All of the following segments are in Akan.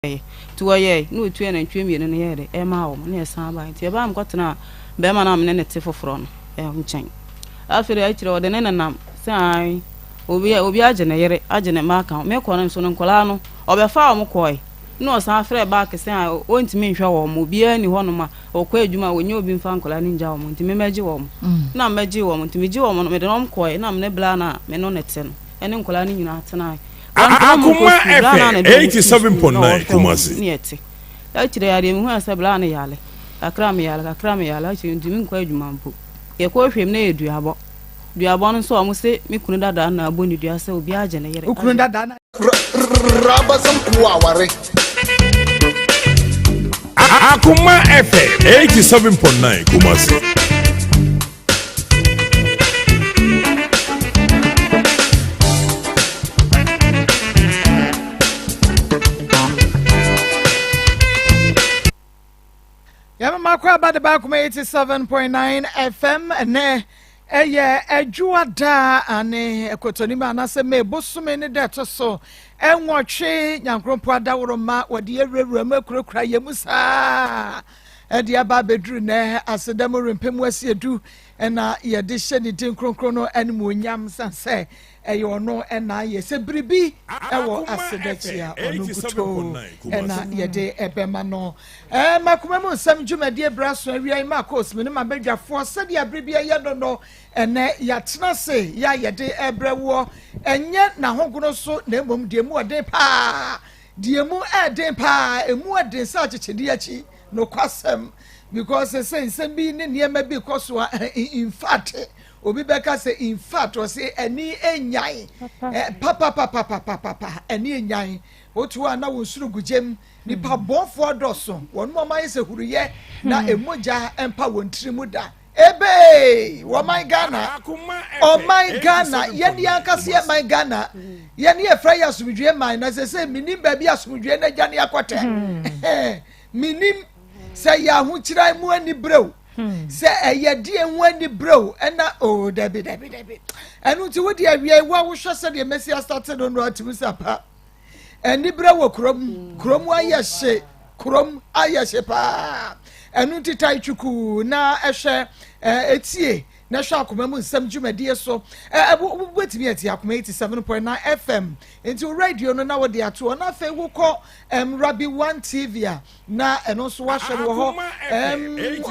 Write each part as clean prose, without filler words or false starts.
to ye no tu na ntwe mi no ye de e ma wo na esan ba nti e ba am kwatena be ma na me ne te foforo no e nchen afere a kire ode ne nam sai obi agye ne yere agye ne ma ka me ko na so no nkola no obefa wo mkoi no osan afere ba ke sai o ntimi nhwe wo mo obi ani ho no ma okwa adwuma wonye obi mfa nkola ni nja wo mo ntimi meji wo mo na meji wo mo ntimi ji wo mo no me de no mkoi na me ne bla na me no ne te no ene nkola ni nyina tena Akoma FM 87.9 Kumasi. Niete. Ya kire ya de mu asa bla na yale. Akra me yale chi ntimi nkwa adwuma mpo. Ye ko hwem na eduabo. Duabo no so o mo se me kunu dada na aboni dua se obi agye ne yere. Kunu dada na Rabasam kuaware. Akoma FM 87.9 Kumasi. Yama makwa ba de ba kuma 87.9 FM ne eye adwuada ane ekotoni ma na se me bosume ne de to so enwotwe nyankrompo adaworo ma wode ewurawura ma kurakura yemusa edi aba bedru ne asedam rempem wasiedu ena ye de hye ni din kronkron no animu onyam sanse eye ono ena ye se bribi ewo asedachia onu kuto ena ye de ebema no makuma mu nsem dwumade braso awia Maa Akos me ne mabadwafo sede ya bribi ye no ene ya tena se ya ye de ebrewo enye na hogono so na emom de mu ode pa de mu ede pa emu ede sa chechedi achi no kwasem because say bi ne niema bi koso in fact obi beka say in fact o say eni enyan papa eni enyan otu ana wo suru gujem nipa bonfo doso won mo man se huruye na emoja empa wontirimu da ebe wo my Ghana oh my Ghana yeni ankase my Ghana yeni efra ya sumdwe man na say minim ba bi asumdwe na gane akote minim say ya hu kira mu ani brew say eyedi enwu ani brew ena oh dabi enu ti wodi awia wa wo hwe say the Messi started on what to sapa eni brew krom ayehye pa enu ti tai chuku na ehwe etie na hwa Akoma mu nsem dwumade so betimi ati Akoma 87.9 FM into radio no na wode ato na fe wukọ Rabi 1 TV na eno so wa hwe wo ho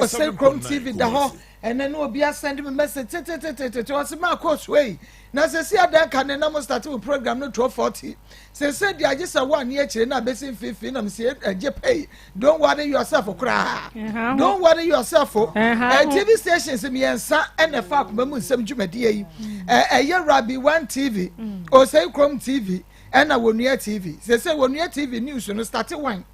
Osecrom TV da ho ene no obi send me message was Maa Akos way na se si adan kan na mo start we program no 12:40 se dia agisa one year kire na besin fifi na me se age pay don't worry yourself okra don't worry yourself TV stations me ensa ene fa Akoma mu nsem dwumade yi Rabi 1 TV Osecrom TV ena Wonua TV se Wonua TV news no start one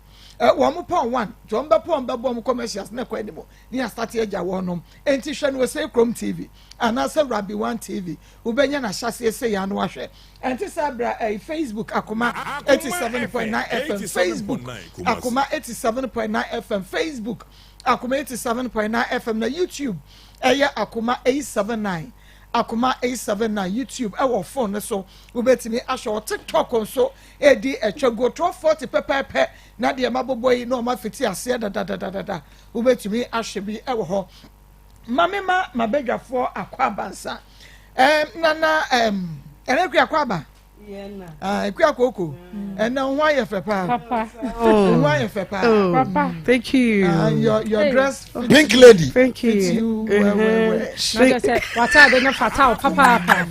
wo pon one jomba pon ba bom commercials na kwa animo ni start eja wonom enti hwe no Osecrom TV anasa Rabi 1 TV ubenya na hyase se ya no ahwe enti sabra Facebook Akoma 87.9 FM Facebook Akoma 87.9 FM Facebook Akoma 87.9 FM na YouTube Akoma 879 Akoma 879 YouTube our phone so ubetimi ahwe TikTok nso edi etwago 1240 pepepe na de maboboyi no ma fiti ase da ubetimi ahwe bi ewo ho mamema mabedwafo akwabansa nana ereku akwaba eku akoko na ho aye fepa papa ho aye fepa papa thank you your dress Pink lady. thank you What are they fatal papa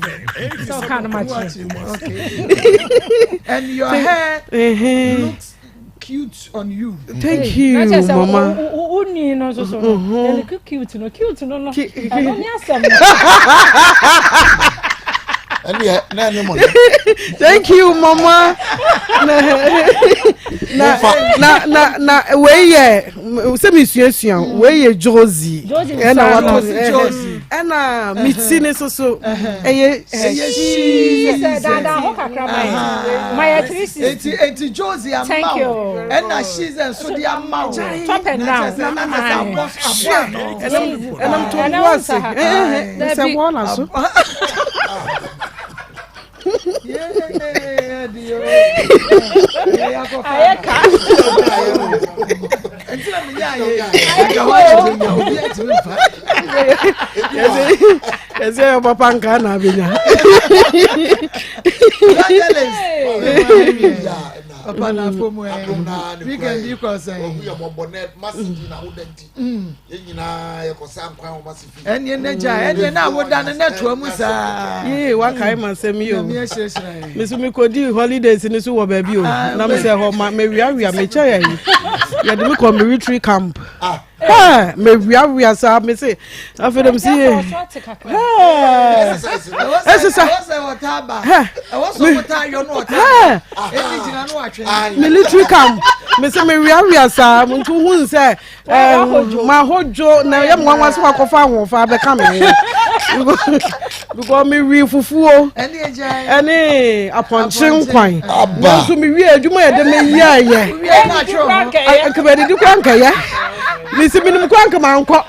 so kind of much okay and your hair looks cute on you. Thank you mama uni no so look cute no no thank you mama na weye se mi suan weye Josie and Josie and mitine so she said that ho kakra my eti Josie am thank you and she's so the amount top and down and I'm to was say one aso Ese papa nkana benya. Papa na fomu weekend you cause we am bonnet massive na wodenti nyina ye kosan kwan o massive ene neja ene na woda ne neto mu saa wa kai masem yo me so me kodi holidays ni so wo ba bi o na me say ho ma me wia me cha ya yi ya de me ko me retreat camp me wia sa me say after them see military camp me say me wia sa muntu hu say ma hojo na ye mwanwa so akofa ahofa be ka me because me wi fufuo ene aponchen kwan na so me wi adwuma ye de me yia ye akabedi di kwanka ya me say me nim kwanka ma nko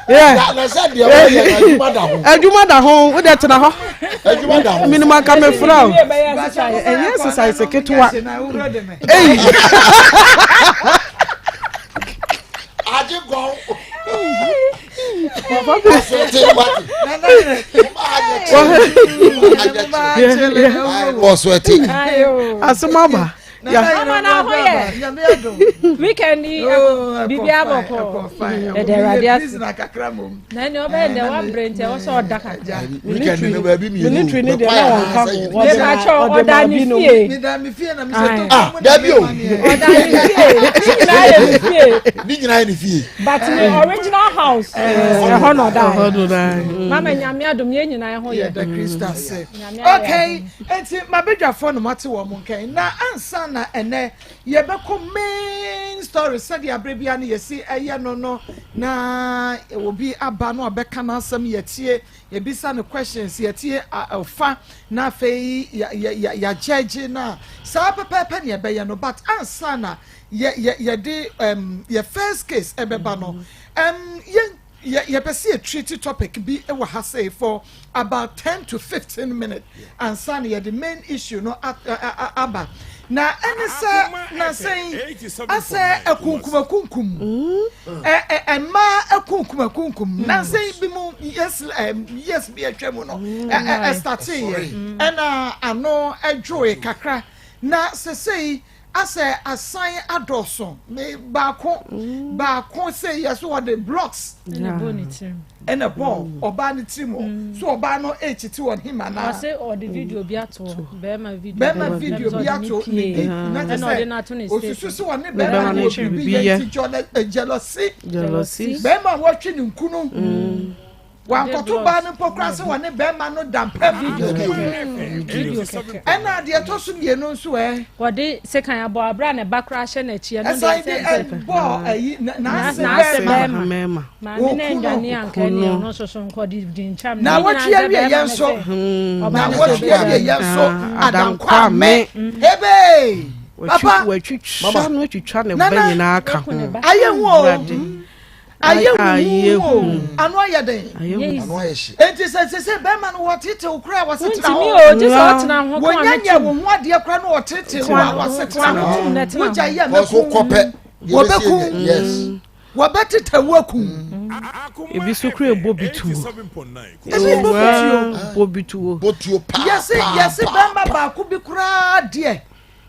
na said the way adwuma da ho wo de tena ho adwuma da ho me nim aka me fra exercise ketwa aje go asmaba mama na hoye weekend bibia boko de radio na kakra mom na ni oba de wa brent e wo so odaka weekend no ba bi mi military ni de na won ka de ba cho oda ni fie mi da mi fie na mi se da bi o oda ni fie ni nyina ni fie but the original house ho no da no mama nyame adom ye nyina ho ye the crystal say okay enti mabedwafo no mate wo mo nkan na ansa na ene ye be ko main story said ya brebia na yesi eye no na obi aba no obeka na asem yetie ye bisa no questions yetie ofa na fei ya judge na sa pepe ne be ye no but ansa na ye de ye first case ebeba no ye pese a treaty topic be e wa say for about 10 to 15 minutes and son ye the main issue no aba na ene say na say ase akunkum ma akunkum na say bi mu yes be atwam no start here na ano adwoe kakra na say ase assign adoson me baako say yes what the blocks and a ball oba ni timo so oba no echiti won him na say or the video bi ato bema video bi ato na say osusu so won bema no bi jealousy bema watch ni nkunu wankoto ba no pokra se won bema no dampa video ena de to so ye no so wode sekan abo abra na bakra hye na chi no de ball na mema ma na ndani anka ni no so nko di ncham na watch ye yenso na watch ye yenso adankwa me hebe papa mama no twitwa ne ba nyina aka ho ayehu anu ayeden anu ayeshi enti se be ma no wotete ukra wasetena ho ntimi o je so tena ho kwa wonya wo ho ade kra no wotete wasetena ho woja ye meku kope wobeku yes wobetete woku ebi so kra bobitu bobitu yes be ma ba ku bi kra de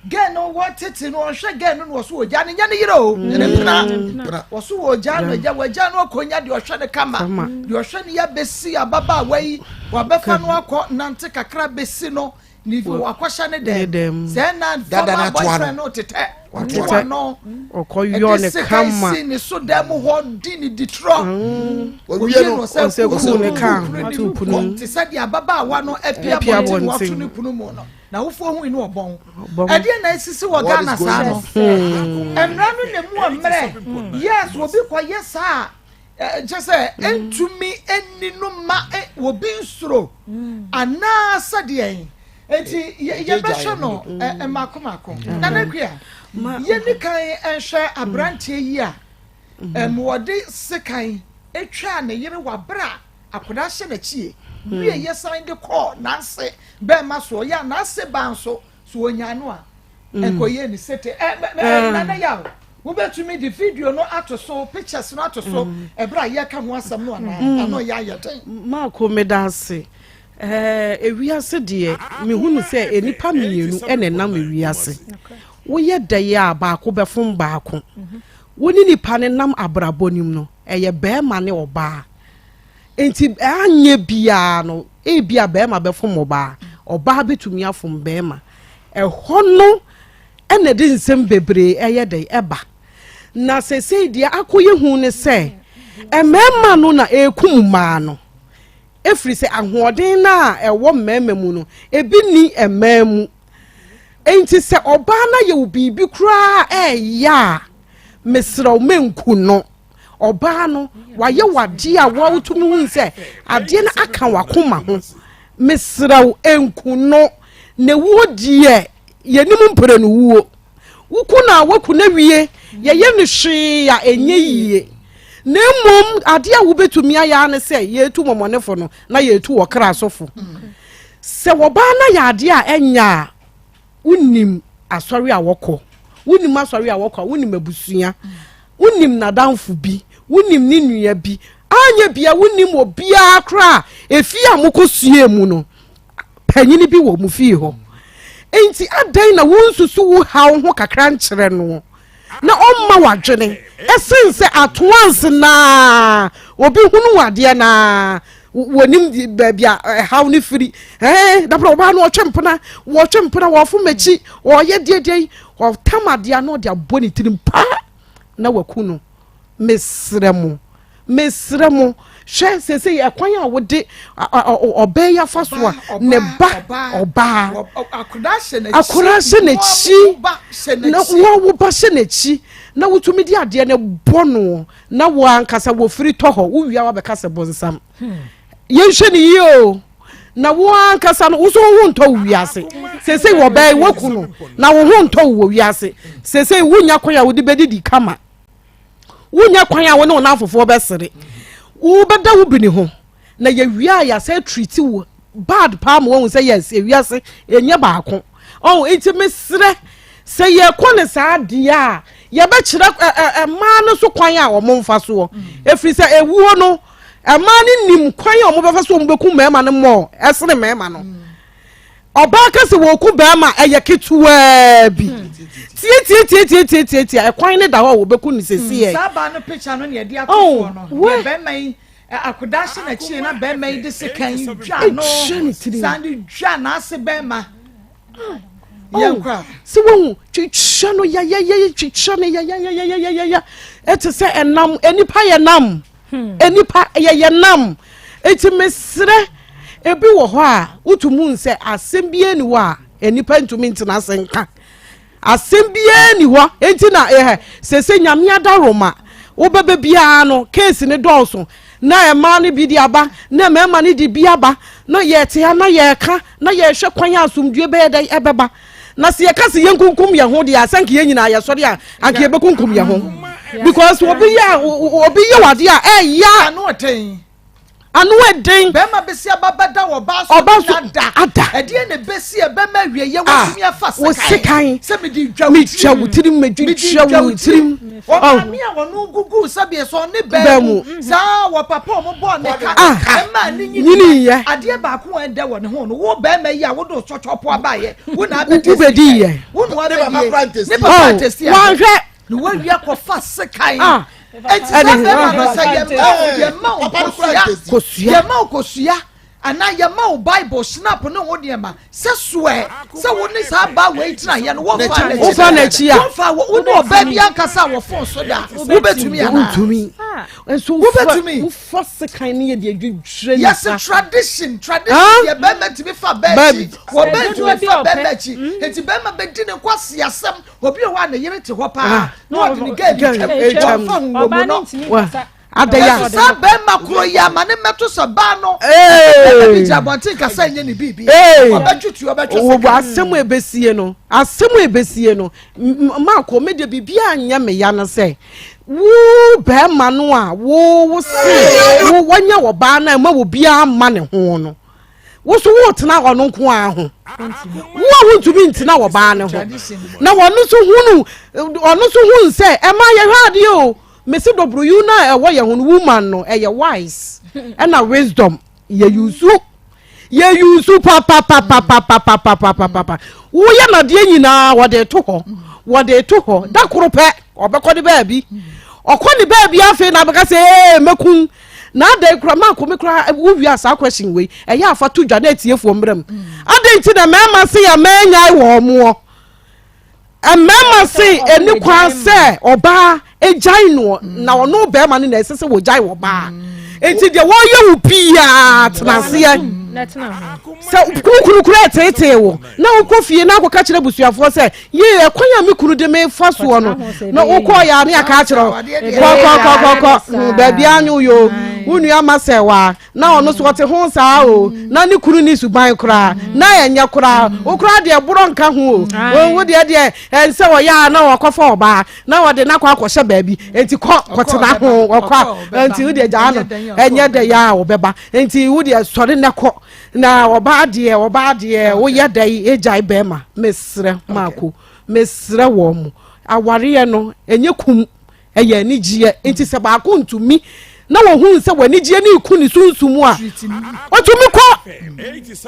geno wotete no hwe geno no so oja ne nya ne yire o ne pna wo so oja no ja no akonya de ohwe ne kama de ohwe ne ya besi ababa wai wabefa no akọ nante kakra besi no ni fi wakwasha ne dem se na dada boyfriend no tete no okoyo ne kama ni so dem ho di ni ditro wie no se ku ne kan tupu ti se de ababa wa no apia bonti wo tunu punu mo no na wo fo hu inu obon e de na esisi wo Ghana sa no emra no ne mu omre yes wo bi kwa yesa just entumi eni no ma wo bi nsuro ana sade enti ye be hwe no makoma na na kwa ye ni kan enhwe abrantie yi a wode sekan etwa ne yere wabra akoda hye na chie wie ye sign the call na se be ma so ya na se ban so so onyano a enkoye ni sete na yawo wo betumi the video no ato so pictures no ato so ebra ye ka ho asam no ana ya yeten ma ko medase ewiase de me hunu se enipa mienu enenam ewiase wo ye daye a ba ko befom ba ko woni nipa ne nam abrabonim no eye be ma ne oba enti anye bia no bia be ma befom oba betumi afom be ma hono ene de nsem bebre eye de eba na sese dia akoye hu ne se emema no na ekum ma no efri se ahoden na ewo mmema mu no ebi ni ememu enti se oba na ye obibi kura ya mesraw menku no oba no waye wade a wawutumi hu se ade na aka wakoma ho mesraw enku no ne wodie yenim mpere no wuo wukuna wakuna wie ye ne hwe ya enye yie na mom ade a wobetumi aya ne se yetu momonefo no na yetu wokra asofo se woba na ya ade a enya unim asori a wokọ unim asori a wokọ unim abusua unim nadamfo bi unim ni nua bi anya bia unim obia kra efi amokosue mu no panyini bi wo mu fie ho enti adan na wonsusu wo hawo ho kakra nkyere no na omma wadwene esense atoanse na obi hunu wade na wonim bia hawo ni firi da bro ba no otwempena wo fomachi wo ye dedei wo tamade no de aboni tirim pa na waku no mesremo hwe sese ekwan a wode obe ya faso a ne ba oba akura hye na chi na wo ba hye na chi na wutumi di ade ne bono na wo ankasa wo firi toho wo wia wa be kasa bonsam yenhwe ni yo na wo ankasa no wo so wo nto wiase sese wo be waku no na wo ho nto wo wiase sese wunya kwan a wode bedidi kama wunya kwan a wo ne na afofo besere wo beda wo bini ho na ye wia ya say treat wo bad palm won say yes e wiase enye baako enti mesre say ye kone sa de a ye be kire ma no so kwan a wo mfa so efri say ewuo no ma ni nim kwan a wo befa so wo beku mema no mo esere mema no oba ka se wo ku bema eye ketuwa bi tie kwan ne da ho wo beku ni sesi e saba no picture no ne de atofo no be mai akodashi na chi na be mai de se kan dwa no sandi dwa na se be ma yankwa se wo twitwa no ya twitwa no ya eti se enam enipa ye nam enipa ye nam eti mesre ebi wo ho a utumu nse asem bie ni wo a enipa ntumi ntina senka asem bie ni ho enti na sese nyame adaroma wo bebe bia no case ne dɔɔso na ema ne bi di aba na mema ne di bi aba na ye te na ye ka na ye hwe kwan asomdue be de ebeba na se ye ka se yenkunkum ye ho de asanke ye nyina ye sɔre a anke ye bekunkum ye ho because obi ye wade a ya anu oten anu eden be ma besi ababada wo ba so ada ede ne besi be ma wie ye wotumi afa sekan se me di dwa wutirim medwa wutirim o ma mi a wonu gugu sabe so ne be mu sa wo papa mo bo ne ka e ma ni nyini ye ade ba ko en de wo ne ho no wo be ma yi a wo do chochopo abaye wo na abedi ye wo no wa be ma practice ne papa test ya wa hwe no wa wi akofa sekan eti sa be ma sa ye ma okosua ana ye ma Bible snap no wo de ma se soe se wo ni sa ba we tina ye no wo fa na chi a wo fa wo no ba bia nkasa wo fon so da wo betumi ana enso wo betumi wo force kan ne ye de adwudre yes tradition ye be ma ti be fa ba chi wo betumi fa ba chi enti be ma be di ne kwase asem obi o wa na yire te ho pa no de ge fa wo mo no adaya sa be makro ya mane meto so ba no bi jabonti ka sa nye ni bibi obadwutu wo asem ebesie no ma ko me de bibia anya me ya no se wo be ma no a wo se wo wanya wo ba na ma wo bia ma ne ho no wo so wo tena ono nko a ho wo ntumi ntina wo ba ne ho na wono so hunu se e ma ye hwade o mesi dobru yu na e wo ye hunu woman no e ye wise and na wisdom ye yusu papa wo ye na de nyina wo de to ho da koro pe obekode ba bi okoni ba bi afi na beka se mekun na de kura ma ko me kura wo wi asa question we e ya afa to dwa na etiefo mbrem ade nti na mema se ya menya wo mo mema se eni kwa se oba ejai no na ono be ma ne na esese wo jai wo ba enti de wo ye wo pia tenase sa kunu kura tete wo na wo kofie na akọ ka kire busuafo se ye ekwanya me kunu de me fa so no na wo kọ ya na aka kire ko ba bia nyu yo unu ama se wa na ono so te ho sa o na ne kunu ni suban kura na enya kura wo kura de buro nka ho wo de ense wo ya na wo kofa oba na wo de na kwa akọ hye ba bi enti ko tena ho wo kwa enti wo de ja no enye de ya wo beba enti wo de sori ne ko na oba de wo ye dai ejai bema mesre mako mesre wo mu aware no enye kum eye ni gie enti se ba ko ntumi na wo hu se wani gie ni ku ni sunsumu a otumi ko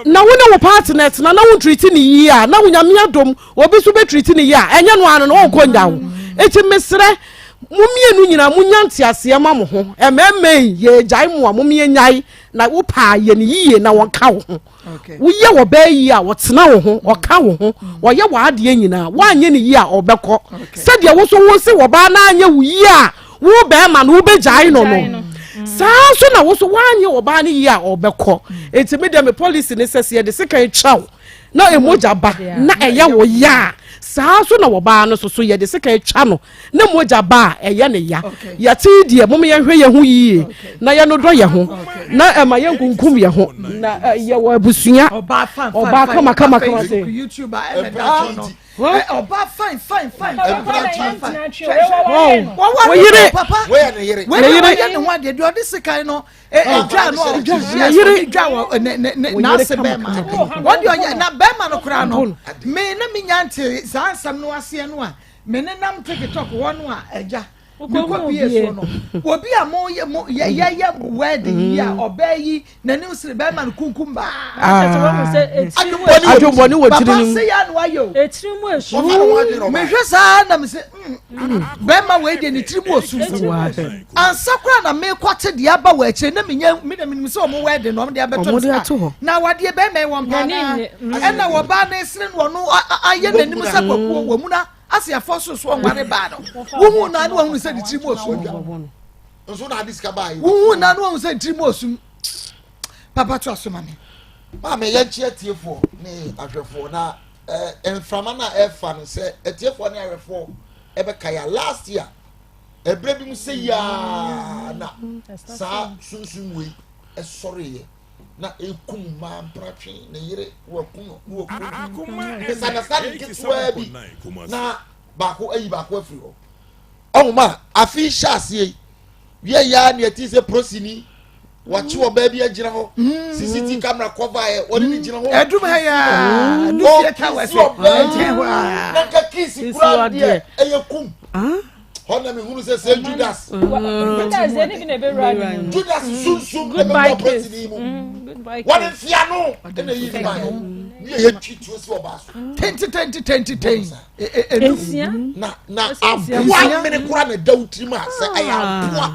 na wo ne wo partner na wo treat ni yi a na wo nyame adom obi so be treat ni yi a enye no ano no ko nyawo enti mesre mumienu nyina munyanti ase ma mo ho ememme ye jai mu a mumie nyai na wo pa ye ni yiye na won ka wo ho wo ye wo ba yi a wo tena wo ho o ka wo ho wo ye wa ade nyina wo anye ni yi a obekọ se de wo so wo se wo ba na anye wo yi a wo ba ma na wo be jai no saa so na wo so wo anye wo ba na yi a obekọ enti me de me police ne sese de sekan chaw na emoja ba na eya wo ya saa so na wo ba no so ye de sika etwa no na moja ba eye ne ya ya ti die mom ye hwe ye ho yie na ye no do ye ho na ema ye nkunkum ye ho na ye wo abusua oba kama say YouTuber no oba fine wo yire papa we ne ho ade do this kind no edwa no yire edwa na se be ma what do you na be ma no kra no me na me nyante sansam no ase no a me ne nam TikTok wono a eja me ko bie so no obi a mo ye wedding ya obayi na ne usire be ma no kunkum ba adwoboni wo tiri se ya no ayo etiri mu esu me hwe sa na me se be ma we de ni tiri mu osu ansa kra na me kwate de aba wa eche na me se o mo wedding no de abeto na wade be me won pa na e na wo ba na esire no no aye na nim sa kwakuo wo mu na asia foso so ngare ba no wo na no hu se di trimo osu nso na diska ba yi wo na no hu se trimo osu papa to asoma me ma me ye nchi atiefo ne ahwefo na enframa na efa no se atiefo ne ahwefo ebe kaya last year ebre bi mu se ya na sa sunsun we esori na ekum ma mpratwe na yire wo kuno sana sana kitwa bi na bako ayi bako afiri ho ma afi shasie wie ya na ati se prosini wachi wo ba bi agira ho CCTV camera cover e woni ni gira ho edum ha ya du theater we se na ka kisi kura de eyekum Hona me hunu se Judas. Judas eni bi na be run. Judas sunsun de me president mu. What if ya no? Na yi ba. Ni ye twitu si oba so. 20 na abua mene kura na dawtiri ma se aya abua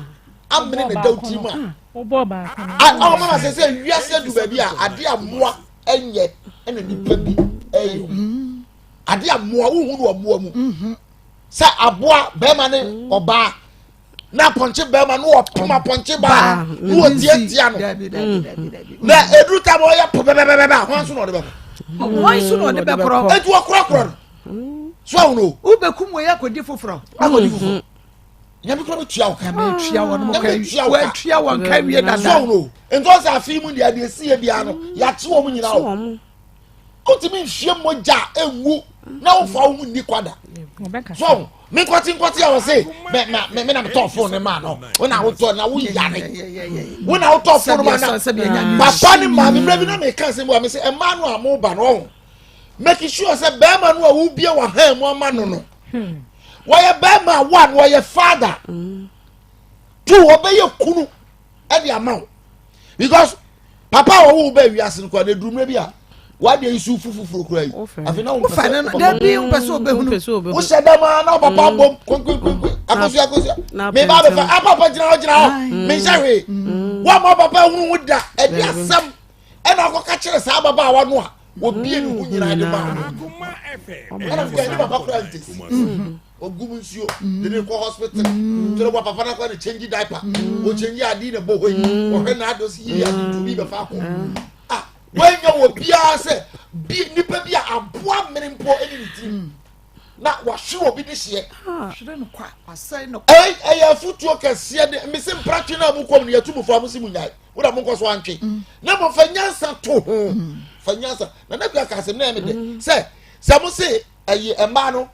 amene na dawtiri ma. Obo ba. Mama se wiase du ba bi a ade amoa enye ena nipa bi eyo. Ade amoa wo hunu amoa mu. Sa aboa bema ne oba na ponche bema no opima ponche ba wo tie no na edru ta bo ya bebebebeba ho so no de be wo so no de be kro edu okro so no ubekum we yakodi foforo akodi foforo nyame kro tua wo kama tua wo no kai we tua wo kai wie dada so no ento sa afi mu dia de sie bia no ya te wo mu nyina wo utimi hwie moja enwu na wo fa wo ni kwada so me kwati I was say me na talk phone ne man no when I was na wo yane when I talk phone man papa ni ma me bi na me kan say me say e man no amoba no make sure say be man no wo bia wa ha mu ama no why be man one why father two obey kunu e di amount because papa wo be wiase no kwa de dumre bia why dey issue fufu kura yi afina wo fa na da bi un person obehunu wo shedama na papa bom kun akosia me ba be fa papa gina me share wo ma papa hunu da e di asam e na ko ka kire sa baba wa no a obi enu hu nyina de ba Akoma FM. ana fi ni papa kura ntis ogumu nsuo de ne ko hospital toro wa papa na ko ne change diaper o change adi na bo hoyi o hwe na adosi yi adi to bi be fa ko when you will be say be nipa be aboa menimpo eni ti na wa hwe obi de hye hwe no kwa asai no ya futuo kese de me sim pratwe na mu kom ne yatumfo amusi munyai wo da mo nkoso antwe na mo fanyansa to ho fanyansa na na bia kasem na me de se mo se ema no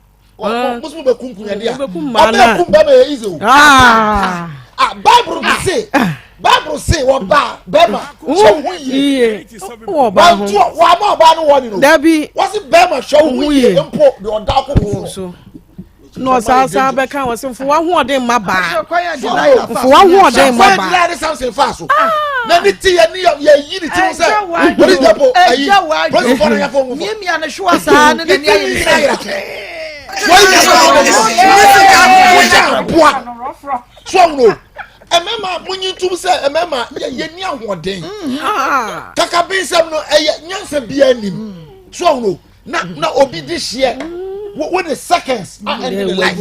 musu be kunkunya dia be kumba be izo Bible say what ba bema show hu ye wo ba ho wa ma ba no woni no dabi was it bema show hu ye empo de oda akoko so no sa be kan wo se fo wa hu odin ma ba fo wa hu odin ma ba na something fast na ni ti ye yi ni ti say what is the po ayi press for ya fo mu mi na hwa sa na ni ayi so emema munyi tum se emema ye ni ahoden kaka binsem no nyansa bia anim so no na obi di hye with the seconds and the life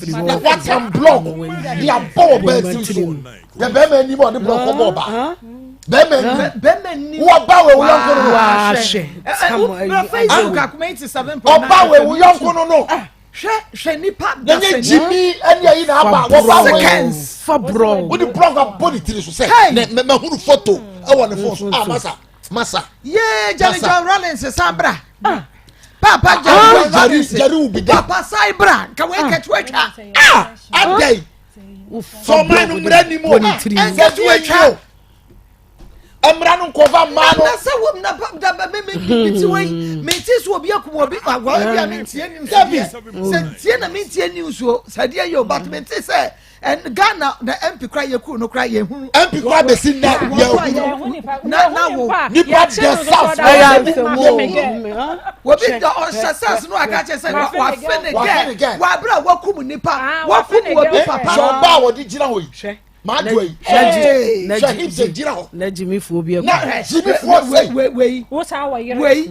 na what can block the above bed so the be me ni mo the block for ba be me ni wo ba we wo yonko no wa hwe Facebook account 7.9 oba we wo yonko no hwe nipa da se Jimmy and ya ina aba wo ba seconds for bro with the block of body tiri so say me hunu photo e won the phone masa yeah Jerry John Rollins Sambra papa John Rollins Jerry ubi da papa Saibra ka we ketwetwa adai so man umra ni mo ketwetwa emra no kova ma no na se wom na da me ti wei me ti so obi akum obi agwa bia me tie ni se tie na me tie ni so sadia yo but me ti se and Ghana the MP cry ye ku no cry ye hu MP cry be sin na na wo ni part the south wo bi the success no aka che say wa fene again wa bra wa kum nipa wa kum obi papa so ba wo di gira ho yi ma do yi shahid se gira ho na Jimmy fo bi na Jimmy fo we wo sa wa yire we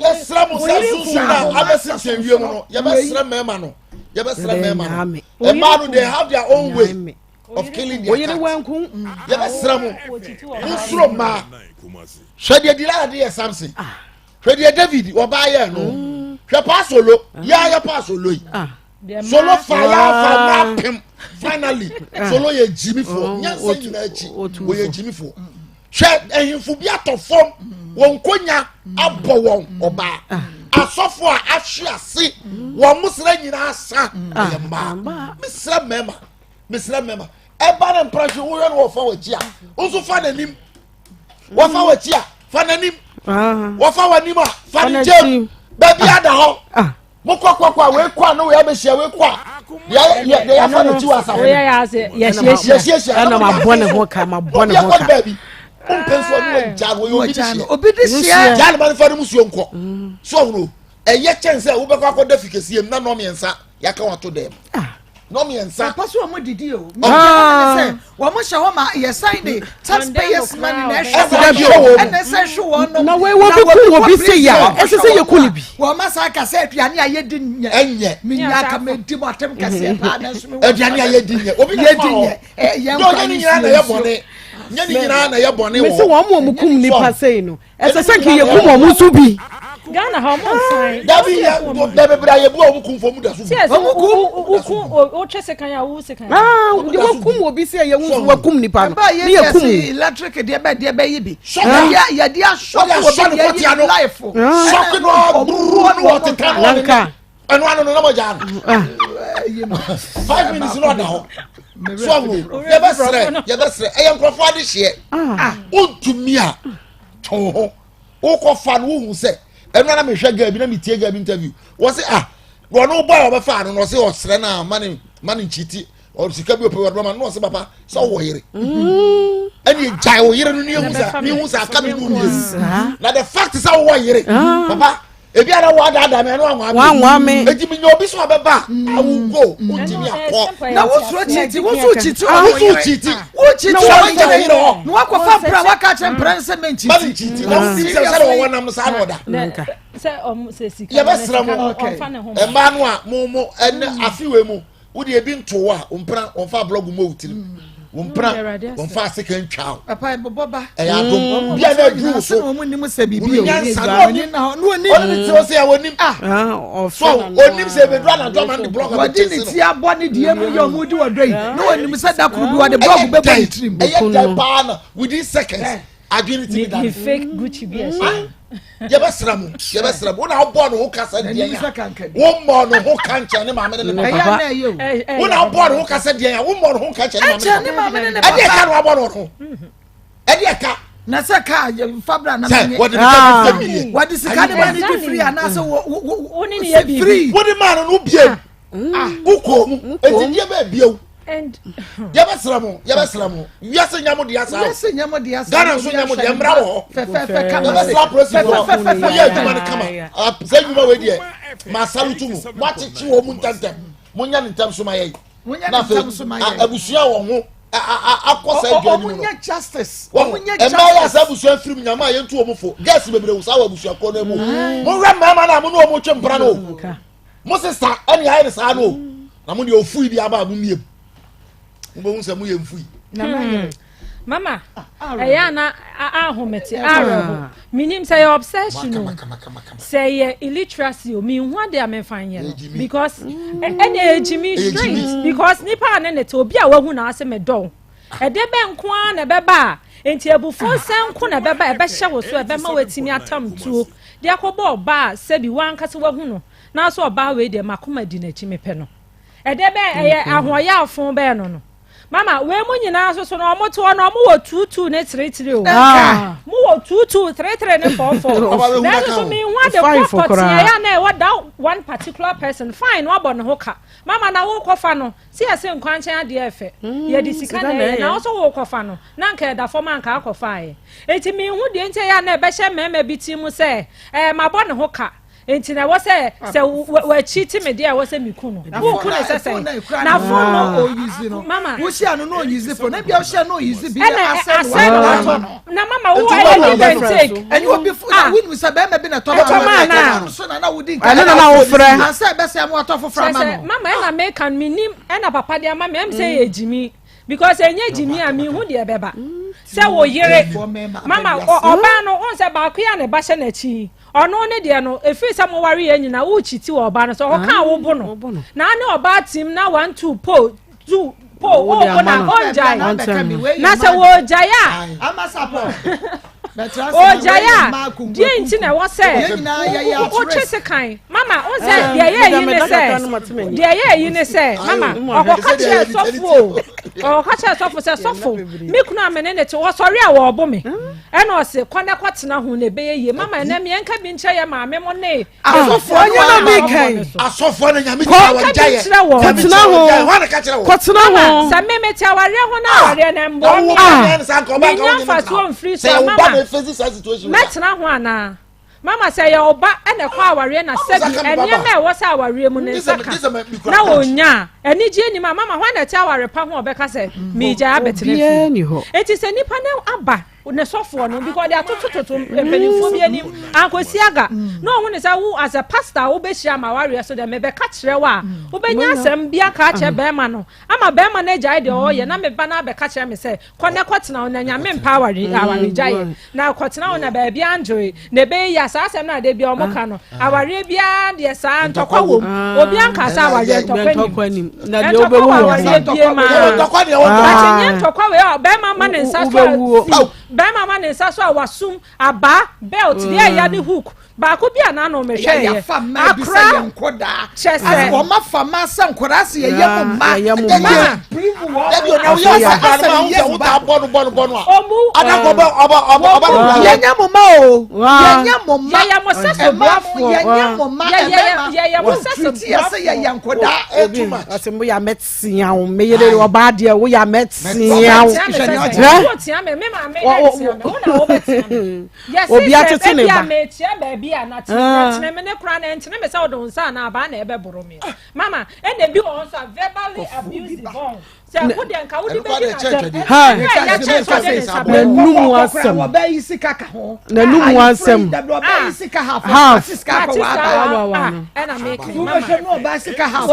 yes sra mo sa su na abesi chenwie mu no ye be sra mema no ye be sra mema no e ma no they have their own way of killing their oyire wanku ye be sra mo nsuro ma hwede dila de Samson hwede David wo ba ye no hwe pa solo ya pa solo yi solo fire na pim finally solo ye Jimmy fo nyansa nyina achi wo ye Jimmy fo hwe ehimfu bi atofom won konya abo won oba asofo a ahwe ase won musra nyina asa ye ma misra mema eba na impression wo no fa wachi a unso fa nanim wo fa wachi a fa nanim wo fa wanim a fa njem baby ada ho mokwa we kwa no we abehia we kwa ya fa na tiwa sa yes ana mabone ho ka baby umpenso no jago yo obi di sia jale man fa mu suo nko so no eye chance wo be kwa da fikesi na no miensa ya ka wato dem no miensa paso wo didi o say wo mo hye ho ma ye sign the taxpayers money na say show no na we wo be ku obi say ya ese say ye kuli bi wo ma sa ka say aduane aye di nya enye minya ka medi motem ka say pa na so me aduane aye di nya obi ye di nya ye nko ni nyina na ye bone nya ni nyina na ye bone wo me say wo mo kum nipa say no ese say ki ye kum mo so bi Ghana how mo fine dabi ya bebe bra ye bu o kum fo mu da so o chese kan ya wo se kan wo kum obi say ye wo kum nipa no ni ye kum electric de be yi bi ya dia shock obi ye life shock no buru no what kan lanka eno ano no mo ja 5 minutes no da ho so go ye be sre e nkrofo ade hye untumi a to wo ko fa no hu se eno na me hwe ga bi na me tie ga bi interview wo se wo no boy wo be fa no se o sre na mani nchiti o sika bi o pe wo ma no se papa so wo yire ani jai wo yire no ni hu sa ka me mu na the fact is wo yire papa ebi ara wa da me no anwa me ejimi nyo obi so abeba awu go untimi akọ na wo so chiti wo chiti wo yire no akọ fa pra wa ka che prense men chiti na wo se wo wonam no sa no da se se sika ye besra mo e ma no a mo ene afiwe mu wo de ebi ntowa ompra onfa blog mo utirim wompra wonfa second child papa boba ya dom bia na dru so no nim se bibi o ni na no ni oni ti o se ya wonim so onim se be dra na dom and the blog of the ti abo ni die mu yo mu di wodoi no onim se da kuru bi wa the blog be ba trim e ye da pa na within seconds agility that fake Gucci be ye besra mu na obo no ho kasa dia ya wo mo no ho kanche ne ma me ne ya na yo wo na obo no ho kasa dia ya wo mo no ho kanche ne ma me ne e dia ka no obo no ho e dia ka na se ka fabra na me what is ka ne ma ni free na so wo ni ye bi free wo di man no bie uko mu enti dia ba bie and yabesra mu wiase nyamo dia sa Ghana so nyamo dia mra wo fe kama yabesra president wo ye aduma ne kama say nyuma we die ma salutu mu wachichi wo mu ntantem munya ntam so maye abusua wo ho akosa adwa ni munya justice munya justice e ma ya sa abusua firim nyama ye ntu wo mu fo gas bebre wo sa wo abusua ko na mu mo ra mama na mo no mo twempra no mo sister ani ha ni sa no na mo de ofu bi aba mo miem mo nse mo ye mfui mama eya na ahomete arabo minim say obsession say illiteracy o mi hu ade amefan ye because any ejimi straight because nipa na net obi a wahu na ase medon ede be nko a na beba enti abufo senko na beba ebe hye wo so ebe ma watimi atamtuo de akobo oba sebi wan kase wahu no na so oba we de makoma di na chi mepe no ede be ahoya afon be no mama we mu nyina so no omoto no mo wo 22 ne 33 o mo wo 22 33 ne 44 na so mi hu ade property ya na we da one particular person fine wo bo no hoka mama na wo kofa no si ase nkwanchen ade efe ye di sika na so wo kofa no na nka da form anka akofa ye enti mi hu de nte ya na be hye mema biti mu se ma bo no hoka enti na wo se we cheat me dia wo se miku no wo ku na se na phone no o use no mama wo shi anu no use phone na bia wo shi no use bi na mama wo I didn't take and you be we no say be me na to ma so na wo din ka na wo frɛ na say be say mo to fofra mama na make can minim na papa dia mama em say ejimi because enye jimi a mi hu de beba se wo yire mama oba no on se ba ku ya ne ba hye na chi ono ne de no efi se mo ware ye nyina wo chiti wo oba no so ho ka wo bo no na ne oba tim na 1 2 po 2 po wo na onjai na se wo jaya amasapo o jaya die nti na wo se o chese kan mama o se de ye yi ne se mama o ka che sofo o ka che sofo se sofo me kunu amene ne te wo sori a wo bo me e na o se kwane kwatena ho ne be ye mama na me enka bi nche ye maame mo ne sofo onye na me kan asofo na nyame ti awa jaye kwatena ho sa me me ti aware ho na aware na mbo mi nya fa so mfiri so mama metna ho ana mama say ya oba ene kwa aware na sabi enye me wo sa aware mu ne saka na wonya eni je ni mama ho na ti aware pa ho obeka say mi ja abetene eti se nipa na aba ne sofo no because they atototo empenifo bi ani ankosi aga no ho ne say wo as a pastor wo be hia ma aware so de me be ka kire wa wo be nya asem bia ka kire be ma no ama be ma na jai de o ye na me ba na be ka kire me say kone kwatena na nya me empower aware jai na kwatena na ba bia anjoy ne be ya sa asem na de bia o mo ka no aware bia de sa ntokwa wo obi anka sa aware ntokwa ni na de obewu ntokwa de o ntokwa we o be ma ma ne nsa so bema ma ne sa so awasum aba belt dey ya ne hook ba ko bia na no me hwe ye akra yenkoda as wo ma fama san kwara se ye yem ma privu wo na wo ya sa ma wo ta bonu omu yenya mo ma o yenya mo ma ya mo se so boafo yenya mo ma ya mo se so boafo ye yenkoda etuma asembo ya metsia o meyele wo ba de wo ya metsia o tia me ma me na wo betia yes obi atete ne ba me tia ba bia na tia me ne kra na ntene me sa odon sa na ba na ebe boro me mama e na bi on so verbally abusive on se akudi anka wudi be na numu asem wo ba yisika ka ho na numu asem wo ba yisika half sika ko wa e na make mama no ba sika half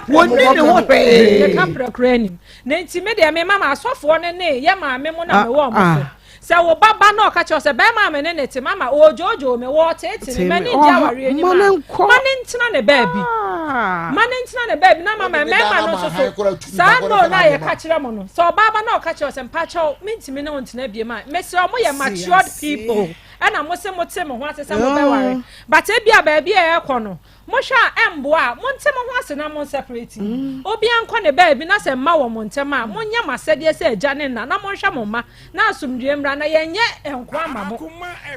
woni ne ho pe ne kapra krani na nti me de me mama asofo ne ye ma me mo na me wo mo se wo baba na okache se be ma me ne te mama ojojo me wo tete me ni dia ware ni ma ntina ne baby mane ntina ne baby na mama me ma no so sa no na ye ka kire mo no so baba na okache se mpa che me ntimi na ntina bie ma me se mo ye matured people and I'm most of mo ase se mo be ware but e bia ba bia e kɔ no mo hwa emboa mo ntem ho ase na mo separate obi anko ne baby na se ma wo mo ntem a mo nya masede se agya ne na mo hwa mo ma na asumdue mra na ye nye enko ama mo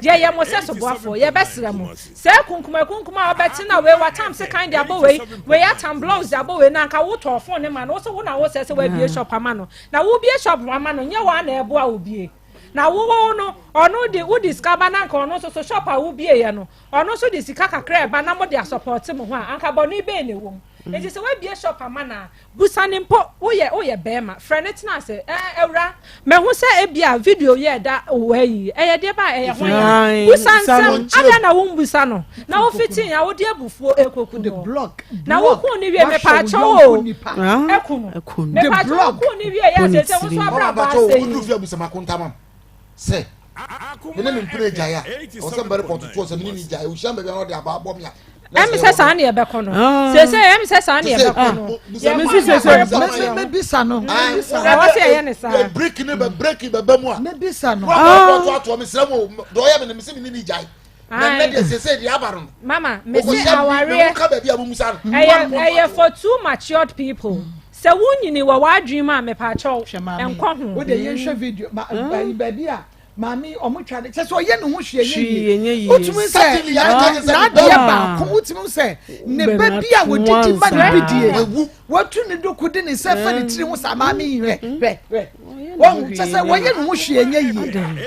ye mo se so boafo ye besere mo se kunkuma obeti na we watam se kind abo we atam blouse abo we na nka wo to phone ne ma no so wo na wo se we bie shop ama no na wo bie shop ama no nye wa na ebo a obie na wo no ono de wo discover na nka ono so shop a wo bie ye no ono so de sika kakra ba na mo de support mo ho a anka bonu ibe ne wo eji se we bie shop ama na busane mpo wo ye bema friend tina se ewra me hu se ebia video ye da wo yi ye de ba ye ho ya busansam ada na wo busa no na wo fitin ya wo de abufuo ekoku the block na wo ku ni wie me pa cho eku no the block ku ni wie ya se wo so abra ba se wo fi abusa makonta se ene me mpre jaya o se mbere potuto se mini jaya o shamba be no de aba abom ya em se sa na ye be kono se em se sa na ye be kono me si se me bisa no wa se ye ne sa break ni be break be ba mu a me bisa no to me se mo do ya me se mini jaya na de se di abaron mama me se aware ka ba bia mu musa eh for too matured people se wunyini wa wadwin ma me pa chaw enko ho wo de ye hwe video ba bia mami omutwa de so ye ne ho hwe ye utumi se na de ba ko utumi se ne ba bia wo didi ma ne bidie watu ne doku de ne se fa ne tiri ho sa mami hwe won se wo ye ne ho hwe ye yi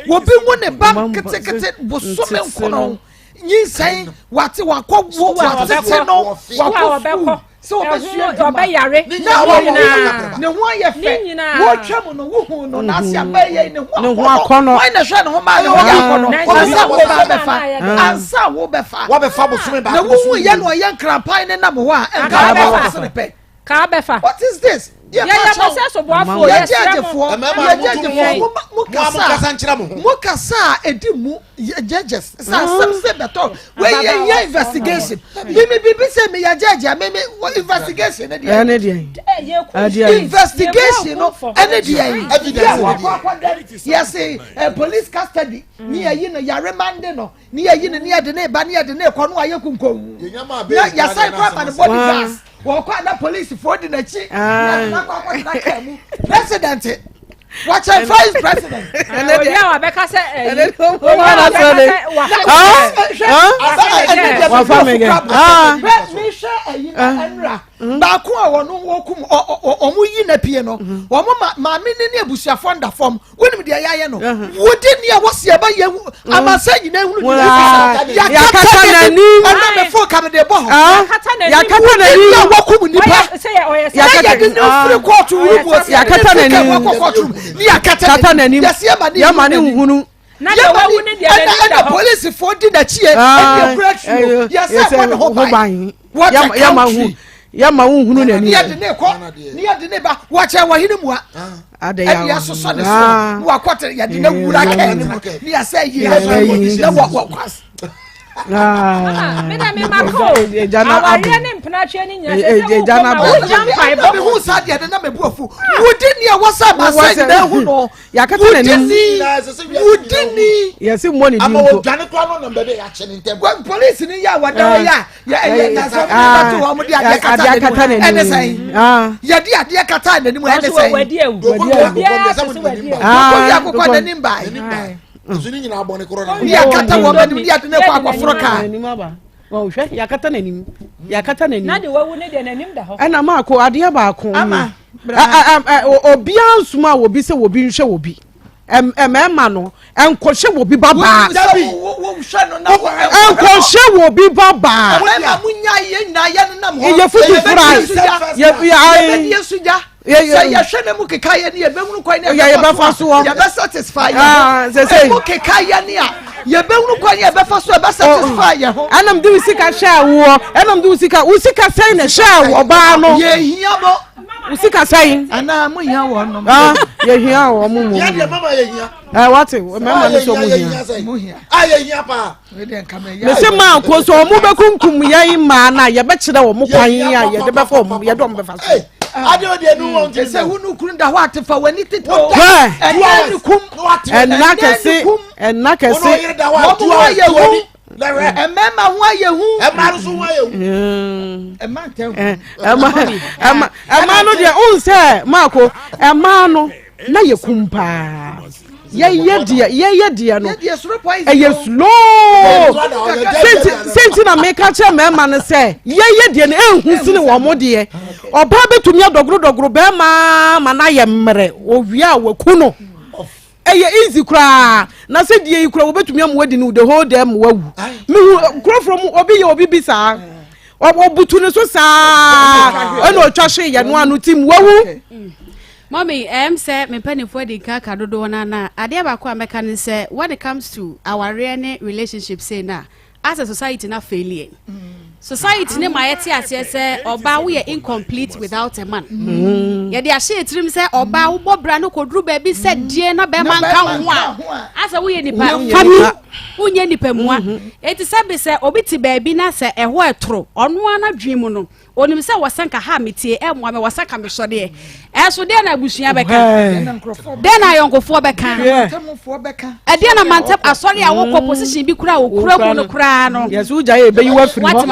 wo bi mu ne ba kete bosome nkono nyinsai wate wakwo wate no wakwo so oba yare ne ho aye fe wo twam no wo hu no na sia ba ye ne ho akono why na hwe ne ho ma ne ho akono ansa wo befa bosome ba na wo hu ye no ye nkrampan ne nam ho a enka ba so ne pe ka befa what is this ya mo se so boafo ya jejefo mukasa edi mu judges sa se beto we ye investigation bibi say me ya judge me investigation ene dia investigation no ene dia evidence yes police custody ni ayi no ya remand no ni ayi no ni ade ne ba ni ade ne ko no aye kunkom ya sai kwa ba the body gas wo kwa na police for the na chi president watch a vice president and ya wa beka se wa family me share ayi enra ba ko a wono wokum omu yi na pie no wo ma me ne abusuafo nda fom wonim de yaye no wodi ne a wosia ba ye amasa nyina hunu ya kata na ni ana me fo kam de bo ya kata na ni ya wokum nipa ya kata de free court room ya kata na ni ni ya kata na ni ya ma ni hunu na de wa wuni de na police for di na chie e breakthrough ya say what ho ban ya ma hu ya ma hunu na ni ya de ne ko ni ya de ne ba wa che wa hinu mu a ade ya so so ne so wa kwata ya de na wura ka ni ya say yi na wa kwas Me na me mako. Aware ne mpnatwe ni nya se jana ba. Me hu sa de na me buafu. Wudini e wasa ma say na hu no. Yakata na ni. Wudini. Yesi money ni. Ama odwane kwa no number be ya chene ntem. Police ni ya wada ya. Ya na so na to ho mo de akata na ni. Ene sai. Ya di ade kata na ni mu ene sai. Wadi ewu. Ya ko na ni mbai. Zuni nyina abone korona. Ya kata wo ma ni ade na kwa akoforo ka. Ni maba. Wo hwe yakata na ni. Yakata na ni. Na de wawu ne de na nim da ho. Ana ma ko ade ba ko. Ama. Obi ansuma wo bi se wo bi nhwe wo bi. Emema no enkohye wo bi baba. Wo hwe no na wo. Enkohye wo bi baba. Ema munya ye na ye no nam ho. Ye futu fry. Ye Yesuja. Say ya hwe mu keka ye ne ye behunu kwan ne. Ye be fa so. Ye be satisfy ye. Say mu keka ye ne a ye behunu kwan ye be fa so be satisfy ye ho. Anam du sika sha wo. Anam du sika usika sai na sha wo ba no. Ye hia bo. Usika sai. Ana mu hia wo no. Ye hia wo mu. Ya de mama ye hia. What? Mama no so mu hia. Mu hia. Ye hia pa. We de nka me ya. Me se ma ko so mu be kunkum ye ma na ye be kire wo mu kwan ya ye de be fa mu ye do mu be fa so. Ade o de nu won Say hunu kunu da ho atefa wani tito. Eni kum. Enna kese. Ono yire da wa tu ani. Emema ho aye hu. Ema so ho aye hu. Ema tem. Ema no de unse mako ema no na ye kumpa. Ye dia no. Ye slow. Senti na make a mema no say ye dia no enhu sine wo mo de. Oba betumi adogro be ma na ye mmere. Owia waku no. Eye easy kra na se die kra wo betumi am wadi no the whole day am wawu me kra from obi ye obi bisa obutu ne so saa e no twahwe ye no anu tim wawu mommy say me panifo di kaka dodo na ade ba ko ameka ne say when it comes to our real relationship say na as a society na failure society ne mayete ase say oba we incomplete without a man ye dey ase etrim say oba wo bobra no kodru ba bi say die na be man ka ho a asa we nipa fami unye nipa mu a eti sabe say obi ti ba bi na say eho etro ono ana dwimu no onim say wasanka ha metie e mo ame wasaka me so de so de na abusua beka de na yonkofo beka e de na mantap asori a wo position bi kura wo kura mu no kura no yesu ja ye be yiwa firi ho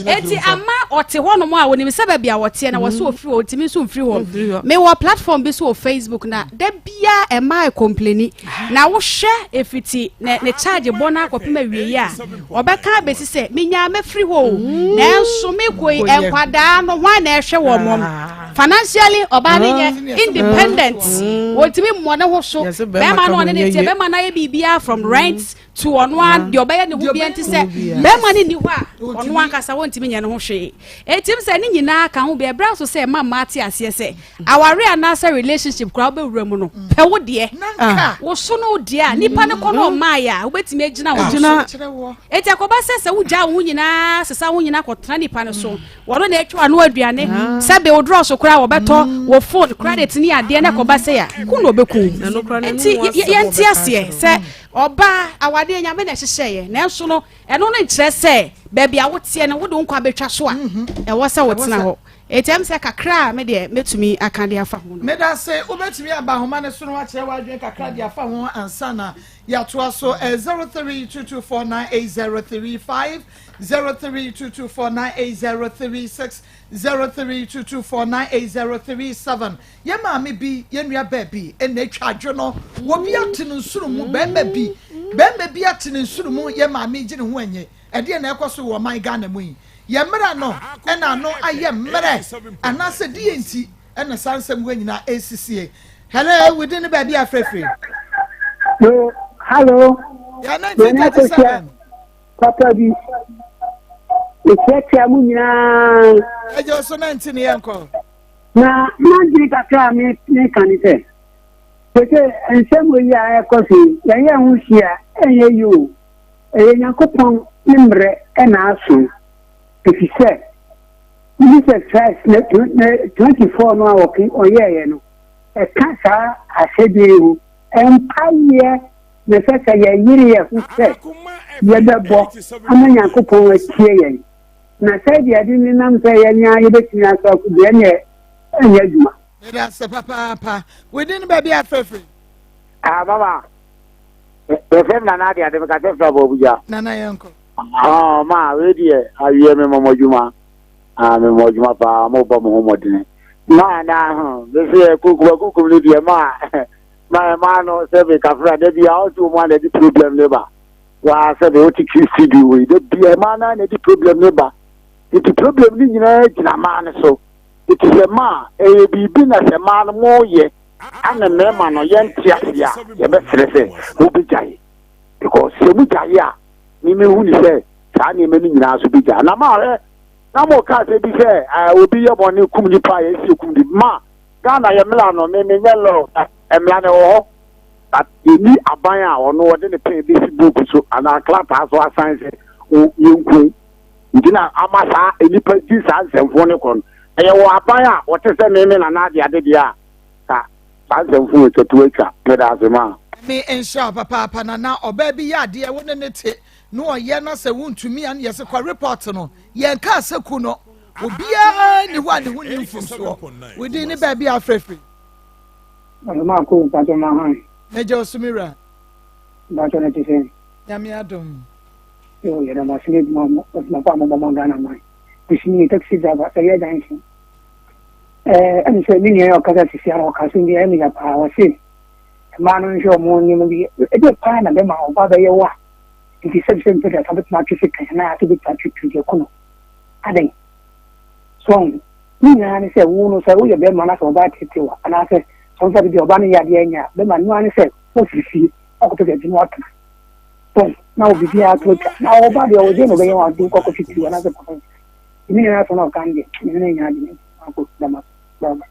eti ama ote ho no mo a wonim say ba bia wote na wo so ofiri wo timi so ofiri ho me wo platform bi so Facebook na da bia e ma complaini na wo hwe efiti ne charge bona akopema wie ya obeka besi say menya mafiri ho na enso me koi enkwada no hwan na ehwe wo mom financially oba ne independent wotimi mo na ho so be ma no ne tie be ma na ye bibia from rent to on one the obey ne hu bia nti say be ma ne ni ho a on one kasa wontimi nya ne ho hwe etim say ne nyina ka ho bia bra so say mama ate ase say aware anasa relationship kra be wura mu no pe wo de wo so no de a nipa ne kono ma ya obetimi agina wo gina eti akoba se wo ja wo nyina sesa wo nyina kotena nipa ne so wo na etwa no aduane se be wo draw so kra wo beto wo phone credit ni ade na akoba se ya ku no beku enti ye nti ase se oba awade nyame na hyehye na enso no eno no nkyere se baabi a wote ne wo do nkwa betwa so a e wo se wotena ho etem se kakra me de metumi akade afa ho me da se obetumi aba homa ne so no akere wadwen kakra de afa ho ansa na ya to aso 0322498035 0322498036 0322498037 ye maame bi ye nua baabi ena atwa adwo no wo bi atene nsuru mu bemba bi atene nsuru mu ye maame gine ho anye ede na ekoso wo man Ghana mu yi ye mra no ena no aye mre anase die nti ena sansem ho nyina esisie hello within baabi afrefre hello ya 1937 papa bi Etia munyina ejo so 19 yanko na mandiri kakra me kanite pete ensem we ya ekosi ya huhia enye yo nyankopon nimre na aso efise this first 24 no awoki oyeye no e kasa asebiru empaye ne sesa ya yiri ya huse yɛbɛbɔ ama nyankopɔn atie yɛn na sɛ deɛ de ne nam sɛ yɛnya yɛbɛtumi asɔ deɛ ne ɛnyɛ adwuma that's papa within baby afrefre mama FM na na dia de ka se fra bobuja nana yanko ma we die awie me momodwuma me momodwuma pa mo bo mo modene ma na be se kuku ni die ma no se be ka fra de dia o tu mo na di problem le ba wa se be o ti CD we de dia ma na di problem le ba the problem ni nyina gina ma ne so it is a ma e bibi na se ma no mo ye ana me ma no ye ntia ya ye be frese wo bi jai because se mu jai a ni me hu ni se sa ni me ni nyina so bi jai na ma na mo ka se bi se obi ye boni kum ni pa ye si kum di ma Ghana ye mla no me nyelo emla ne wo that ni aban a ono wo de ne pen bi si book so ana klata so asan se o yenkun ndina amasa enipa ji sa nsɛmfo ne kon ɛyɛ wɔ aban a wɔte sɛ me na na ade ade dia ka sa nsɛmfo etutu atwa peda asema me ensha papa na oba bi ya ade wo ne te no ɔyɛ na sɛ wontumi an yɛ sɛ kɔ report no yɛn ka sɛ ku no obia ni ho ade ho ni mfumso wodi ne ba bi afrefre Maa Akos pato ma han ne je osumira ba to ne te sen ya mi adom yo yɛrɛ ma sini ma pa ma Ghana mai kusini taxi driver sɛ yɛ dan si ɛni sɛ ni yɛ ɔkasa sisi ara ɔkasa ndi ɛni ya pa wɔsi maa no nhwɛ ɔmo ni mo bi ɛdi pa na bɛ ma ɔba bɛ yɛ wa nti sɛ sɛ mpɛ dɛ bɛ tuma twisi kan na ati bɛ tuma twitwi deɛ kɔnɔ adan so ni nyinaa ni sɛ wo no sɛ woyɛ bɛ ma na sɛ ɔba tete wa anaasɛ sɔnsa bi ɔba no yɛ adeɛ nya bɛ ma nua ni sɛ ɔsisi ɔkɔtɔ dɛ bi na ɔtena so na obi bi ato na ɔba deɛ ɔde no bɛ yɛ wa do kɔkɔ titi wa na sɛ kɔkɔ ni nyinaa sɛ na ɔka ndi ni nyinaa di akɔ dama baba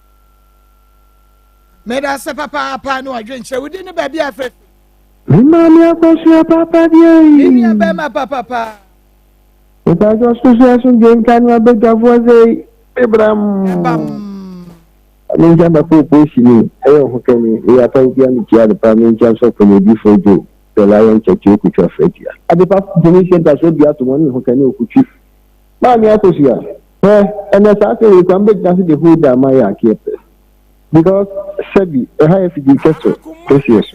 meda se papa no adwenche wodi ne ba bi afre Maa Akos papa dia ni aba ma papa o ba jo so game kan wa be gafo ze Abraham ni jamba ko posi ni ayo ho kemi e ata obi an tia de pa ni jam so ko ni before do the lion check you ku twa fadia ade pa donation ta so bia to won ho kan ni okutwi Maa Akos ya ena sa se we kan be dance the whole da ma ya kepe because Sebi a high education precious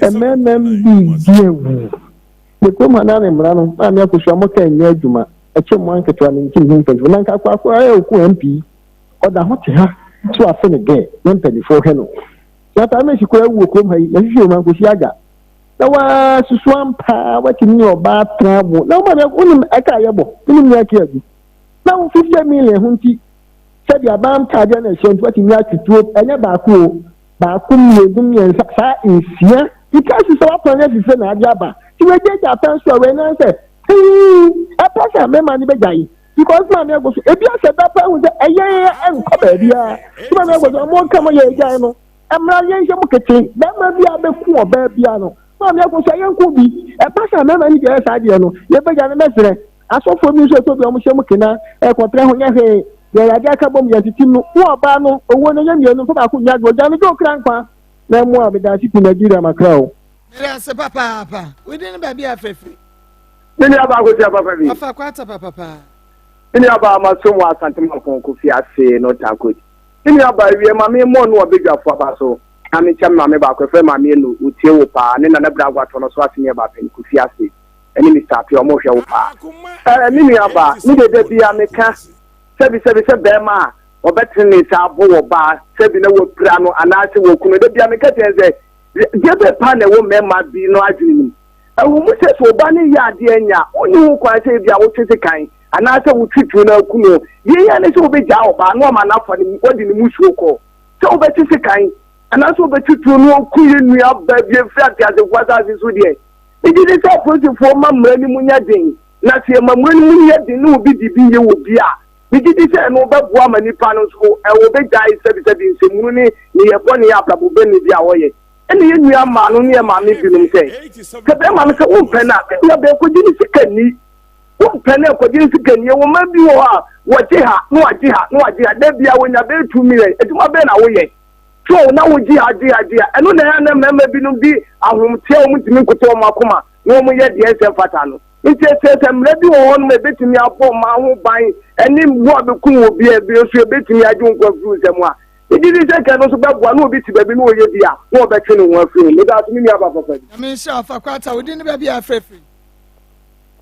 a man be dear the command and Brano, Maa Akos Amoka and Yajuma, a chimwan catwaning King Nanka MP, or the hot ha to a fin again, one penny for Heno. That I make you walk home, as you man with Yaga. There was swamp, what in your bad travel. No one only a cayabo, in Yaki. Now 50 million hunty. Said your bam cardian and shows what you have to do, and about who, Bakum, and Sa is here. Because it's our planet is an Ajaba. You will get your pencil when I say, a person, my money guy. Because Maa Akos, if you said that was a year and covered, yeah. Maa Akos, I'm more coming here, I'm not young, that might be a bit poor, babiano. Maa Akos, I am could be a person, my money, yes, I know. You began a message. I saw for music to be almost a mukina, a quatrain. There are Jacobum Yatim, who are Bano, or one of them, you know, who are going to Cranpa. No more with that in Nigeria, Macro. Yes, papa within baby afre Mini aba go tia papa bi. Afa kwata papa. Mini aba ma so mo asante ma kon ko fi ase no ta ko. Mini aba wie ma me mo no obedwafo aba so. Ami chem ma me ba ko fe ma me no utie wo pa ne na bra gwa to no so ase ne ba pen ko fi ase. Eni Mr. Apio mo hwe wo pa. Mini aba ni de bia me ka. Sebi be ma obetini sa bo wo ba sebi na wo pra no anase wo kunu de bia me ka tenze gebe pa na wo mema bi no adwini ewu mu se so ba ni ya de anya oni wo kwa se bia wo tete kan anase wo twitu na kunu ye ya ne se wo be ja oba no ma na fa ni odi ni musuo ko se wo be tete kan anase wo be twitu no ku ye nua ba bi fra ti ase kwasa ase so de e di se positive ma mra ni munya den na se ma mra ni munya den no bi di bi ye wo bia mi di se no ba bua mani pa no so e wo be ja sebi nsemu ni ye boni ya plabo be ni bia wo ye ene ye nua ma no ne ma me binum sɛ kebe ma me sɛ wo pɛ na ya be ko gini sikani wo pɛ na ko gini sikani wo ma bi wo a wo je ha no aje ha da bia wo nya be 2 million eduma be na wo ye so na wo ji ha eno na ya na mema binum bi ahomte wo mutimi nkoto ma koma no mo ye de ese fata no nti ese mra bi wo no betimi abo ma ho ban eni wo be ku obi e bi so betimi aju nkwa fru sem a idi di se kan so be boa no obi ti ba bi no ye bia wo be twe no ho afru me da so mi aba papa bi me sha fa kwata wodi ni ba bia afrefri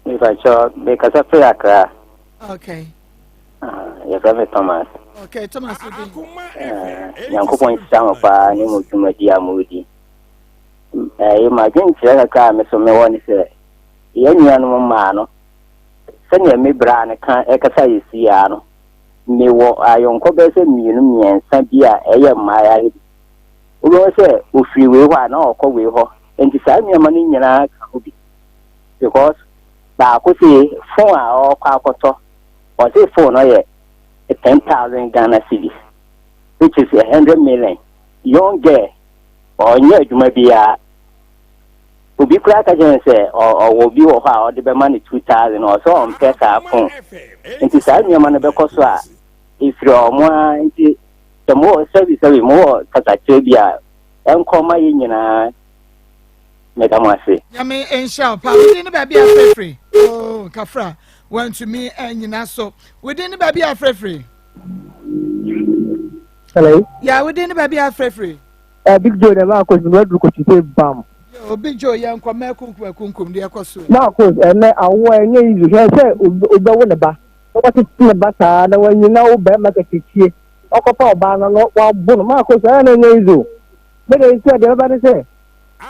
me fa cho be ka sa fe akra okay ya ka me Thomas okay Thomas yankopon sama pa ni mo tuma di amudi ma gen tira ka me so me woni se ye nuanu ma no se ne me bra ne kan e ka sa yesi ya no me wo ayonko be se mienu miensa bia eye maya hi wo se ofiri we ho na okọ we ho enti sa nyama ni nyina ka ho bi because ba ko se phone a okọ akoto o se phone no ye 10,000 Ghana cedis, which is 100 million. Young girl, or near Jumabia, will be crack again, say, or will be or the money 2,000 or so on Pesa phone. And to send your money because if you're more, the more service, more Catatubia, and come my union, Madame Massey. Yami and Shao, Pauline, baby, free. Oh, Kafra. Want to me and you so within the baby are free. Hello? Yeah, within the baby are free. Big Joe, Maa Akos, the red could say bam. Oh, Big Joe, young Kwamekum, dear Cosu. Maa Akos, and I want you to say, Ubawaba. What is in the batter, when you know, Bama Kati, Okopa, Bana, one Maa Akos, and an Azu. But I said, everybody say,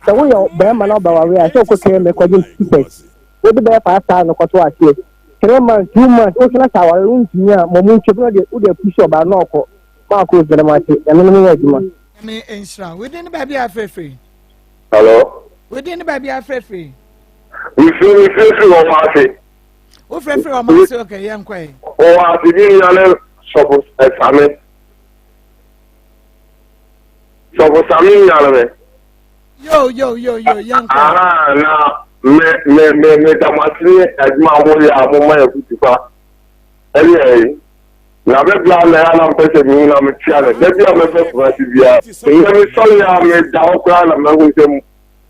the way of Bama, we are so quick, according to say. What the bear past time of what 3 months, 2 months, what's not our room to me, Momu Chipra, would push about Noko, Marcos, the Mati, and then me and Shra, within the baby are free. Hello Within the baby are free. we feel on market Oh, free or Master, okay, young quay. oh I begin your so examine so Sammy Yo, young now me damasini aduma mo ya mo ma ekutifa na be bla na na pese mi na me tia na de bia me fe fura ti bia me so ya me da okra na me hu se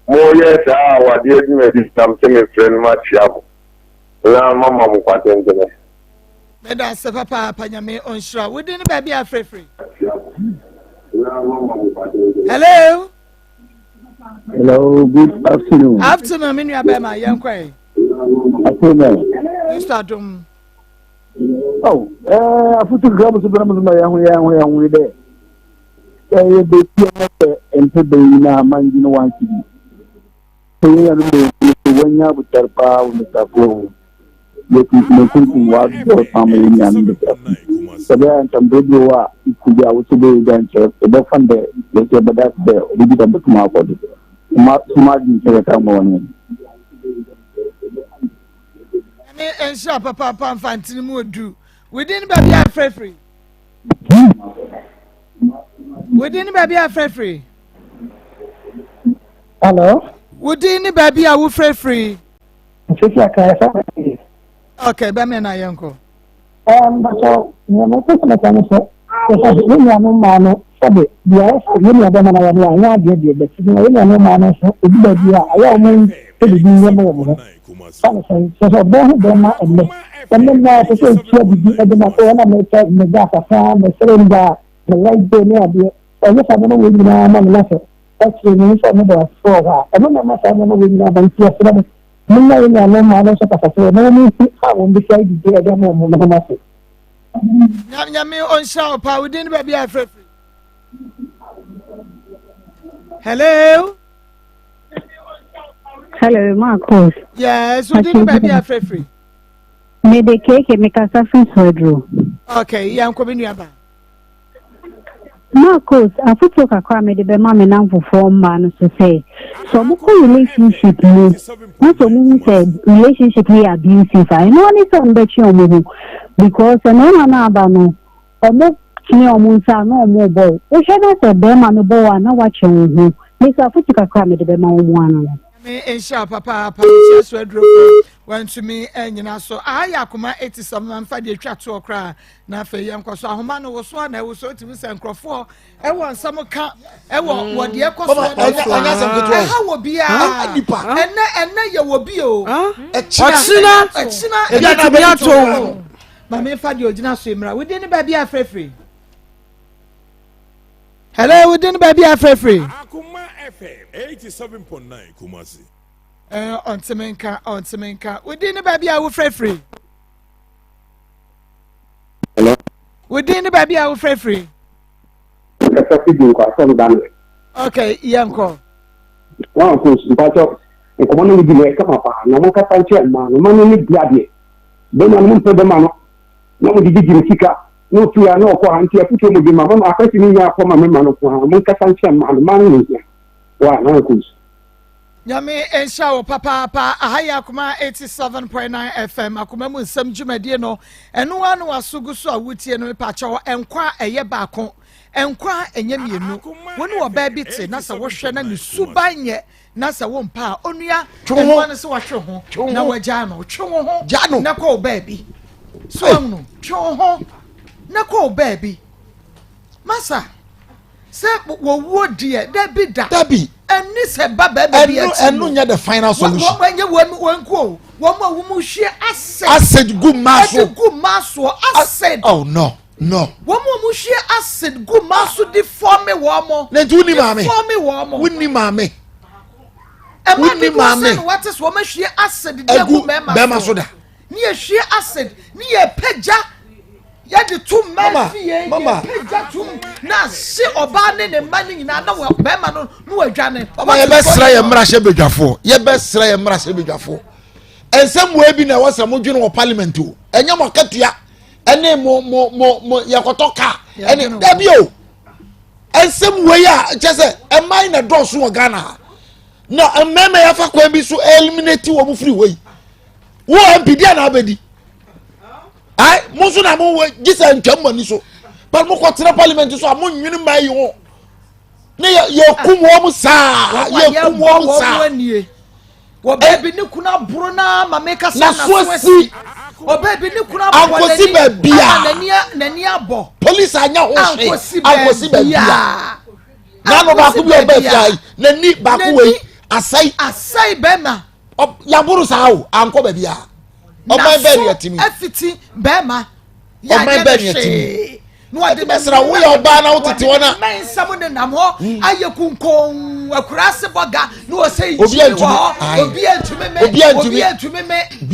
mo ye sa wa de edi me di sam se me friend ma tia bo na mama mo kwate ngene me da se papa panyame on Shra within the baby are free. Hello. Hello, good afternoon. Afternoon, mini abema young quay. Afternoon. Mr. Dum. Oh, I put the grams of my young there. They feel and put the man in one city. So we are when you have a power with the phone. Making what your family and the so there and some radio it could be out to be done. So the fund there, they say, but that's there. We did a bit more for it. Smart in the morning. And shop papa Fantin Mudu. Within baby are free. Within baby are free. Hello? Within baby are free. Okay, Baman, I uncle. But so, no person at any so. You know, no man, so yes, you know, the man I did, but you know, no man, so it's the idea. I almost did the moment. So, both them and me. And then I say, the Matona make the Gasa farm, the cylinder, the light day near the. I guess I don't know when you know, I'm lesser. That's the news of the 4. I don't know much I don't know when you know, but Muna ina no mano sa pasasyo na ni ha on bi say di ada mo na masi Nyame on show pa within baby are free. Hello. Hello, Maa Akos. Yes, within baby are free. Me de cake me kasa fin swedro. Okay, yeah, I'm coming here ba. Maa Akos, afuto kakwa me de be ma me nan fofo ma no so say. So mo ko relationship ni. Na so me say relationship ni abusive. I know ni so mbechi omo because no na aba no. Omo kini omo nsa no omo bo. O she na say be ma no bo wa na wa che wo. Me so afuto kakwa me de be ma wo ano. me ensha papa papa so adrofo want to me nyina so aya Akoma 87 man fa de twa to okra na fa yem kwaso ahoma no wo so na wo so timi se nkrofo e won nsam ka e wo de ekoso anya sam keto ha wo bia nipa enne ye wo bi o ochina ya na be to ma me fa de ogina so emra we de ne ba bia frefre hello we de ne ba bia frefre Akoma FM 87.9 Kumasi. On Semenka. Within the baby, I will free. Hello? Within the baby, I will free. Okay, Yanko. One of course, but a common delay come up, no one can check man, no man in the then I'm not the man. No one did you kick up. No fear, no quarantine. I put him with my mom. I put him in your former man of one can check man. Why, no course. Yami ensha papa ahaya Akoma 87.9 FM Akoma mu nsem dwumadie no eno anu asugu so awutie no pacho enkwa eye baako enkwa enye mienu woni wo ba bi te na se wo hwe na ne subanye na se wo mpa onua enwa ne se wo hwe ho na wagya no twe ho na ko ba bi so no twe ho na ko ba bi masa se wo wo die dabi eni se baba baby enu nya the final solution wonye wonko womo hwie acid gu maso acid oh no womo mu hwie acid gu maso di form womo na tu ni maame woni maame woni maame what is womo hwie acid di gu mema so da ni e hwie acid ni e pagya ya de tu mafie mama na si oba ne mani nyina na wo be ma no adwane mama ye be sra ye mra hye bedwafo ensem we bi na wo se mo dwene wo parliament o enya mo katua ene mo ye kotoka ene dabi o ensem we ya chese e mai na do so wo Ghana no ememe ya fa kwa bi so eliminate wo mu free we wo MPD na abedi ai musu na mo gisa ntwam ni so but mo ko tena parliament so mo nwini mai ho ne ye kumwo mu saa wo baby ni kuna buru na mameka sa na swesi wo baby ni kuna buru ankosi ba bia nani abo police anya ho hwe ankosi ba bia na no ba ku bi oba fia nani ba ku we asai bema ya buru saa o anko ba bia oman be ni atimi afiti bema ya oman be ni atimi no ade mesra wo ya oba na wotete wona men samu ne nam ho aye kunkon akurase boga no o sei obi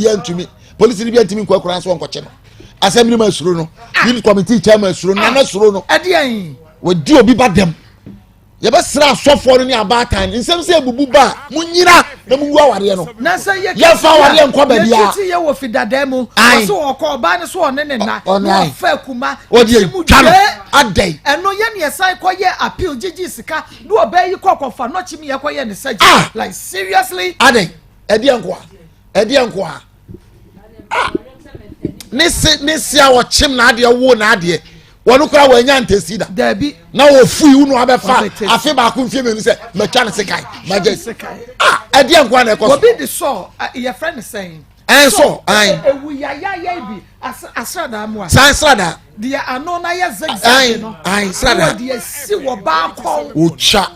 antumi police ni bi antumi nko akurase won koche no assembly ma suro no unit committee chairman suro na suro no ade an wo di obi badem ye be sra asofo no ni abatan nsem se bubu ba munyira na mungu aware no na se ye fa aware nko ba bia ti ye wo fidadam so okọ ba ne so one ne na no fa kuma adai eno ye ne sai ko ye appeal gigi sika no oba yi kokofa no chimi ye ko ye ne saji like seriously adai edi enko ne se a wo chim na ade wo na ade wonu kura wo nya ntesi da dabi na wo fui unu abefa afi ba ku mfie menu se metwa ne sekai maje edi enko na ekoso obi de so your friend is saying so ewu ya bi asrada mo asrada dia anona ya zigzag no asrada dia si wo ba kon ucha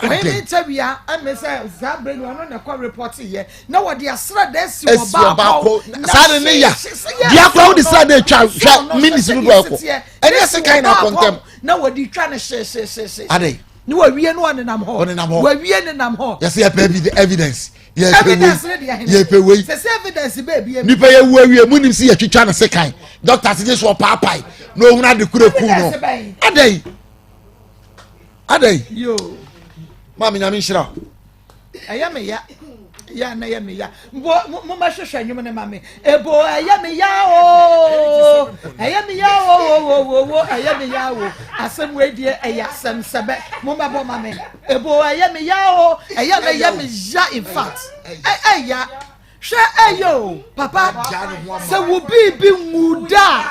when interview am say zabrenu ano na kwa report here na wo dia asrada si wo ba kon sare ne ya dia kwa wo di srada twa ministry do ko ene se kind na contem na wo di twa ne she ade ni wo wie no one nam ho wo wie ne nam ho yes ya the evidence evidence we say evidence baby ni pe ye wu awie munim si ya twitwa na sekan doctor se so papai no hu na de kure ku no adai yo mami na mi shira ayame ya na ya me ya mo ma hwehwe nwum ne mami ebo ayame ya o ayame ya o asem we die ayasem sebe mo ma bo mami ebo ayame ya o ayame ya in fact ya hwe ayo papa se wo bibi nguda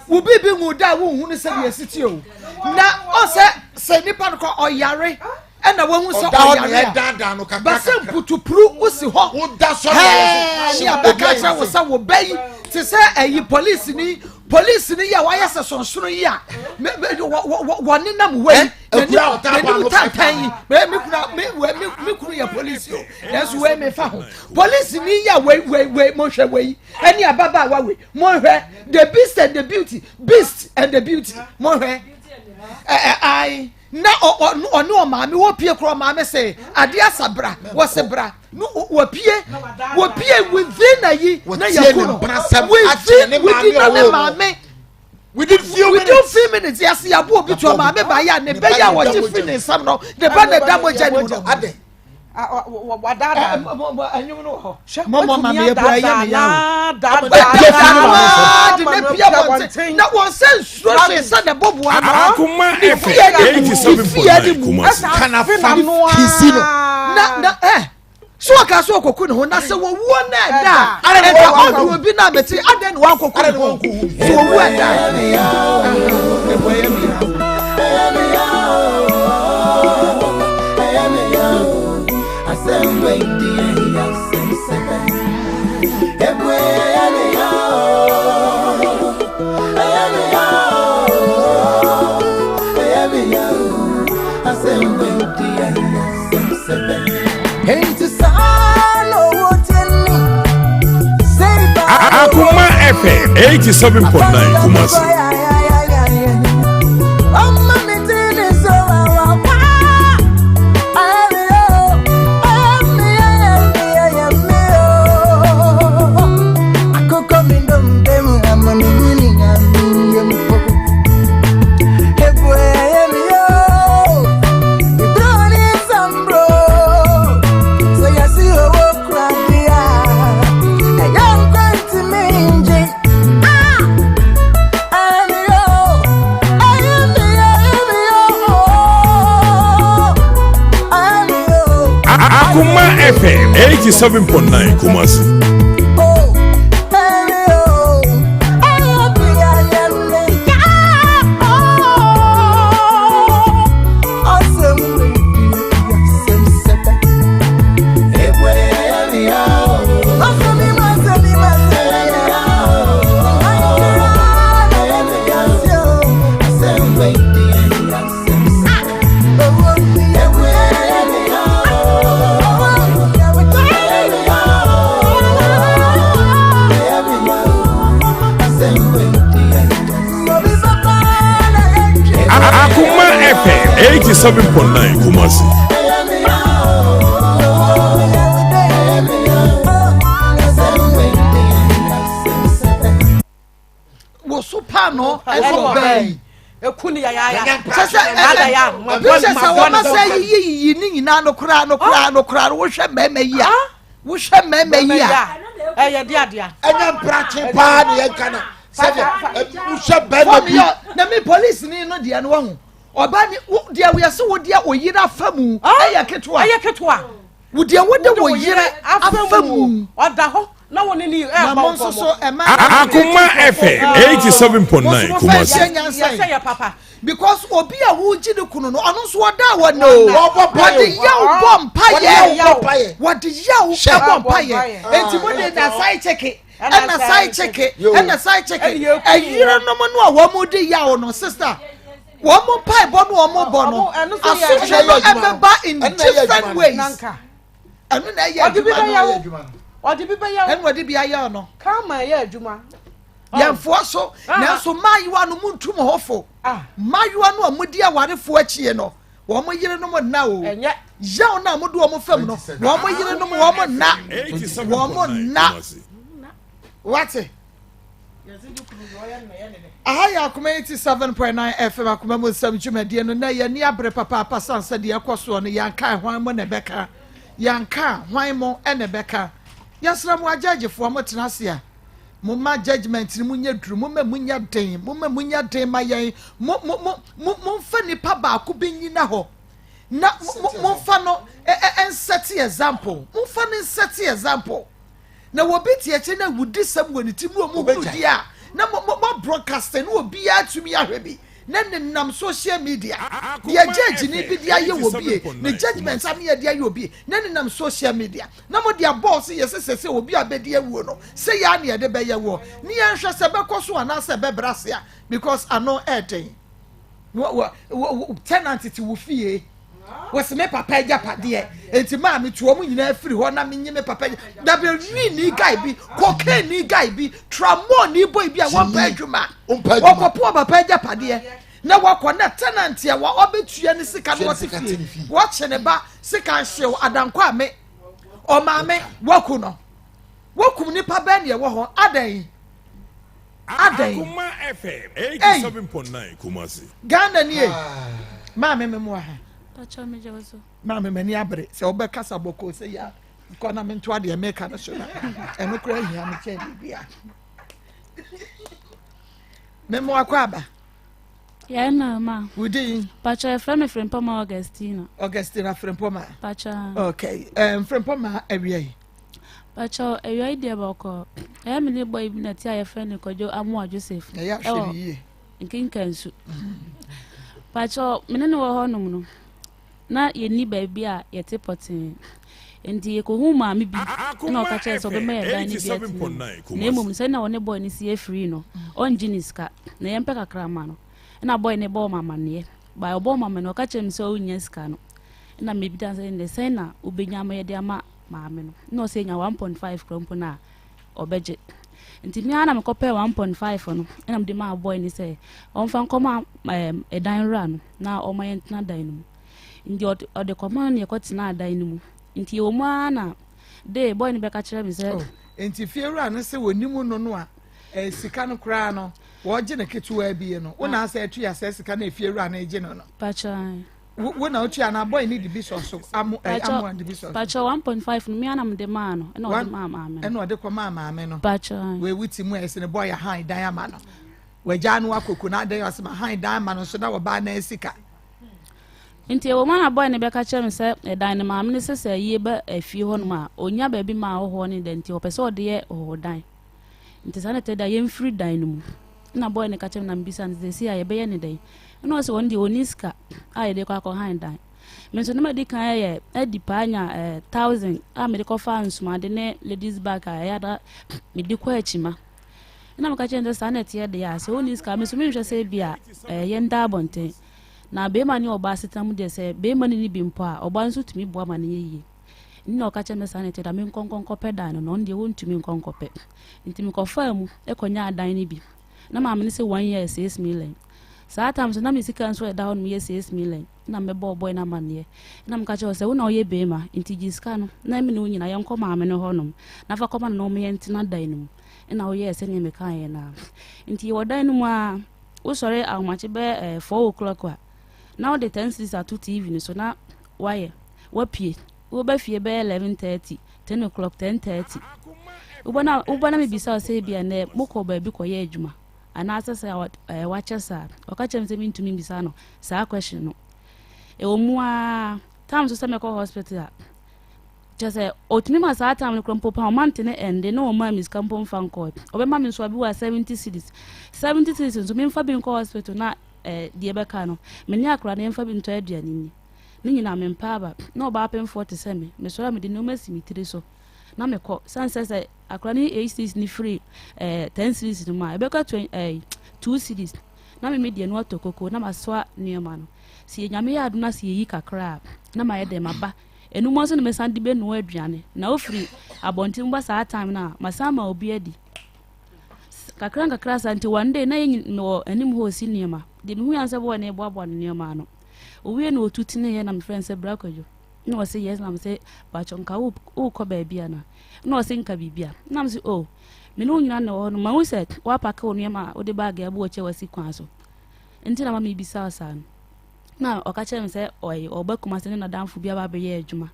wo bibi nguda wo hunu se bi asiti o na o se nipa ko oyare ɛna wɔn sɛ ɔyare basa mputupuru wosi hɔ ni abɛka kyerɛ wo sɛ wo bɛyi te sɛ ɛyi polisi ni yi a wɔayɛ sɛ sɔnsono yi a wɔne nam wɔ yi n'anim tantan yi me kunu yɛ polisi o nanso wei me fa ho polisi ni yi a wei mohwɛ wei ɛne ababaawa wei mohwɛ the beast and the beauty mohwɛ ai na ɔne ɔmaame wɔpie korɔ ɔmaame sɛ ade asabra wɔse bra no wɔpie within na yi na yɛko no within na ne maame within few minutes yɛse yɛbo obi to ɔmaame baayɛ a ne bɛyɛ a wɔgye fi ne nsam no ne ba ne da mogya ne mu no ade anyum no hɔ mɔmɔ maame yɛbura yɛ ne yawo na wɔn sɛ nsuro so sɛ ne bɔboa no Akoma FM 87.9 Kumasi kana fa kisi no na so aka so okoku ne ho na sɛ wɔwuo na ɛda ɛda ɔdo obi na beti adan ne wankoku ne ho so wɔwu ɛda Akoma FM 87.9 Kumasi. Akoma FM 87.9 Kumasi. Akoma FM 87.9 Kumasi. Wo super no eso bɛyi ekuni ya sɛ wɔma sɛ yi ni nyina no kora wo hwɛ mɛmɛ yi a ɛyɛ dia ɛnyɛ mprakye paa ne yɛnka no sɛ bɛma bi na me police ni no deɛ no wahu ɔba ni deɛ wo yɛse wo deɛ oyira afa mu ɛyɛ ketewa wo deɛ wo de wo yira afa mu ɔda hɔ na wo ne ni ɛbɔ so Akoma FM 87.9 Kumasi. Yɛsɛ yɛ papa because obi a wo gyi ne kunu no ɔno so ɔda wɔ no wɔde yaw bɔ mpaeɛ enti mo de na sai cheke ɛna sai cheke ayira no mo no a wo mo de yaw no sister wo mo pai bɔ no wo mo bɔ no asotwe no ɛbɛba in different ways ɛno na ɛyɛ adwuma ɔde bi bɛyɛ ɛna wɔde bi ayɛ no kama ɛyɛ adwuma yɛmfoɔ so nanso maayewa no mu ntum hɔfo maayewa no a modi awarefoɔ akyie no wɔn mo yere no mo nna o yaw no a mode wɔn mo fam no wɔn mo yere no mo wɔn mo nna wate aha yɛ Akoma 87.9 FM Akoma mu nsɛm dwumadie no na yɛni abere papaapa san sɛ deɛ ɛkɔ soɔ no yɛnka hwan mo na ɛbɛka yɛnka hwan mo ɛna ɛbɛka yɛsrɛ mo agyagyefoɔ mo tena ase a mo ma judgment ni mo nya duru mo ma mo nya den ma yɛn mo fa nipa baako benyina hɔ na mo fa no set example mo fa no set example na wo bi tie kye na wudi sam wɔ ne ti mu mo hudi a na mo broadcast na obi atumi ahwɛ bi na ne nam social media dia judge ni bi dia ye obi ne judgment am ye dia ye obi na ne nam social media na mo dia boss ye sese obi abedi awuo no se ya ne de be ye wo ni ye hwe se be koso ana se be brase a because ano eten tenant ti wo fie was me papa japade enti ma me tuo mu nyina afiri ho na me nye me papa da be ni guy bi cocaine ni guy bi tramo ni boy bi a won pa adwuma okopo papa japade na wakọ na tenant ya wa obetua ni sika no wotifie wo che ne ba sika hyew adankọ ame o ma me waku no wakum ni pa ba ne wo ho adan Akoma FM 87.9 Kumasi. Ghana ni ma me mu ha Pacha me jewoso. Ma me mani abre se obe kasa boko se ya ko na me nto ade me ka na so na eno kura hia me che bibia me mo akwaba Ya na ma. Wudi Pacha friend ma Augustina friend ma Pacha. Okay friend ma awie Pacha awie dia boko ya me ne boy bi na ti ya friend kojo amu Joseph ya hwe yi nkinkansu Pacha me ne wo ho no na ye ni ba bia ye te potin ndi ye ko hu ma me bi na o ka che so be me dan ni bi na emum se na one boy ni si free no on jiniska na ye mpe kakra ma no na boy ne bo mama ne ba o bo mama no ka che me so unya ska no na me bi dan se ne se na ubenya ma ye de ama ma me no no se nya 1.5 krompo na obeje nti mi ana me ko pe 1.5 no na me de ma boy ni se on fa nkoma e dan ra no na o ma ye ntna dan no ndi o de command ye kwatina adan ni mu nti o mu ana de boy ni be ka kire mi se nti fiewura no se wonimu no no a sika no kra no wo je na ketuwa bi no wona asa etu ya sika na fiewura na eje no no pacha wona otu ana boy ni di biso so amu and di biso pacha 1.5 no mi ana me de ma no na o de ma me na o de ko ma me no pacha we wuti mu ese ne boy ya han dan ama no we ja no akoko na dan asema han dan ama no so na wo ba na sika nti wo mana boy ne be ka kire me se dan ne ma me ne se ye ba afie ho no ma onya ba bi ma ho ne de nti o pese o de ye o dan nti sana te da ye mfiri dan no mu na boy ne ka kire na mbisa ne se ya ye be ye ne dan no se won de oniska a ye de kwa ko han dan me so ne ma di kan ye edi pa nya 1000 a me de ko fa nsuma de ne ladies bag a ya da me di ko achima na me ka kire sana te ye de ya se oniska me so me hwe se bia ye nda bonten na be mani oba sitam de se be mani ni bimpo a oba nso tumi boa mani yiyi nna o ka che me sanete da me nkonkonko pedan no nde wontumi nkonkonko pe ntimi ko famu e konya adan ni bi na ma me se 1 year 6 million sa tam so na me sika nso e da on me 6 million na me boy na mane na me ka che o se wo na o ye be ma nti jiska no na me no nyina ye nko ma me no honom na fa koma no me ntina dan no na o ye se ne me kan ye na nti wo dan no mu a wo sore ahmache be 4 o'clock a now the 10 cities are 2 TV so na why wapie wo ba fie be 11:30 10 o'clock 10:30 ubana me bisa say bia na moko ba bi koye adwuma ana asese wache sa okache mse mintumi bisa no sa question no e omua time so se me ko hospital just say otumi ma sa time no krompo pa mante ne ende no ma mis kampo fan ko obe ma mi so abi wa 70 cities so me mfa bi ko hospital na die beka no me ni akra na mfa bi nto aduane ni nyina me mpa ba na oba pem 47 me so me de no masimi tire so na me ko sanse akra ni 8 cities ni free 10 cities no ma ebeka 2 cities na me de no atokoko na maswa nioma no si nyame ya aduna si yi kakra na ma ye de maba enu mo so no me san de be no aduane na ofri abontin ba sa time na masama obi adi kakra santi one day na yin no anim ho si nioma de me hu anse bo na ebo abo nioma no owie na otuti ne ye na me friend se brakojo na o se yes na me se ba chonka u ko ba bia na na o se nka bibia na me se oh me no nyina na ho no ma hu se wa paka o nioma o de bag ya bo che wasi kwan so enti na ma me bisa sa na o ka che me se oyi o ba kuma se na danfo bia ba be ye adwuma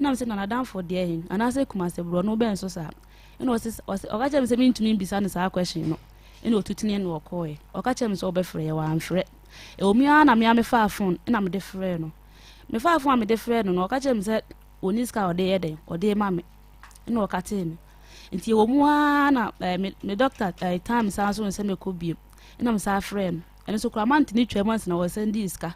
na me se na danfo de hin ana se kuma se bro no ben so sa ina o ka che me se me ntumi bisa na sa question no ina otuti ne no okoe o ka che me se o be frɛ wa amfrɛ e omi ana me fa phone ina me de frɛ no me fa phone me de frɛ no no o ka che me se oniska o de ye den o de ma me ina o ka te me nti o mu ana me doctor time sa so se me ko bi ina me sa frɛ no ɛno so kora mante ne twam ansa na wɔsɛn di iska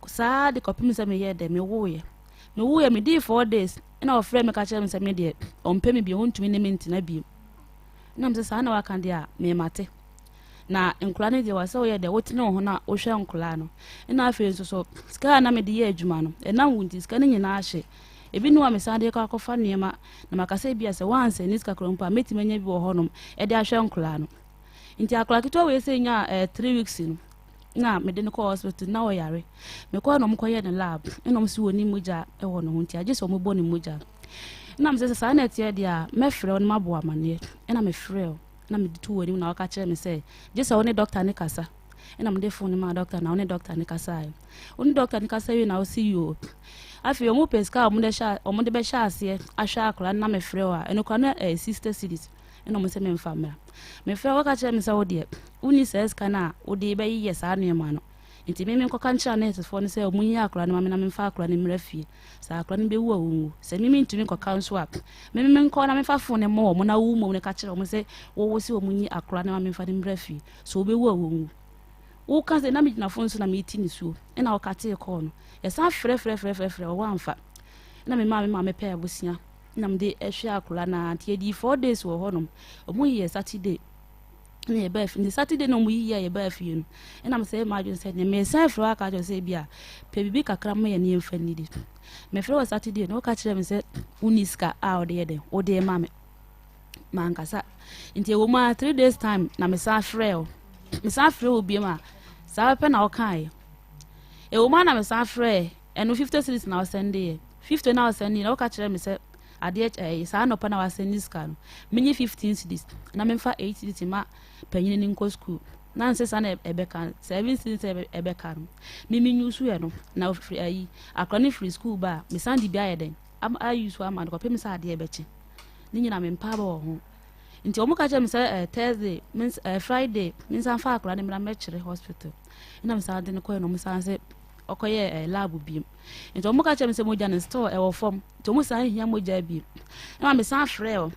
saa de kɔpem sɛ meyɛ dɛ mewuye me di 4 days na ɔfrɛ me ka kyerɛ me sɛ me deɛ ɔmpɛ me bio wontumi ne me ntena bio na msɛ saa na waka deɛ a memate na nkura ne deɛ wɔsɛ woyɛ deɛ wotene wo ho na wohwɛ nkura no na afei nso so sika na mede yɛ adwuma no ɛnam wo nti sika no nyinaa hye ebi ne wa me saa de kɔ akɔfa nneɛma na makasa bi asɛ wansɛ ne sika kora mpo a mɛtumi anya bi wɔ hɔnom ɛde ahwɛ nkura no nti akora ketewa wei sɛ nya 3 weeks no na mede no kɔ hospital na ɔyare mekɔ na ɔmkɔyɛ ne lab ɛna ɔm si wɔ ne mogya ɛwɔ no ho nti agye sɛ ɔmobɔ ne mogya na msɛ sɛ saa na ɛteɛ deɛ a mɛfrɛ wo no maboa amanneɛ ɛna mefrɛ wo na mede to w'anim na wɔka kyerɛ me sɛ gye sɛ wo ne doctor ne kasa ɛna mede fo ne ma doctor na wo ne doctor ne kasa ayɛ wo ne doctor ne kasa wie na wo si yo afei ɔmo pɛ sika a ɔmode bɛhyɛ aseɛ ahwɛ akora na mefrɛ wo a ɛno kora no 60 cedis ɛna ɔmo sɛ memfa mmra mefrɛ wɔka kyerɛ me sɛ wo deɛ woni saa sika no a wode bɛyiyɛ saa nneɛma no nti meme nkɔka nkyerɛ na ɛtefoɔ no sɛ ɔmo yi akora no ma me na memfa akora no mmra fie saa akora no bɛwu a wɔnwu sɛ meme ntumi nkɔka nso a meme nkɔ na memfa fo ne mmɔ ɔmo na wowu mmom ne ka kyerɛ ɔmo sɛ wɔwɔ sɛ ɔmo yi akora no ma memfa no mmra fie so wobɛwu a wɔnwu woka sɛ na megyinafo nso na meeti ne suo ɛna wɔka tee kɔɔ no yɛsan frɛ ɔwɔ amfa na mema mepɛ abosua na mede ɛhwɛ akora no nti yɛdi 4 days wɔ hɔnom ɔmo yiyɛ Saturday na yɛbaa fie nti Saturday na ɔmo yiyɛ yɛbaa fie no ɛna mesɛ ma adwene sɛ neɛ mesan frɛ aka kyerɛ sɛ bi a pɛ biribi kakra ma yɛ ne yɛmfa nidi mefrɛ wɔ Saturday na woka kyerɛ me sɛ woni sika a wode yɛ dɛn wode ma me mankasa nti ɛwɔ mu a 3 days time na mesan frɛ wo biam a saa pɛ na wɔkaeɛ ɛwɔ mu a na mesan frɛ ɛno 50 cedis na wɔsɛndeɛ 50 na wɔsɛndeɛ na woka kyerɛ me sɛ adeɛ saa nɔpa na wasɛnde sika no menye 15 cedis na memfa 8 cedis ma panyini ne nkɔ school na nsɛ saa na ɛbɛka 7 cedis ɛbɛka no mimi nyusu yɛ no na akora ne free school ba mesan de bi ayɛ dɛn ayusu ama no kɔpɛ me sɛ adeɛ ɛbɛkye ne nyina mempa ba wɔ ho nti ɔmo ka kyerɛ me sɛ Thursday Friday mensan fa akora ne mmra mɛkyerɛ hospital na mesan de ne kɔɛ no ɔmo san sɛ ɔkɔyɛ lab biem nti ɔmo ka kyerɛ me sɛ mogya ne store ɛwɔ fam nti ɔmo san hia mogya biem na mesan frɛ wo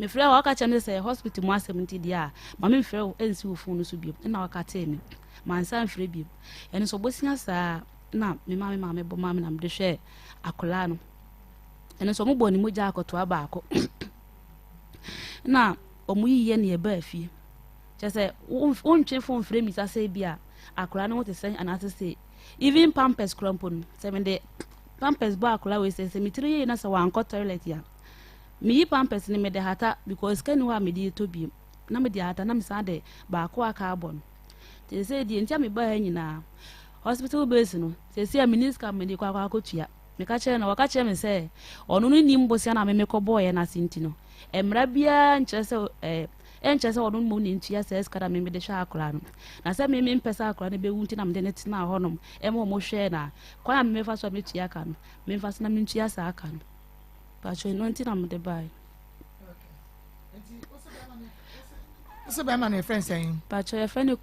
mefrɛ wo ɔka kyerɛ me sɛ hospital mu asɛm nti deɛ a ma memfrɛ wo ɛnsi wo phone no so biem na ɔka tee me mansan frɛ biem ɛno so bosia saa na me maame bɔ maame na mede hwɛ akora no ɛno so ɔmo bɔ ne mogya akɔtoa baako na ɔmo yiyɛ ne yɛbaa fie kyerɛ sɛ wontwe fo mfrɛ mi sa sɛ bi a akora no wote sɛ anaasɛ sɛ even pampers krampo no sɛ mede pampers bɔ akora wei sɛ metiri yie na sɛ wankɔ toilet a meyi pampers ne mede hata because kani hɔ a mede yɛtɔ biem na mede hata na mesan de baako aka abɔ no nti sɛ deɛ nti a mebaa ha nyinaa hospital base no sɛsi a meniska mede kɔ akɔtua meka kyerɛ no wɔka kyerɛ me sɛ ɔno no nim bosia na memekɔbɔɔyɛ no ase nti no mmara biara nkyerɛ sɛ ɛnkyerɛ sɛ ɔno mu ne ntua sɛ ɛsikada meme de hwɛ akora no na sɛ meme mpɛ sɛ akora no bɛwu nti na mede ne tena hɔnom ɛma ɔmo hwɛ na kwan a memefa so a metua aka no memfa so na mentua saa aka no patwɛ no nti na mede bae sɛ bɛma ne friend sɛn patwɛ yɛfrɛ no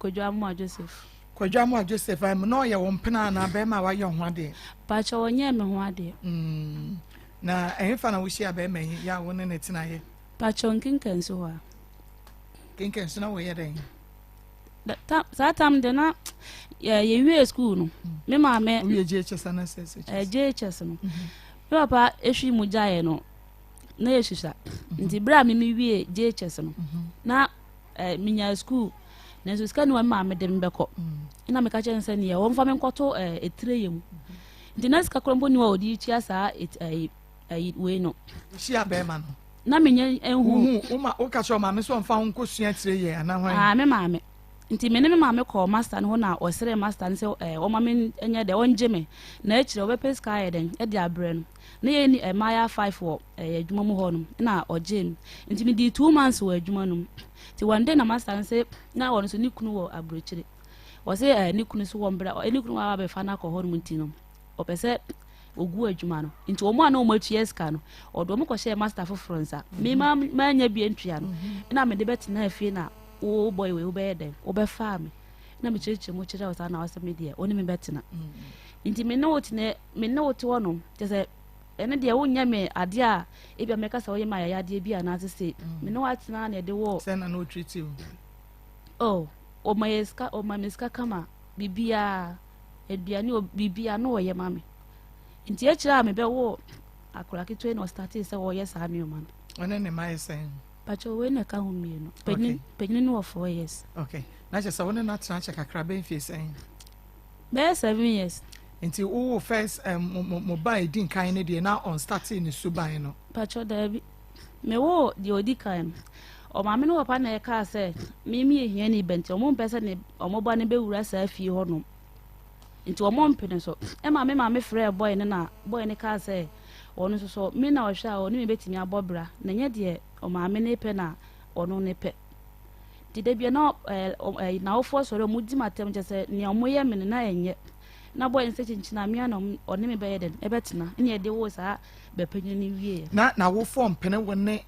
Kwadwo Joseph am na ɔyɛ wɔn pena na bɛma wayɛ ho adeɛ patwɛ wɔnyɛ me ho adeɛ na ɛhefa na wohyia bɛma yi yɛ a wo ne ne tena yɛ patwɛ nkenkan so hɔ a kenken so na wɔyɛ dɛn saa tam de na yɛwie school no me maame woyɛ GHS na GHS no me papa ehwi mu gyae no na yɛhwehwa nti bra me wie GHS no na minya school na so sika ni wa maame de mbɛkɔ ina me ka kyɛn sɛ ne yɛ wɔn fa me nkɔto etire yɛ mu nti na sika krombo ni wa odi tia saa wei no hyia bɛma no na menya enhu uma o ka sɛ maame so mfa ho nkosua tire yɛ ana hwan me maame nti me maame kɔ master no na ɔsere master no sɛ ɔma me enya de ɔngye me na akyire ɔbɛpɛ sika yɛ den de abrɛ no na yɛ ni maya 5 wɔ adwuma mu hɔ no na ɔgye me nti me di 2 months wɔ adwuma no nti one day na master no sɛ na wɔn so ne kunu wɔ aburokyire wɔsɛ ne kunu so wɔ mbra ne kunu wa bɛfa na akɔ hɔ no nti no ɔpɛ sɛ ogu adwuma no nti ɔmo a na ɔmo atua sika no ɔdo ɔmo kɔhyɛ master foforɔ nsa me ma nya bi ntua no na me de bɛtena afie na wo boy we wo bɛyɛ dɛn wo bɛfa me na me kyerɛkyerɛ mo kyerɛ ɔsa na ɔsɛ me deɛ ɔne me bɛtena nti me na wote hɔ no kyɛ sɛ ɛne deɛ wonya me adeɛ a ebia mɛka sɛ ɔyɛ ma yɛ adeɛ bi a na ase me na watena na ɛde wɔ sɛ na no treat you o mayeska kama bibia eduane o bibia no ye mame nti e kira me be wo akora ketwe no start say wo ye sa me man one ne mai sen pacho we na ka hu mi no penyin no 4 years okay na che sa one na tra che kakra ben fie sen be 7 years nti wo first mobile din kan ne de na on starting ni suban no pacho da bi me wo di odi kan o ma me no papa na e ka say mimi ehia ni benti o mo mpese ne o mo ba ne be wura sa afie ho no nti o mo mpene so e ma me frɛ boy ne na boy ne ka say ono so me na o hwa o ne me betimi abobra na nya de o ma me ne pe na ono ne pe ti de bia na na o fo so re mu di matem je say ne o mo ye me na enye na boy nse chinchina me na o ne me be ye den e betena ne ye de wo sa be panyin ni wie na wo form pene wonne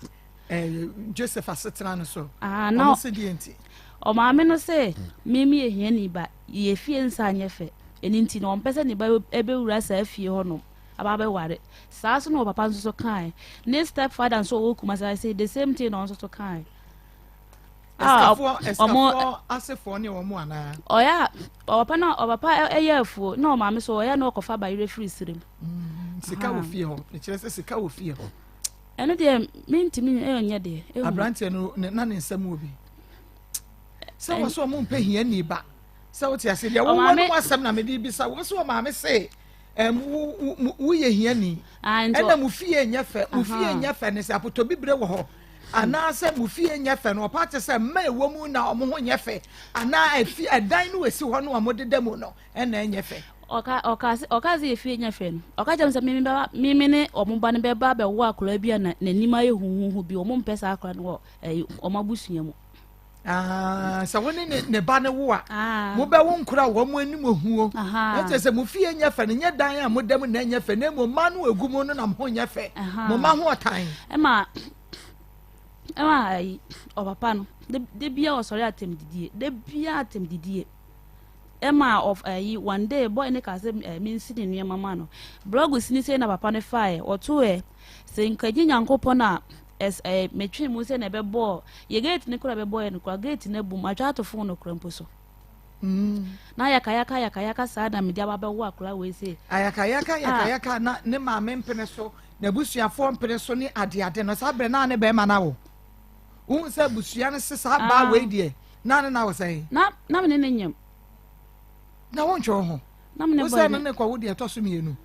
Joseph asetena no so no se di enti o ma me no se mimi ehia ni ba ye fie nsa anye fe eni nti no mpese ni ba ebe wura sa afie ho no aba be ware sa so no papa nso so kan ne step father nso wo kuma say the same thing no nso so kan omo asefo ne omo ana oya o papa eyafu no ma me so oya no kofa ba ire free sirim sika wo fie ho ne kire se sika wo fie ho eno de mintimi enye de abrante no na ne nsam obi se wo so mo mpa hia ni ba se wo ti ase de wo no asem na me di bi sa wo so ma me se wo ye hia ni ena mu fie nya fe ne se apoto bibre wo ho ana se mu fie nya fe no pa te se ma ewo mu na omo ho nya fe ana afi adan no wesi ho no amodeda mu no ena nya fe okazi efie nya fe no okaja mse mimi ne omo ne be ba be wo akora bia na nanima ye huhuhu bi omo mpesa akora no omo busunya mu sa woni ne ba ne wo a mo be wo nkura wo mo anim ohuo ete se mo fie nya fe ne nya dan a mo dem na nya fe na mo ma no egu mo no na mo nya fe mo ma ho otan ema o papa no de bia o sori atem didie Emma of one day boy ne ka se me nsini nua mama no blog sini se na papa ne fae oto se nkaji nyankopɔ na metwi mu se na be bo ye gate ne kura be boy ne kura gate ne bum atwa to phone no kura mposo na yaka sa da me dia ba be wo akura we se ayaka na ne ma me mpene so na busuafo mpene so ni ade no sa bre na ne be ma na wo se busua ne se sa ba we die na wo say na me ne nyam na won cho ho wo se ne kwa wo die to so mienu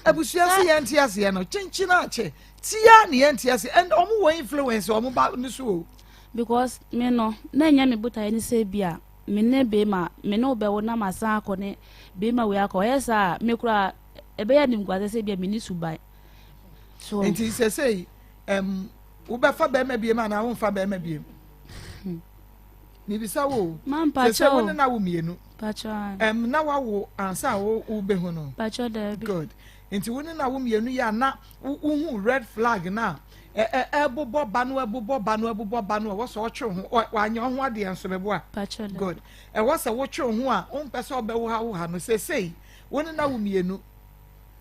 abusua se ye ntiase no chinchina ache tia ne ye ntiase and omo wo influence omo ba ni so because me no na nya me buta ni se bia me ne be ma me no be wo na masa akone be ma we akọ yesa me kura ebe ya nim gwa se bia me ni subai so enti se sei wo be fa be ma bia ma na wo fa be ma bia ni bisa wo se wo na wo mienu pacha na wo ansa wo be hu no pacha da good enti wo na wo mienu ya na wo red flag na ebobo ba no wo so twe ho wa anya ho ade enso mebo a pacha good wo se wo twe ho a wo mpese obe wo ha no sei wo na wo mienu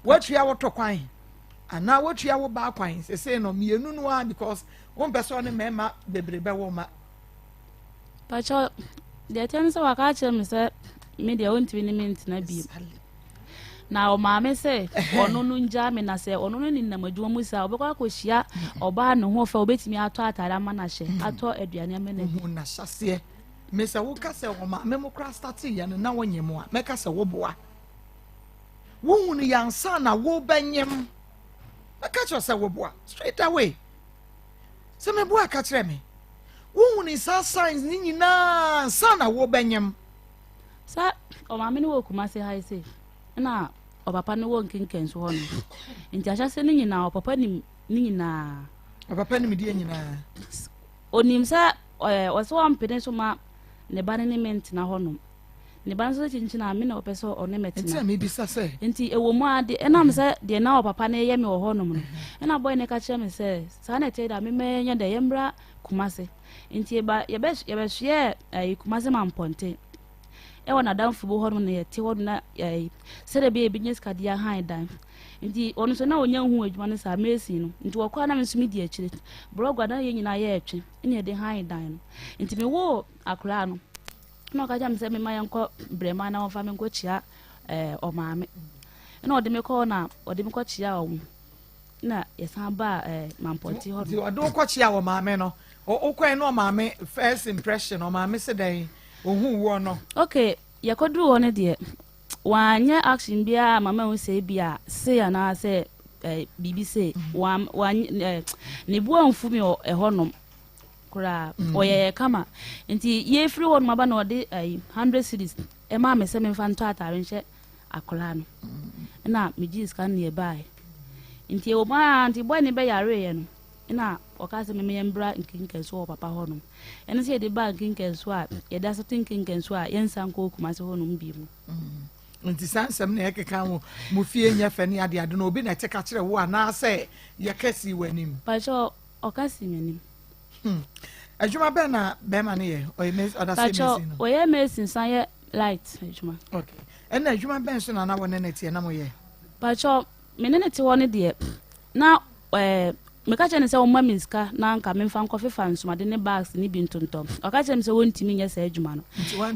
wo tua wo to kwan ana wo tua wo ba kwan sei no mienu no a because wo mpese one mema bebrebe wo ma pacha de tenso waka chem se me de won't win mint na bi na o ma me se ono no nja me na se ono no ni na madwo mu sa obekwa akohia oba no ho fa obetimi ato atara ma na hye ato aduane me na hu na hyase me se wo ka se o ma me mo kra start ya no na wonyem a me ka se wo boa wo hu ni yansa na wo banyem me ka cho se wo boa straight away se me boa ka kire me wo ni sa signs ni nyina sa na wo banyem sa o ma me no kuma se hai se na o papa no wo nkenken so ho no nti ahya se ni nyina o papa ni nyina o papa ni me die nyina onim sa o so ampene so ma ne ba ne ment na ho no ne ba so chinchina me na o pese o ne metina nti me bisa se nti ewo mu ade enam se de na o papa ne ye me wo ho no no na boy ne ka kire me se sa na te da me menya de yembra kumase nti ba ye be hye kumase mamponte e wona dan fubo ho no ne te ho na se de be business card ya han dan nti onu so na onya hu adwuma ne sa mesi no nti wo kwa na me nsumi di akire blog adan ye nyina ye etwe ene de han dan no nti me wo akura no no ka jam se me mayanko brema na wonfa me nko chia o maame na ode me ko na ode me ko chia o na yesan ba mampoti ho do ode ko chia o maame no o kwen no maame first impression o maame se dan ohun wo no okay yakoduru ho ne de wanya action bia mama wo se bia se ya na se bibi se ne buo mfumi ehonom kura oye kama nti ye free won maba na ode 100 cedis e ma me se me fa nto atare nche akola no na me jis kan ne bai nti e o ma nti boy ne be yare ye no na okase me mbra nkinken so papa honom ene se de ba nkinken so a ye da so tinkinken so a yensan ko kuma se honom bi mu nti sansem na ekeka mu fie nya fani ade no obi na teka kire wo ana se ye kasi wanim pa cho okasi menim adwuma be na be ma ne ye o mes oda se mesi no o ye mesin san ye light adwuma okay ena adwuma be so na na wona na tie na mo ye pa cho menene te woni de na me ka chene se o mama miska na nka me mfa nkofe fa nsumade ne bags ni bi ntontom o ka chene se wontimi nya se adwuma no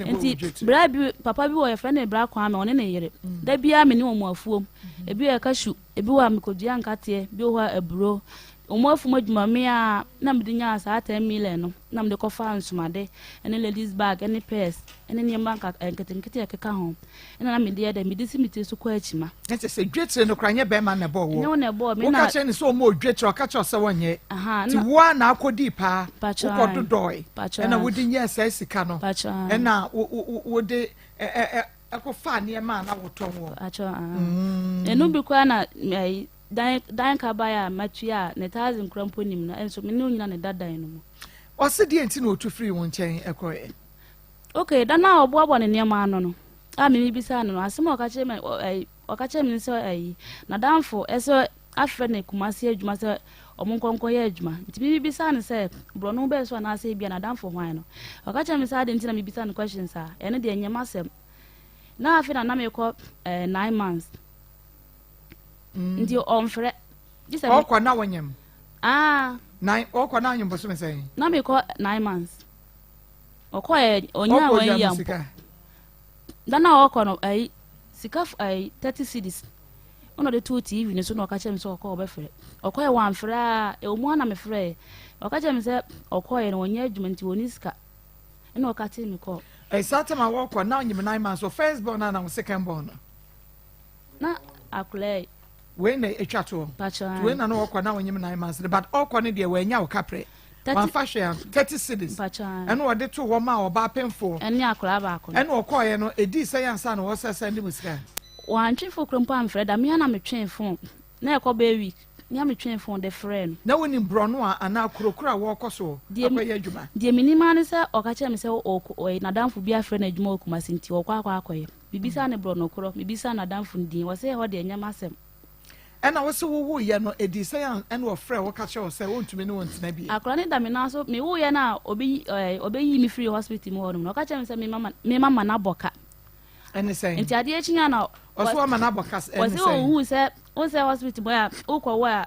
nti bra bi papa bi wo ye friend bra kwa me one ne yere da bia me ni wo mu afuom ebi ye kashu ebi wa me kodua nkate bi wo aburo omo afu madwuma me a na me nya sa 10 million no na me de kofa nsumade ene ladies bag ene purse ene ne banka nketenkete ekeka ho ene na me de da me disi miti so kwa achima nti se dwetire no kranye be ma na bo wo no na bo me na ka chene so mo dwetire ka cho se wonye ti wo na akodi pa ko dodoi ena wodi nya sa sika no ena wodi akofa ne ma na woton wo enu bi kwa na dan ka baya matua ne tazin krampo nim na enso me no nyina ne dadan no o se die nti na otu free won chen ekoye okay dana oboabo ne niam ano no a me bisa no asem o ka che me o ka che me se na danfo eso afre ne kumase adwuma se omonkonko ye adwuma nti bi bisa no se bro no be so na se bia na danfo hwan no o ka che me sa de nti na me bisa no questions a ene de nyama asem na afi na me ko 9 months ndio omfre jisa okwa na wonyem nine okwa na nyembo so me say na me ko 9 months okwa onya wan yam dana okwa no sika 30 cedis ono de 2 TV ne so no ka chem so okwa obefre okwa wan fre a omu na me fre oka chem se okwa ye no onya adwuma nti woni sika eno oka ti me ko satama okwa na nyem 9 months so first born na second born na akule when they echato when no okwa na wonyem 9 months but okwa ne de we nya okapre one fashion 30 cities and what they to wo ma oba penfo ene akura ba ko ene okoye no edi sayansa no wo send musika wan twefo krompo am freda me na me twefo na ekọ ba week nya me twefo de friend na woni bro no ana kurokura wo koso akoye adwuma de minima ne se okache me se o na danfo bia friend adwuma okumasi nti okwa akoye bibisa ne bro no koro bibisa na danfo ndin wo se ho de nya masem ena wo se wo ye no edi sayan ene wo frɛ wo ka che wo se wontumi ne wontina bi akora ne da me na so me wo ye na obeyi mi free hospital mo no ka che me se me mama na boka ene say nti ade echinya na oso ama na boka ene say wo se hospital boya ukwo wa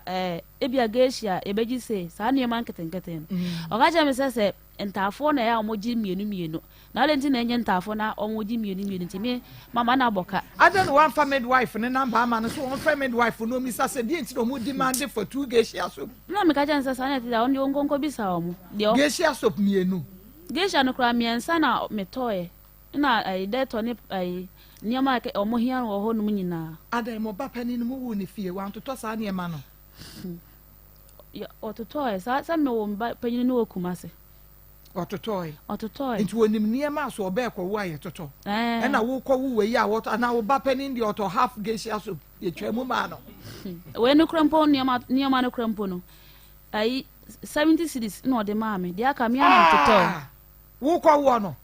ebia gesia ebeji se sa ne man ketenketen o ka che me se ntafo na ya omoji mienu na le nti na enye ntafo na omoji mienu nti me mama na boka ada no one family wife ne number ama no so one family wife no mi sa se die nti no mo demand for 2 gesia soap na me ka chansa sa na ti da onde onkonko bisa omo de gesia soap mienu gesia no kra miensa na metoye na de to ne niama ke omo hia wo ho no nyina ada mo ba pani no mo wu ne fie wan to sa ne ma no ya ototoye sa me wo ba pani no okumase ototoy nti wonim niema so obekọ wo aye toto na wo kọ wo we ya wo na wo ba pani ndi oto half gesia so ye twemu ma no we no krempo niema no krempo no 70 cedis no de maame de aka mi ana toto wo kọ wo no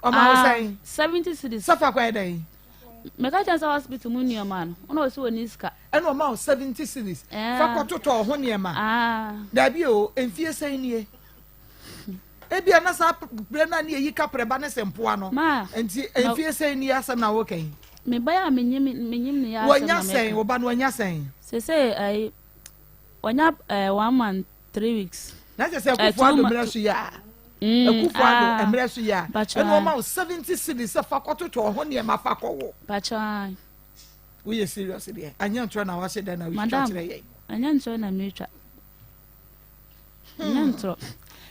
o ma wo say 70 cedis safa kwa dey me ka chansa hospital mu niema no ono so woni ska eno ma 70 cedis fa kọ toto ho niema da bi o enfie sai nie ebia na sa brena ne yi kapreba ne sempoa no enti enfie sei ni asem na wo kan me ba ya menyim ne ya asem na me wonya sen wo ba no wonya sen se wonya 1 month 3 weeks na se ko fo do mira so ya Akufo emre so ya e no ma 70 cities fa kwato to ho ne ma fa kwo pacha we are serious there anya ntro na wa se da na we twa kire ye anya ntro na me twa anya ntro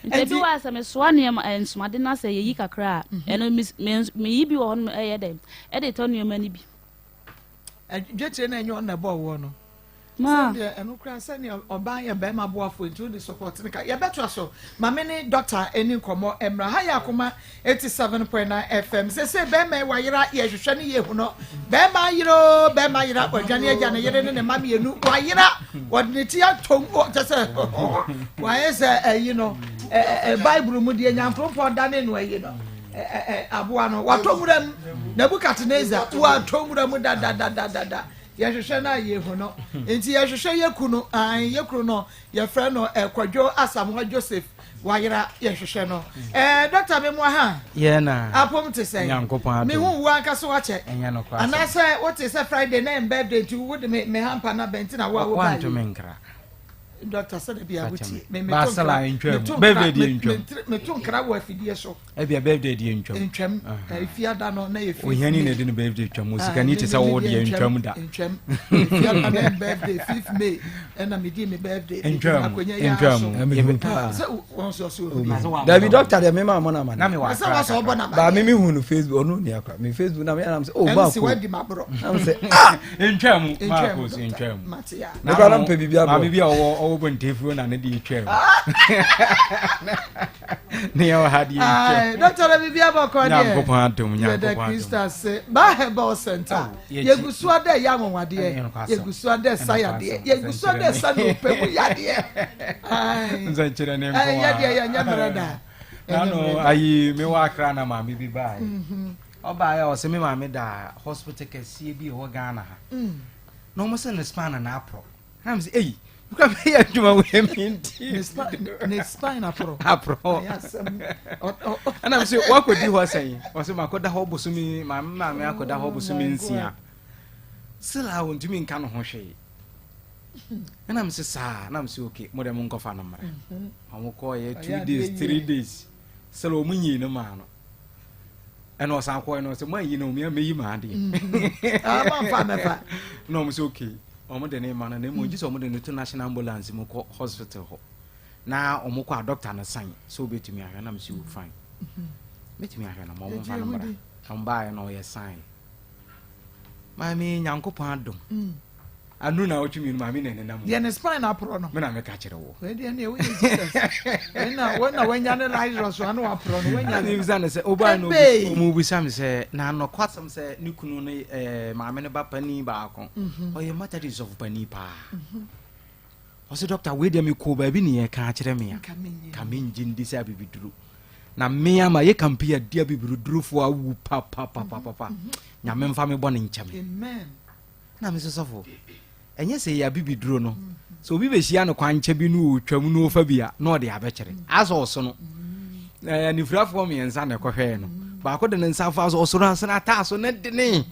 nti wa sa me so ne ensumade na se yi kakra eno me yi bi wo ho e dem e de to ne ma ni bi dwetire na enyo na bo wo no ma eno kra se ne oba ye be ma bo afo into the support ne ka ye beto so ma me ne doctor eni komo emra ha ya Akoma 87.9 FM se be ma wa yira ye hwehwe ne ye hu no be ma yira odwane agya ne yire ne ma me enu wa yira wodne ti atom je se wa ye se you know Bible mu de nyampropɔ da ne no ayi no aboa no watomuram Nebukadnezar watomuram da ye hwehwe na ye hu no enti ye hwehwe ye kunu no ye frɛ no Kwadwo Asamoah Joseph wayira ye hwehwe no doctor me mo ha ye na apom te sɛ me hu wa nka so wache anase what is a Friday na birthday to would me hampa na benti na wa ba Doctor said be abuti me basala ntwam birthday di ntwam me to nkra wa afidie so e bia birthday di ntwam ifiada no na ye fi ohani na di no birthday ntwam osikani te sa wo di ntwam da ifiada na birthday 5th May and me di me birthday ntwam so won so David doctor de me ma mo na me wa so obo na ba me hu no Facebook onu ni akwa me Facebook na me am say oh ba ko we di mabro am say ntwam Maa Akos ntwam matia na ba na bibia ba bibia o bontefu na ne di twem ne ya hadi twem doctor bibia ba ko nya ko pa dum the Crystal say ba herbal center ye gusu ade ya monwade ye gusu ade sayade ye gusu ade sanu pemu yade nza chira ne mpo ya nya brada no ayi me wa akra na ma me bi ba oba ya o se me ma me da hospital kesi bi ho Ghana ha no mo se ne span na apro am say eh you come here juma we minti ne spine apro and I'm say what could do was saying was my koda ho bosumi ma me akoda ho bosumi nsia still I want to mean kan ho hwe and I'm say sa and I'm say okay mo dem nko fa no mra am ko ye 2 days 3 days still o munyi no ma no and was an ko no say man yi no me yi ma de man fa me fa no I'm say okay omo de ne mana na mo ji so omo de no national ambulance mo ko hospital ho na omo ko doctor na sign so betumi ahwe na me si fine betumi ahwe na mo mo fa na mara am ba na o ye sign ma mi Nyankopon adom anu na otumi ma mi ne na mo ye ne spine apro no me na me ka kire wo we de ne we Jesus na wenya ne Lazarus anu apro no wenya ne bisa ne se oba no omo bisa me se na no kwasam se ne kunu ne ma me ne ba pani ba akon o ye matadi of pani pa o se doctor we de me ko ba bi ne ye ka kire me ya ka me njindi se abibiduru na me ama ye kampia dia bibiduru fo awu pa nya me mfa me bɔ ne nkyame amen na me sosofo enye se ya bibiduru no so obi be hia no kwanche bi no otwam no fa bia na ode abekere aso so no ni frafo me ensa na kɔhwɛ no ba ko de ne nsa fa so soro ansa na ta so ne de ne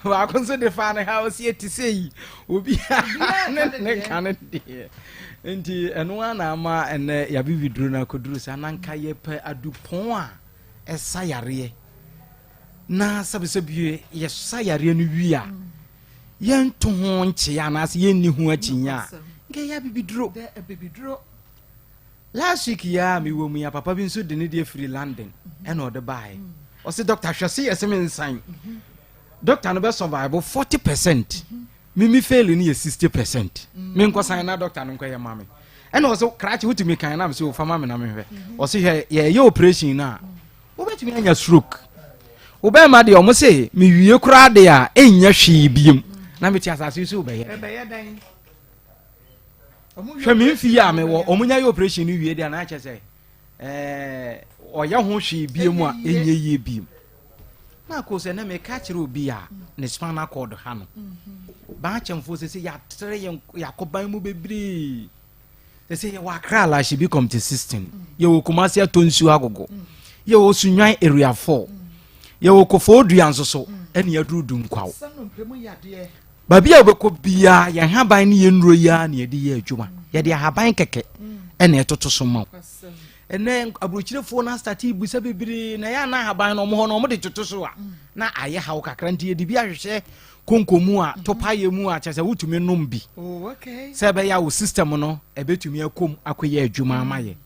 ba ko so de fa na ha o sie ti sei obi ne kan de enti eno ana ama ene ya bibiduru na koduru sa na nka ye pa adupon a esa yare na sabisabie ye sayare no wi a yen to ho nche ya na se yen ni hu achinya nke ya bibiduro last week ya mi wo mu ya papa bi nso de ne de free London and o de bai o se doctor hwese yesem nsan doctor no be survive 40% mi fail ni 60% mi nko san na doctor no nko ye mame and o so crash wutumi kan na me se o fama me na me hwe o se ye operation na o betumi anya stroke o be ma de o mo se mi wie kura de a enya hwe biem na me ti asase so be ye dan hwe mi fi ya me wo o munya ye operation ni wie de na ache se o ya ho hwe biem a enya ye biem na ko se na me ka kire obi a ne spinal cord ha no ba chemfo se ya tre ya koban mu bebri se ye wa kra la she become the system ye wo kumase atonsu agogo ye wo sunwan area 4 ye wo kofo dua nsoso ene ya dudu nkwawo ba bia obekọ bia ye haban ne ye nuro ya na ye di ye adwuma ye de haban keke ene etoto so ma ene abrochirefo na start ibusa bebiri na ya na haban no mo ho no mo de toto so a na aye hawo kakra ntie de bi ahwehwe konkomu a topaye mu a chese wutumi nom bi se be ya wo system no ebetumi akom akoye adwuma amaye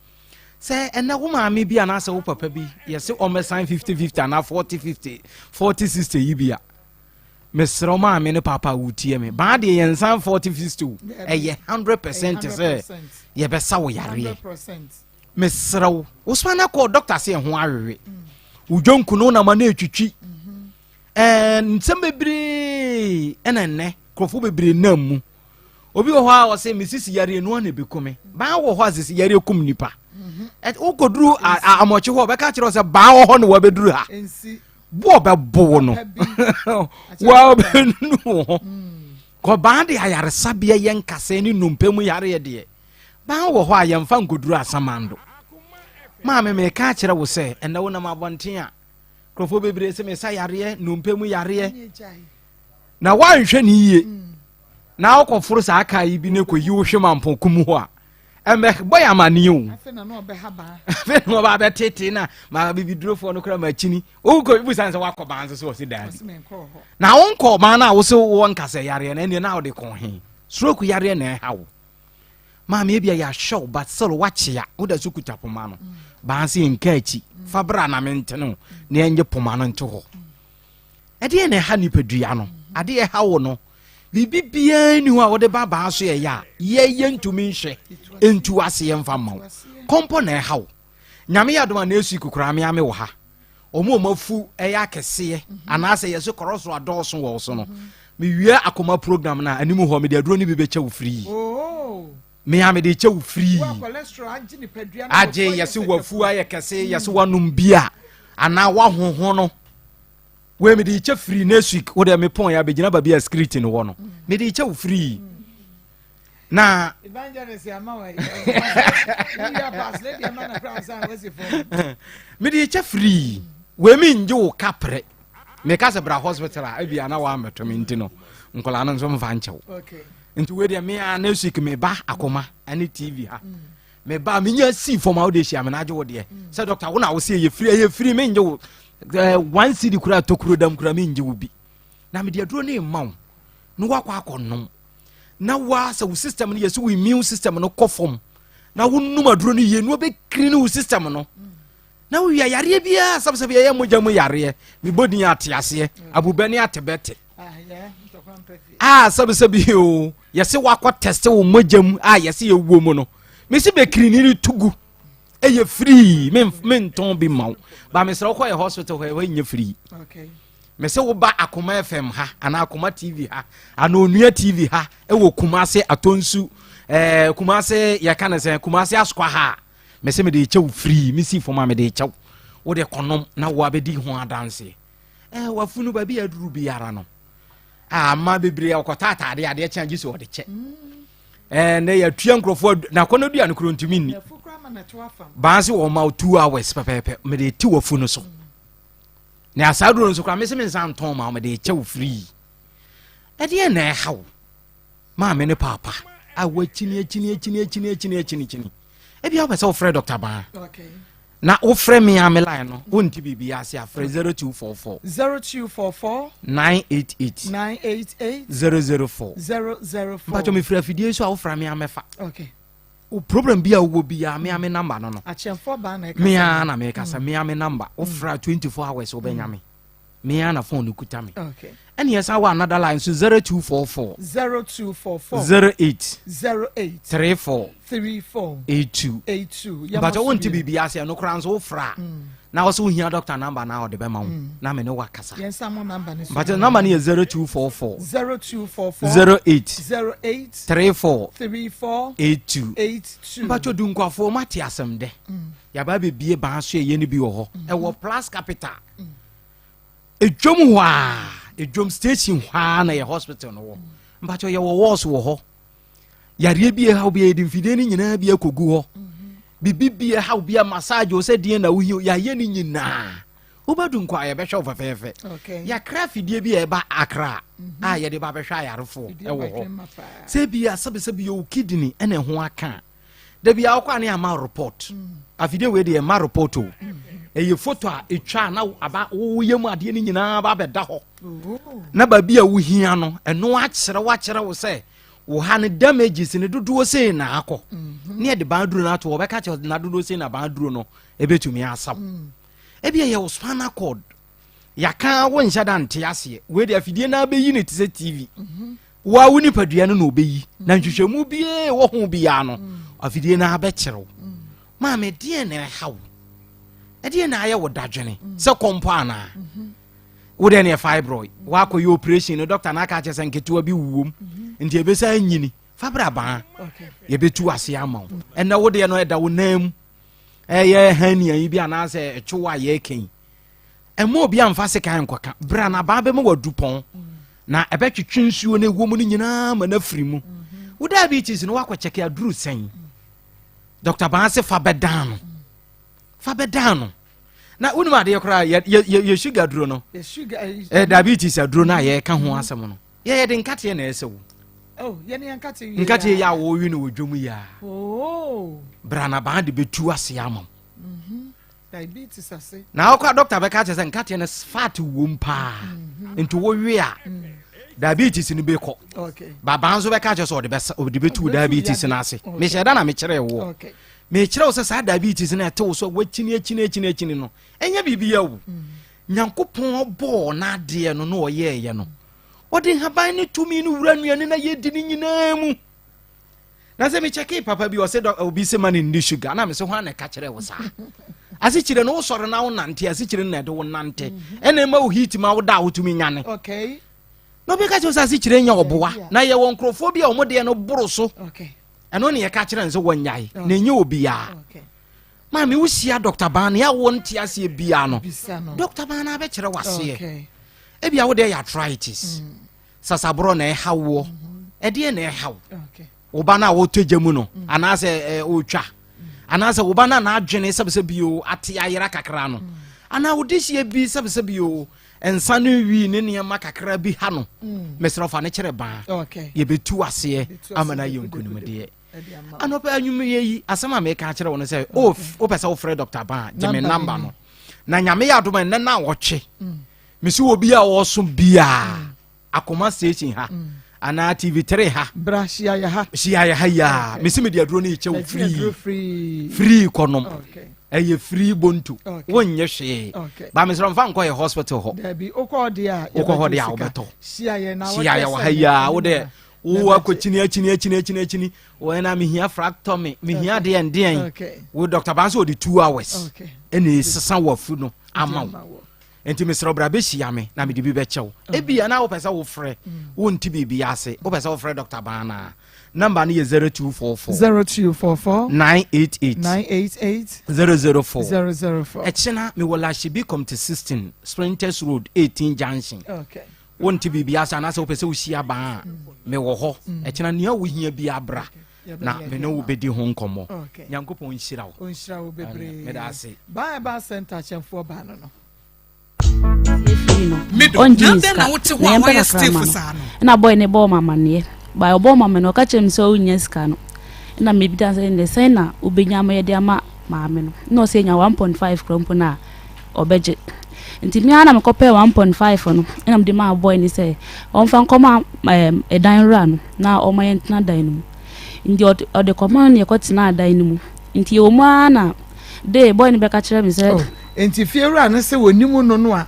se ene wo maame bi ana se wo papa bi yese o mesan 50-50 na 40-50 40-60 yibia mesro maame ne papa wutie me ba de yensan 40-50 eye 100% se ye be sa wo yare mesro wo so na ko doctor se ho awewe udwonku no na ma na etwitwi nsem bebre enenne krofo bebre nam obi wo ho a wo se misisi yare no na bekome ba wo ho asisi yare kum nipa o koduru amochi ho be ka kire se ba wo ho no wa beduru ha bo be bo no wa be no ko ba de ayare sabia ye nkase ni numpemu yare de ba wo ho a ye mfa nkoduru asamando ma me ka kire wo se enda wo na mabonten a krofo bebre se me sa yare numpemu yare na wanhwe ni yie na okoforo sa aka yi bi ne ko yi wo hwema mponkum ho a embe boy amani o afi na no be haba afi no ba be tete na ma bi bidrofo no kra ma chini o ko bu san se wakoba nso so si dan na wonko ma na wo se wo nkase yare na ene na wo de kon he stroke yare na ha wo ma me bia ya show but still watch ya wo da su kuta poma no ba nse nka achi fabra na menteno na enye poma no nto ho ade na ha nipadua no ade ha wo no bibi bia ni ho a wo de baba so ya ye ntumi nhwe entu ase ye mfa mawo kompo na ha wo nyame ya doma na esu ikukura me ame wo ha omo mafu eya kese ana ase ye so koroso adoso wo so no me wie akoma program na animu ho me de aduro ni bi be che wo free me ame de che wo free aje yesi wafu aye kese yesi wanum bia ana wa honhon no we me de che free next week wo de me pon ya begina ba bia script no wo no me de che wo free na evangelist amawa ya pass lady amana France an wesi for me de che free we me nje wo kapre me ka se bra hospital a bia na wa meto me ntino nkola no nso mfa nchew okay nti we de me a next week me ba akoma ani TV ha me ba me nya see for my dey me na age wo de say doctor wo na wo se ye free me nje wo one city kura tokuro dam kura me nje wo bi na me de aduro ne mawo no wakwa akonnom na wa sa wo system no yesu wo immune system no kofom na wo num aduro no ye no be clean wo system no na wo ya yare bia sabsabe ye moja mu yare me bodi ate ase abubani atebete sabsabe o yesi wakwa test wo mojam yesi ye wo mu no me si be clean ni tugu eye free me nton bi mawo ba me sra ko ye hospital ho nye free okay me se wo ba Akoma FM ha ana Akoma TV ha ana Onua TV ha wo Kumase Atonsu Kumase yakana se Kumase askwa ha me se me de chew free me si foma me de chew wo de konom na wo abedi ho adanse wafunu ba bi aduru bi yara no ma bebre akota atade ade change so de che na ya tua nkrofo na kono dua no krontumi ni baanse wo ma 2 hours pepepe me de ti wafunu so na asado nso kwa mese mensan ton ma me de chew free ade na hawo ma me ne papa wa chini e bia obese wo frɛ Dr. Ban okay na wo frɛ me am line no wonti bibia ase afrɛ 0244 988 004 bacho me frɛ afidie so a wo frɛ me amefa okay o problem bia wo bia me am number no no achemfo ba na me na me kasa me am number wo frɛ 24 hours wo benya me na phone no kuta me okay and yes I want another line so 0244 08 34 82 but I want to be biase no crowns o fra na also hear doctor number now the bema na me no wakasa yes some number but the number is 0244 08 34 82 but you do nkwafo mate asem de ya ba be bie ban so ye ne bi wo ho e wo plus capital ejom wa ejom station hwa na ye hospital no wo mbacho ye wo wos wo ho yare bie ha bie edimfide ni nyina bie kogu ho bibi bie ha bie massage o se die na wo ya ye ni nyina obadu nkwa ye be hwe ofefefe ya crafidie bie ba akra ye de ba be hwa yarefo e wo ho se bia sabe o kidney ene ho aka da bia wo kwa ne ama report afide we de ma report o eye photo a etwa na aba wo yemu ade ni nyina ba beda ho na ba bia wo hia no eno akyere wo se wo ha ne damages ne dodo sei na akọ ne de ba duro na to wo be ka che na dodo sei na ba duro no ebetumi asam ebia ye wo spinal cord yaka wo nhyɛ da nte ase we de afidie na be yi ne tse TV wa wo ni padua no na obeyi na nhwehwɛmu bie wo ho bia no afidie na be kyerɛw ma me de na hawo ede na aye wo dadwene se kompo ana wo de na fibroid wa ko yo operation no doctor na ka che se nketewa bi wuwom nti ebesa nyini fabra ba ye betu ase ama ena wo de no eda wo nam ye hani ayi bi ana se etwa ye ken emo obi amfa se kan nkwaka bra na ba be mo wadupon na ebetwetwe nsuo na ewo mu ni nyina ma na firi mu wo diabetes no wakwa check aduru sen Dr. Banse Fabedano na wonu ade kra ye sugar duro no ye sugar diabetes aduro na ye ka ho asem no ye de nkate na ese wo ye ne nkate ya wo wi no odwomu ya brana ba de betu ase amam diabetes ase na akwa doctor be ka che se nkate na fat wo mpa into wo wi a diabetes ni be ko baba nso be ka che so de betu diabetes na ase me sheda na me kire wo me kire wo se sa diabetes na te wo so wachini no enya bibia wo nyankopon bo na de no no ye no odi haban ni tumi no wura nuane na ye di ni nyina mu na se me cheke papa bi o se obi se mani ndi sugar na me se ho na ka kire wo sa ase kire no wo soro na wo nante ase kire na de wo nante ena ma wo hit ma wo da wo tumi nyane no be ka che ase kire nya oboa na ye won krofobia o mo de no boro so eno ne ye ka kire nse wonyai na enye obi ya ma me wusia Dr. Ban ya wo nte ase bia no Dr. Ban na be kire wase e bia wo de arthritis sasabro na e hawo e de na e hawo wo ba na wo togyamu no anase otwa anase wo ba na adwene sebese bio ate ayera kakra no ana wo de hie bi sebese bio ensa no wi ne ne ma kakra bi ha no mesrofa ne kire ban ye betu ase amana yonkunum de anopa anyum yi asema me ka kire won se o pesa wo frɛ Dr. Ban jeme number no na nyame ya adoma ne na woche misi obi a wo so bia Akoma station ha ana TV3 ha bra shia ya ha ya misi media dro ne che free konom eye free bontu wonye hwe ba mesro mfa nko ye hospital ho da bi okọ de a obeto shia ya wa ha ya wo de wo akotini wo na mehia fractomy mehia de endien wo Dr. Banse odi 2 hours ene sesa wa fu no ama enti mesro bra be hia me na me de bi be chew e bia na wo pesa wo frɛ wo nti bibia ase wo pesa wo frɛ Dr. Bana number ni 0244 988 004 echena me wola shibi come to 16 Sprinters Road 18 Junction won ti bibia ase na se wo pesa wo hia ba me wo ho echena ne wo hia bia bra na me no wo bedi ho nkomo nyankopon nhira wo bebre me da ase ba center chemfo ba no na boy ne bo mama ne ba obo mama no ka chem so nya sika no na me bidan say ne say na obenya ma ye de ama maame no no say nya 1.5 krompo na obeje nti mi ana me kope 1.5 no na me de ma boy ni say on fa nkoma edan ra no na o ma yentna dan no ndi o de koma ne ko tina dan no mu nti o mu ana de boy ni be ka kire me say enti fiewura no se wonimu no a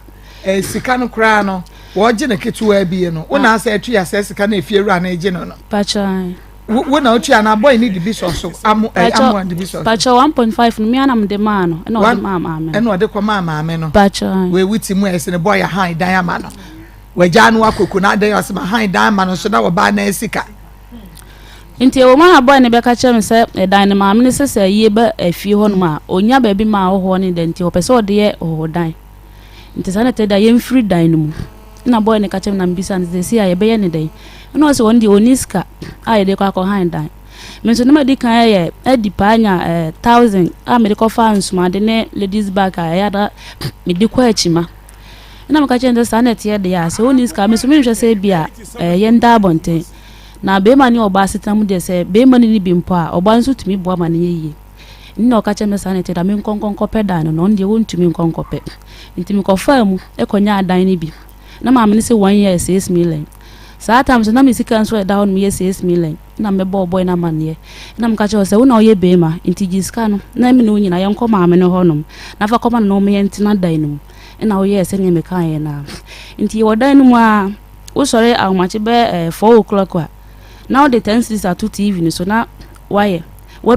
sika no kra no wo je ne ketuwa bi no wona asa etu ya sika na fiewura na eje no pacha wona otu ya na boy ni dibi so amu dibi so pacha 1.5 no mi ana mde ma no na o ma me no de kwa ma me no pacha we wuti mu ese ne boy ya han dan ama no we ja no akoko na dan ase ma han dan ama no so na wo ba na sika nti o ma boy ne be ka chere me se dan ne ma me ne se ye ba afie ho no ma onya ba bi ma ho ne de nti o pese o de ye o dan nti sana te da ye mfiri dan no mu na boy ne ka chere na mbisa ne se ya be ye ne dan na o se won di oniska a ye de kwa ko han dan me so ne ma di kan ye edi pa nya 1000 a me de ko fa nsuma de ne ladies bag a ya da me di kwa achima na me ka chere sana te ye de ya se oniska me so me hwe se bia ye nda bonten na be ma ni oba setam de se be ma ni bi mpo a oba nso tumi bo ma ne yiye nna okache me sanete da me nkonkonko peda no nde wontumi nkonkonko pe ntimi ko famu ekonya adan ni bi na ma me se 1 year 6 million saa time so na me sika nso da on me 6 million na me boy na mane na me kache se wo na oye be ma ntigi sika no na me no nyina ye nko ma me no honom na fa koma no me ntina dan no na oye se ne me kan ye na nti wo dan no mu a wo sore awmache be 4 o'clock a now the 10 cities are to TV ni so na why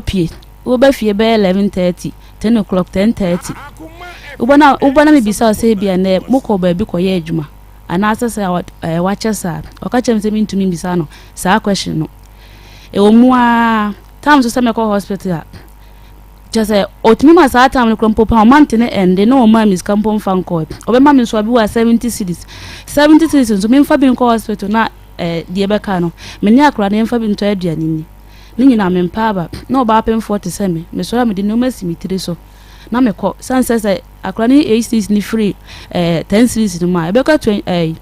pie wo ba fie be 11:30 10 o'clock 10:30 ubana me bisa se bia na mukọ ba bi koye adwuma ana asese wache sa okache mse mintumi bisa no sa question no e omua time so se me ko hospital just otimi ma sa time no krompo pa mantene ende no ma mis kampo fanko obema mi so abi wa 70 cities so me mfa bi ko hospital na die beka no me ni akra na mfa bi nto aduane ni nyina me mpa ba na oba pem 47 me so ra me de no masimi tire so na me ko sanse akra ni 8 cities ni free 10 cities no ma ebeka 2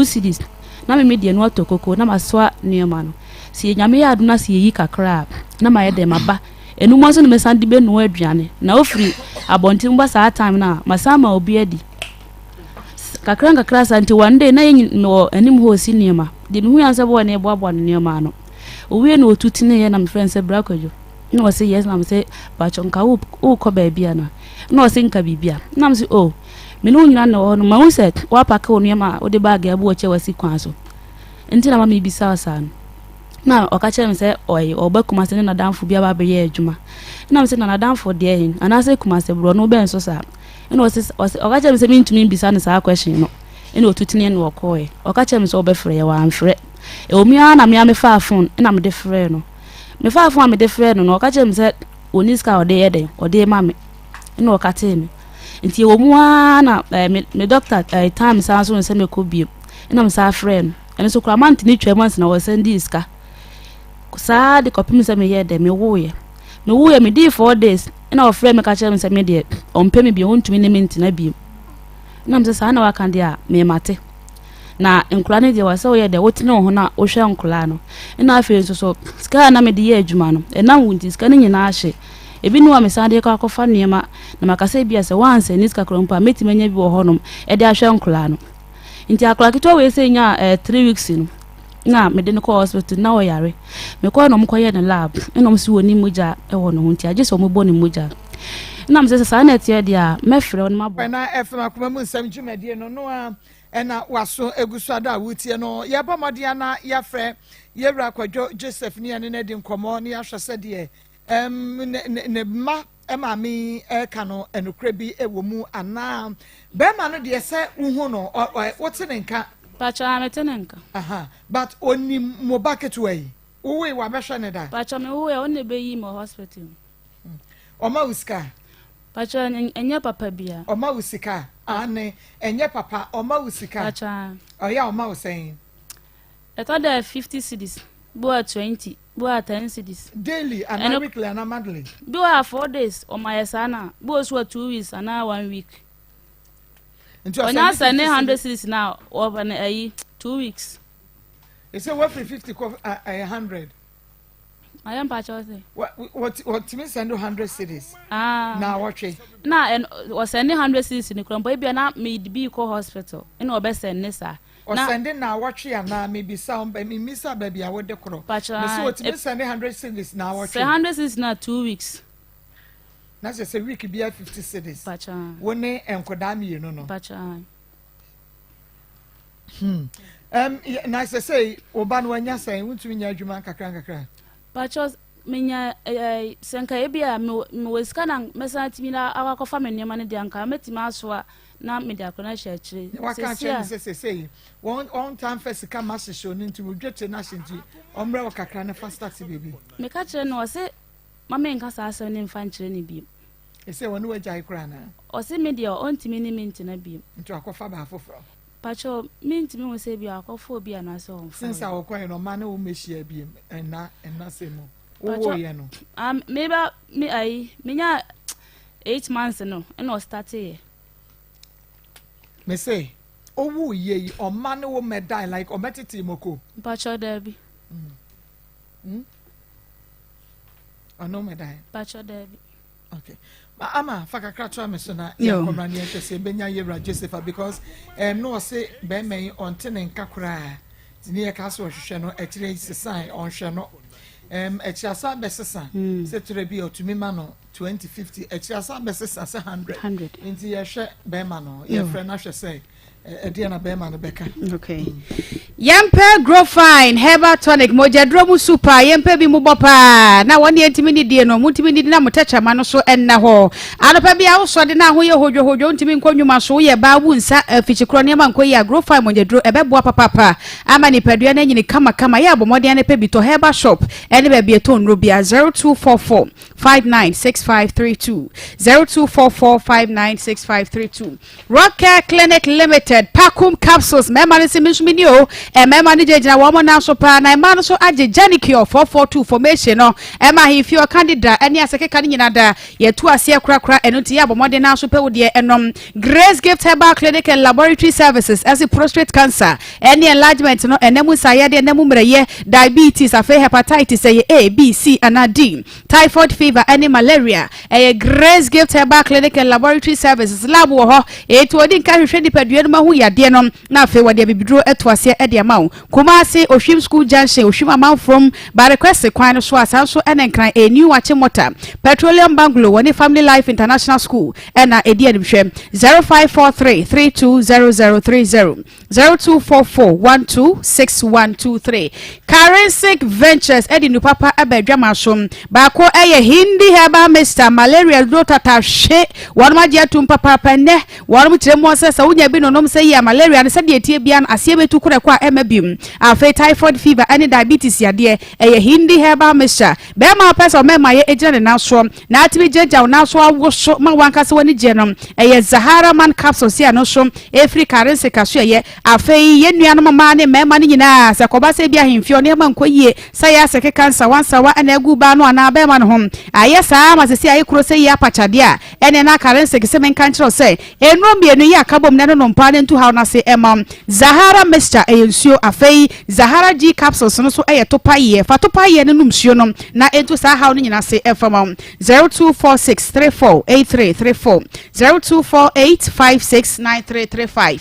cities na me de no atokoko na maswa niema no si nyame ya aduna si yi kakra na ma ye de maba enu mo so no me sande be no aduane na ofri abonti mba sa time na masama obi adi kakra santi one day na yin no anim ho si niema de me hu ansa bo na ebo niema no owie no otutine ye na me friend se brakojo no o say yes na me say bachonka wo ko ba bia na no o say nka bibia na me say oh me no nyina na ho no ma hu say wa paka wo niema wo de bag ya bo che wasi kwan so nti na ma me bisa asan na okache me say oyi oba kuma se na danfo bia ba be ye adwuma na me say na danfo de hin ana say kuma se bro no ben so sa no o say okache me say me ntumi bisa na sa question no ene otutine no okoe okache me say obefre ye wa amfre e omia na me fa phone na me de frɛ no me fa phone me de frɛ no no okache me say oniska ode ye den ode ma me ene okate me nti omua na me doctor time sa so se me ko bi ena me sa frɛ no ene so kura mant ni twemans na wo send iska saa de kopim se me ye de me woye me di 4 days ena o frɛ me ka kyerɛ me se me de ompe me bi ontumi ne me ntina bi na me se saa na wa kan de a me mate na nkula ne de wa se wo ye de wotine ho na wo hwɛ nkula no ena afi so ska na me de ye adwuma no ena wunti ska ne nyina ahye ebi no wa me sande ka akɔfa niema na makasa bia se once ni ska krompa metimanya bi wo honom e de ahwɛ nkula no nti akla kito we se nya 3 weeks no na me de no ko hospital na wo yare me ko no mko ye no lab eno msi woni muja e wo no nti age so mo bo ni muja na mse sa na tie dia me frɛ no mabo na FM Akoma mu nsɛm dwumadie no no a ɛna waso egusada wutie no ye ba modia na ya frɛ ye wura kwadwo Joseph ni ane na di nkomo ni ahwɛ sɛ de ne ma mi ka no enukre bi ewo mu ana be ma no de se uhu no wote ne nka pacha mete ne nka aha but oni mo bucket way uwe wa be hwe ne da pacha me uwe on be yi mo hospital o ma usika pacha enye papa bia o ma usika ane enye papa o ma usika pacha o ya o ma usain eto de 50 cedis bo 20 bo 10 cedis daily and weekly and monthly bo 4 days o ma yesana bo so 2 weeks and 1 week onya say 100 cedis now over 2 weeks you say what 50 100 I am pacha say what means send 100 cedis now watch na and was sending 100 cedis in krompo e bia na me be ko hospital ina obe send ne sa or sending now watch ya na maybe sound by me missa baby I would decoro so what means sending 100 cedis now watch 100 cedis na 2 weeks na just a week be 50 cedis pacha woni enkoda me no pacha na say oba no anya say wontu nya adwuma kakra pacha menya senka ebia me weska na mesa timi na awakofa me niema ne de anka metima aso na me de akona hye kire waka chen say one time first come mass show ninti we dwete na shinti omre wo kakra na fast start baby me ka kire no se mama nka sa asem ne mfa nkire ne bi e say wonu wagya ikra na o se me de o ntimi ne minti na bi nti akofa ba afoforo pacha minti me wo se bi akofa obi ana se on since I wakwa no man wo mehia bi na se mo wo ye no maybe me nya 8 months no and o start here me say owu ye o man wo medai like o metiti moko pacha there bi Ano me dai. Pacho Debbie. Okay. Ama fakakra to me so na ya komra ne hwese benya yewra Joseph because no say be men on tenen kakura tini ya kaso hwehwe no ekire sesan on hwe no echiasa besesa se trebi otumi ma no 2050 echiasa besesa se 100 nti ye hwe be ma no ye frɛ na hwe say Ediana Bema no Becca. Okay. Yempe grow fine, herbal tonic, mojadromu super, yempe bi mubopa. Na wani entimi ni die no, mutimi ni na mutecha mano so enna ho. Anopa bi a wo so de na ho ye hojo ntimi nkonnwuma so ye ba wu nsa fichikro ne ma nkoyi a grow fine mojadro ebeboa papa. Ama ni pedua na nyini kama ya bomode ane pe bi to herbal shop. Ene be bi eton robia 0244 596532 0244596532. Rocker Clinic Limited Pakum capsules mema ni simisumini o mema ni jejina wamo na so pa na ema no so age Janicure 442 formation no ema hifi o candidate eni aseke kan nyina da ye tu ase kura eno ti ya bomode na so pe wo de enom Grace Gift Herbal Clinic and Laboratory Services as prostate cancer eni enlargement no enemu sayade enemu mreye diabetes afa hepatitis A B C and D typhoid fever eni malaria Grace Gift Herbal Clinic and Laboratory Services lab wo ho etu odi nka hwehwe dipadua no mahu yade no na afa wo de bibidro etoase ede amawo Kumasi Oshim School Junction Oshim amount from Barekwese kwan no so asanso enenkran a new wache motor Petroleum Bungalow woni Family Life International School ena edi adimhwe 0543320030 0244126123 Currency Ventures edi nu papa abadwama so ba ko eye Hindi Herbal Mr Malaria dotata hwe wonma je atum papa penne wonmo tiremu sesa unya bi nonom se ya malaria ne se de tie bia na asie betu kure kwa emabim afa typhoid fever and diabetes yade eye Hindi Herbal Mr be ma person mema ye ejene na so na atibi jeja na so awoso ma wankase woni jenom eye Zahara Man capsules ya no so every currency kaso ye afa ye nuanom ma ne mema ne nyina se koba se bia hemfio ne ma nkoyie sa ya seke cancer wansawa ana agu ba no ana be ma no hom aye sa ma se aye kuro se ya pachade a ene na currency ke se men kan kiro se enrom bienu ya kabom ne no mpa ne ntu ha na se emam Zahara Mr eyensuo afei Zahara G capsules no so topaye fa topaye ne numsuo no na entu sa ha no nyina se efamam 0246348334 0248569335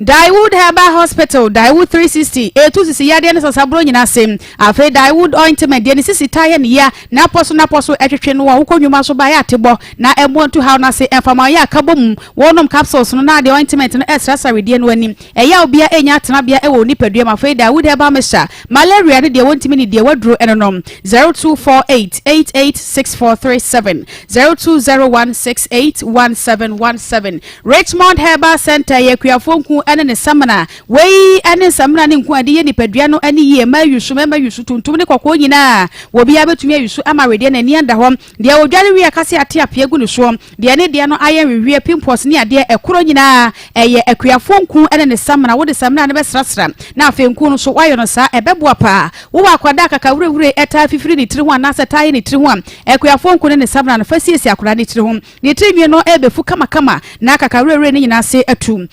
Daiwood Herbal Hospital Daiwood 360 etusisi yade ne sasabro nyina sem afa Daiwood ointment de ne sisi taye ne ya na poso etwetwe no wa wokonnwuma so ba ya tebo na ebo ntu ha na se enfama ya kabom wonom capsules no na de ointment no extra sarede no anim eya obia enya tena bia ewo nipadua ma afa Daiwood Herbal Mixture malaria ne de wontimi ne de waduro enonom 0248886437 0201681717 Richmond Herbal Center yekuafo nku ene ne samana wei ene samana ne nku ade ye nipadua no ane ye ma yusu tuntum ne kokko nyina wo bia betumi ayusu amarede na ni anda hom de odware wi akase ate apegu ne so de ne de no aye wewie pimpos ne ade ekoro nyina eye akuafo nku ene ne samana wo de samana ne besrasra na afa nku no so wayo no sa ebeboa pa wo akwada kaka wurewure eta fifiri ne tiri ho na se taye ne tiri ho akuafo nku ne samana no fasiesi akora ne tiri ho ne tiri nwe no ebefu kama na kaka wurewure ne nyina se atum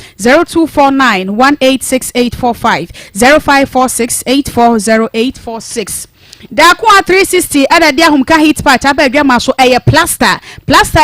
0249186845 0546840846 Dakwa 360 ada dia humka hit patch abadwa maso eye plaster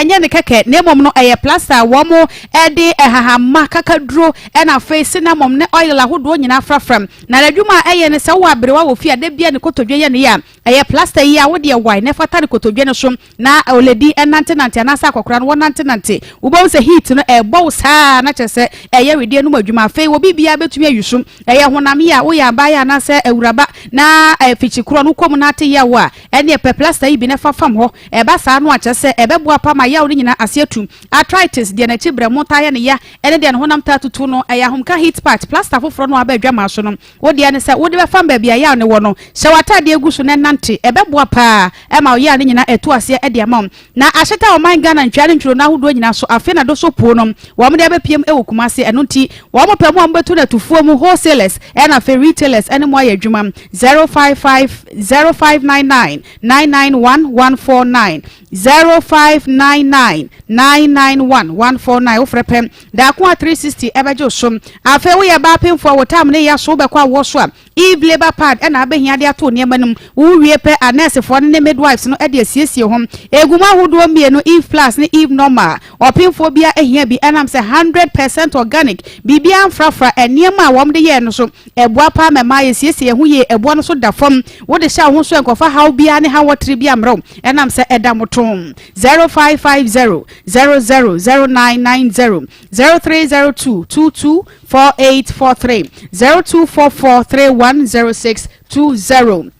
nya ne keke ne mom no eye plaster womo ede ehahama kakadro na face na mom ne oil ahodo nyina frafram na adwuma eye ne se wo abrewa wo fia de bia ne kotodwe ye ne ya eye plaster yi a wo de wine ne fata ne kotodwe ne so na oledi enante na sa akokora no wonante wo bo se heat no ebo saa na chese eye wedie no adwuma fe wo bibia betumi ayusu eye honam ya wo ya ba ya na se awuraba na fichikro no munate yawa ene peplasta ibi ne fafam ho eba sa no achese ebeboa pa ma yawo nyina asietum arthritis de na chibre montaye ne ya ene de ne honam tatutu no eya homka heat part plaster foforo no abadwa ma so no wo de ne se wo de be fam ba bia yawo ne wo no se wata de egu so ne nante ebeboa pa e ma ya ne nyina etu ase e de ma na ahyeta o man Ghana ntware ntworo na hodo nyina so afi na do so po no wo mo de be piem e wo Kumase eno nti wo mo pem wo betu na tufuo mu wholesalers e na fe retailers ene mo ya adwuma 0550 0599 991 149 0599 991 149 ofrepem da ko 360 ebejo som afa wo ya ba pemfo wo tam ne ya so be kwa wo so a Eve labor pad na abehia de ato ne manum wo wie pe anese fo ne midwives no e de asiesie hom eguma hodo mienu Eve plus ne Eve normal opemfo bia ehia bi enam se 100% organic bibia amfrafra eniema a wom de ye no so eboa pa mema ye siesie hu ye eboa no so da fam wo de sha ho so enkofa haw bia ne ha wotri bia mro enam se edamotom 0550 000990 0302 22 4843 0244 310620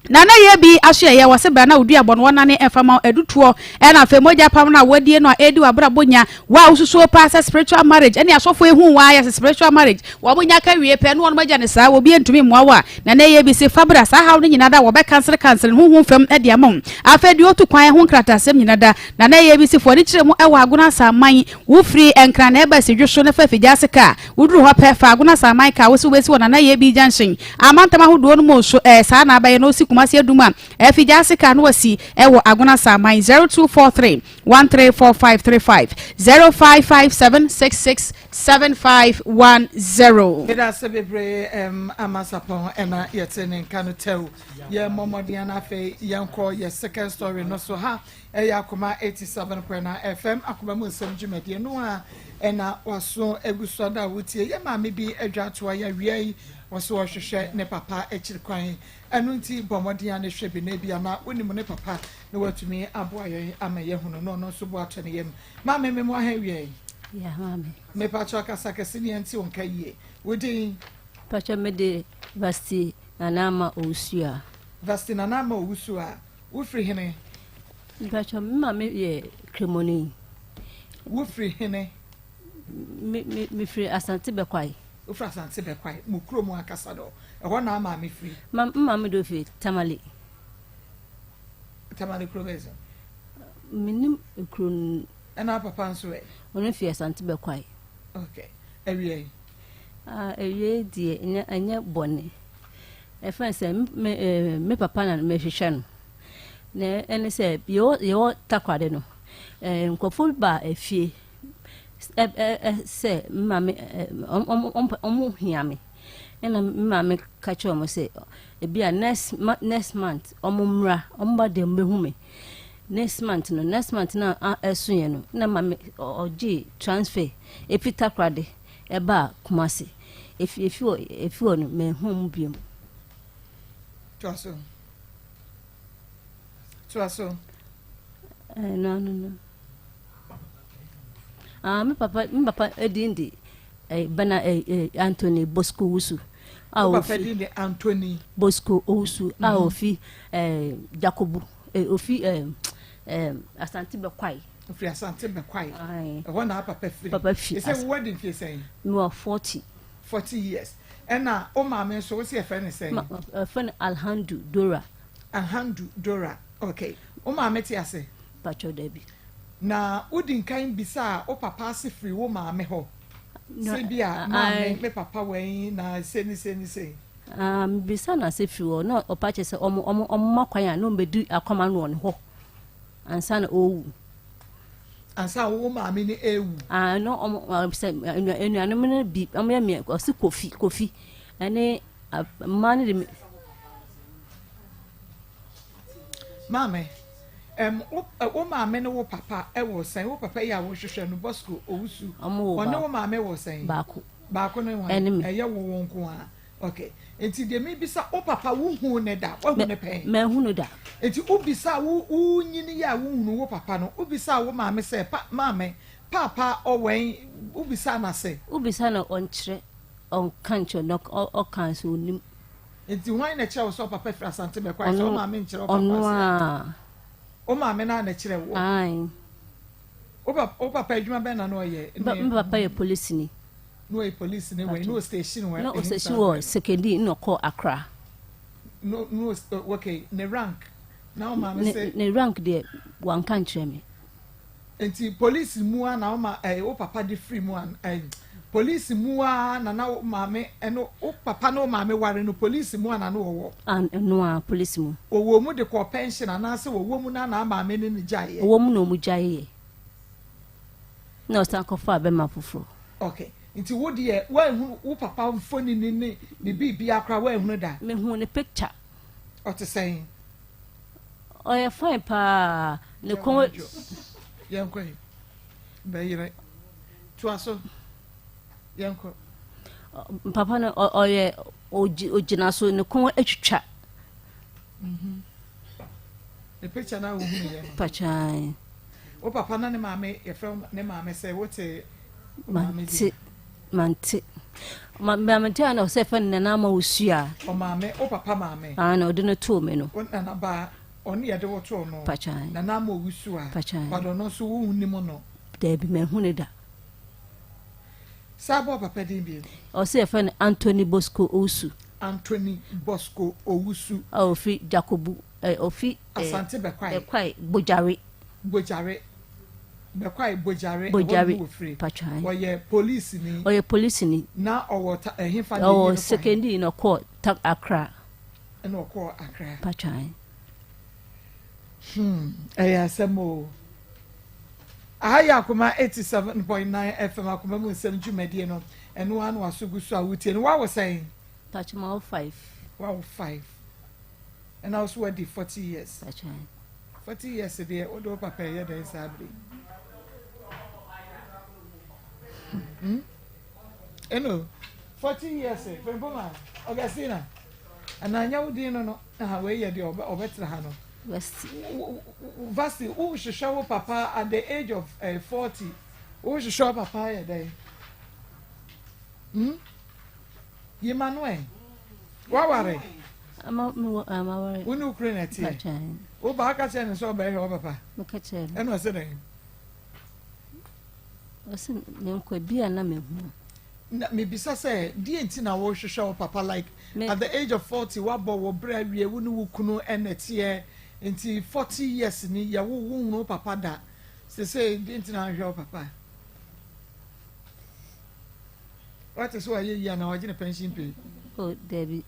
Nana ye bi ahye ye wase bra na odu abon wona ne efama edutuo e na fe moja pam na wadie no edi wabra bonya wa ususo pa spiritual marriage ene asofo ehu wa ya spiritual marriage wa bonya ka wie pe no won maja ne saa obi entumi moawa nana ye bi se fabra sa hawo ne nyina da wo be cancel hu fam e de amon afedi otu kwan hu krata sem nyina da nana ye bi se fo ni kire mu e wa aguna saman wo free enkra na e ba se dwoso na fa figya seka wuduru ho pe fa aguna saman ka wo se wesi wona na ye bi junction amantama hodo no mo so saa na abaye no si Kumasi Aduma Efija Sika no wasi ewo aguna samai 0243 134535 0557667510 Eda sebebre amasapon ena yetene kanu tew ye momodian afe yanko ye second story no so ha Akoma 87.9 FM Akoma mu Nsem dwumade no a ena waso eguso da wutie ye ma me bi adwatoa ya wiai waso hwehwe ne papa ekirkwan anunti bomodian ne hwe bi na bia na wonimu ne papa na watumi aboa ye ama ye hunu no so bo atone yem ma me mu aha wiai ya mame me pacho akasa kesini anti onka yie wodi pacho me de vasti nanama owusua wofri hene pacho mame ye kremoni wofri hene me free asante bekwai wofri asante bekwai mu kromu akasa do e na ama me free mame do fi tamale krobezo minim kron ena papa nso e ono fi asante bekwai okay ewie ewie die enya bone e fa se me papa na me hwehwe no na ene se yo takwade no nkofo ba afie se mame omo hiame ena mame kacho mo se bia next month omo mra omo ba de mbehume next month na esunye no na mame oji transfer epita kwade eba Kumasi if you no me home biom twaso no me papa edindi bana Anthony Bosco Wusu papa edindi Anthony Bosco Wusu ofi Jacobu ofi asante bekwai ofi asante bekwai na papa free say wedding fee say no 40 years ena o ma me so we friend say friend Alhandu Dora okay o ma me ti ase pacho debi na udin kan bisa o papa se free wo ma me ho se bia ma me papa wen na se ni bisa na se free wo no o pa che se omo makwan na mbedi Akoma no ho ansa na owu ansa wo ma me ni ewu no omo se enu me bi omo ya me o se kofi ene man de mame o maame ne wo papa e wo san wo papa ya wo hwehwe no Bosco Owusu ono wo maame wo san baako ne wa e ye wo nko a okay enti de me bisa o papa wo hu ne da wo hu ne pen me hu no da enti o bisa wo nyini ya wo hu wo papa no o bisa wo maame se maame papa o wen o bisa na se o bisa na on kire on kancho no o kan so nim enti wan na kire wo so papa fra sante be kwa so maame nkire o papa o maame na kire wo ai o papa adwuma be na no ye papa ye police ni no e police ni we no station we no station wo secondary no call Accra no okay ne rank na maame say ne rank de wan kan kire me enti police mu na o papa de free mu an police mu a na maame eno o papa no maame ware no police mu ana no wo no a police mu wo mu de ko pension ana se wo mu na maame ne jaye wo mu no mu jaye na o san ko fa be ma foforo okay nti wo de wa hu wo papa mfoni ni bibi akra wa hu da me hu ne picture o te say o ye fine pa ne ko yanko bayire to aso yanko papa no o ye ogina so ne ko atwitwa the picture na wo hu ye pachai o papa na ne maame ye from ne maame say what manti maame na se fa ne na ma osua o maame o papa maame na odi no to me no na ba oni ye de wo to no pachai na ma osua pado no so wo hu ni mo no da bi me hu ne da sabo papa din bi o se fa Anthony Bosco Owusu ofi Jacobu ofi Asante bekwai bojare pachai oye police ni na owota ehifa ni o second in court tak Accra na ko Accra pachai asemo aya Akoma 87.9 FM Akoma mu Nsem dwumadi no eno anu asogusu awutie no wa was saying touch my 5 wow 5 and I was ready 40 years pachai 40 years there odo papa ye dey sabre eno 40 years femboma Augustina ananya wudi no we ye dey obetra ha no Vasti who should show papa at the age of 40 who should show papa ye dey Emmanuel waware ama worry unu Ukraine tie pachai o ba aka che so ba he o papa meka che eno se den osin nko bia na mehu na me bisa say die enti na wo hwehwe papa like at the age of 40 wabo wo bra wie wo nu kunu enetie enti 40 years ni ya wo wo papa da say die enti na hwehwe papa what is why you na wajine pension pay oh Debbie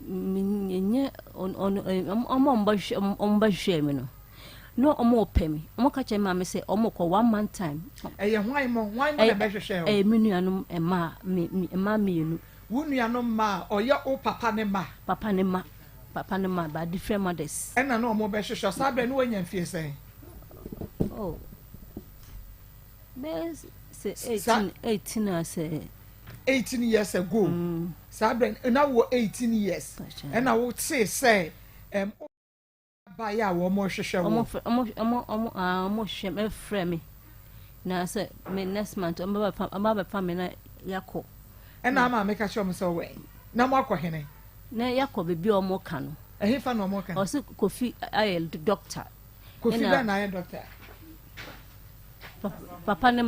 minye omba hwe me no omo pemi omo ka che ma me say omo ko 1 month time hwan mo na be hwehwe me nuanom ema mienu wo nuanom ma oye o papa ne ma ba different mothers na no omo be hwehwe sabe no wanya mfie say oh there's say 18 as 18 years ago sabe na wo 18 years and I would say ba ya wo mo hwehwe omo hwe me frɛ me na say me next month omo ba family na yakɔ na ma me ka show me so we na mo akɔ hene na yakɔ bebi omo ka no ehifa na omo ka o se Kofi ayel doctor Kofi ba na ayel doctor papa ne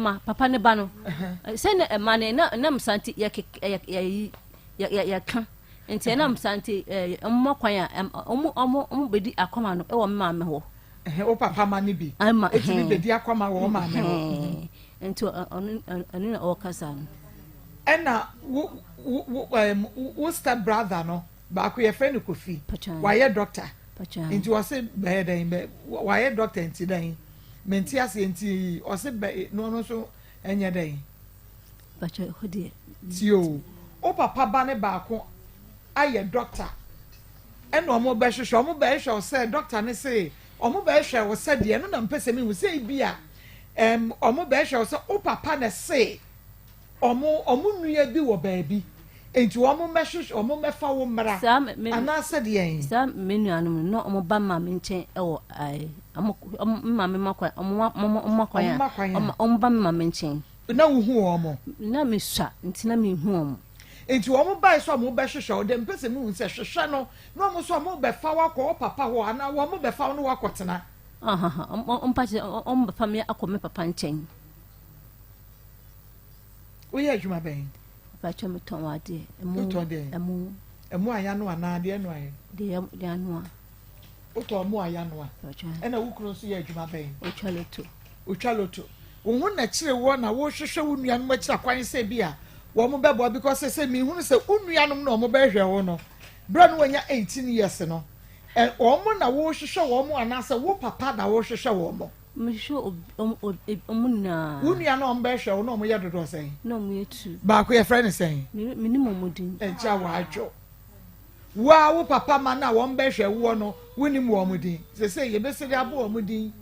ba no say na ma ne na msanti ya ka enti na msanti omo kwan omo bedi Akoma no e wo mma me ho o papa ma ne bi eti bedi Akoma wo ma me ho enti onu na o kasa no ena wo step brother no ba ko ye friend Kofi wa ye doctor enti wo se be den be wa ye doctor enti den menti ase enti o se be no so enye den bacha hodi tio o papa ba ne ba ko aye doctor ena omo be hwehwe omo be hwehwe say doctor ne say omo be hwehwe wo say de no na mpese mi wo say bia omo be hwehwe say o papa ne say omo nua bi wo baabi enti omo mehwehwe omo mefa wo mra ana say de yen sa menu anu no omo ba ma me nchen e wo ai omo ma me makwa omo ba ma me nchen na wo hu omo na me swa enti na me hu omo enti omo ba so omo be hwehwe o de mpese mi hu se hwehwe no na omo so omo be fa wakọ papa ho ana wo omo be fa no wakọtena omo fa me akọ papa nchen wo ye adwuma ben fa cho me ton ade emu aya no ana de no aye de anu o to mu aya no a e na wo kuro so ye adwuma ben o chaloto wo hu na kire wo na wo hwehwe wo nuanom akira kwan se bia wo mo bebo because say me hu se wo nuanom na mo behwe wo no bra no wanya 18 years no wo mo na wo hwehwe wo mo anase wo papa na wo hwehwe wo mo Misho omuna. Unia no mbehwe wo no mo ye dodo say. No mo yetu. Ba ko ye friend say. Minimum modin. Eja wa adwo. Wa wo papa ma na wo mbehwe wo no wonim wo modin. Say ye besede abo wo modin.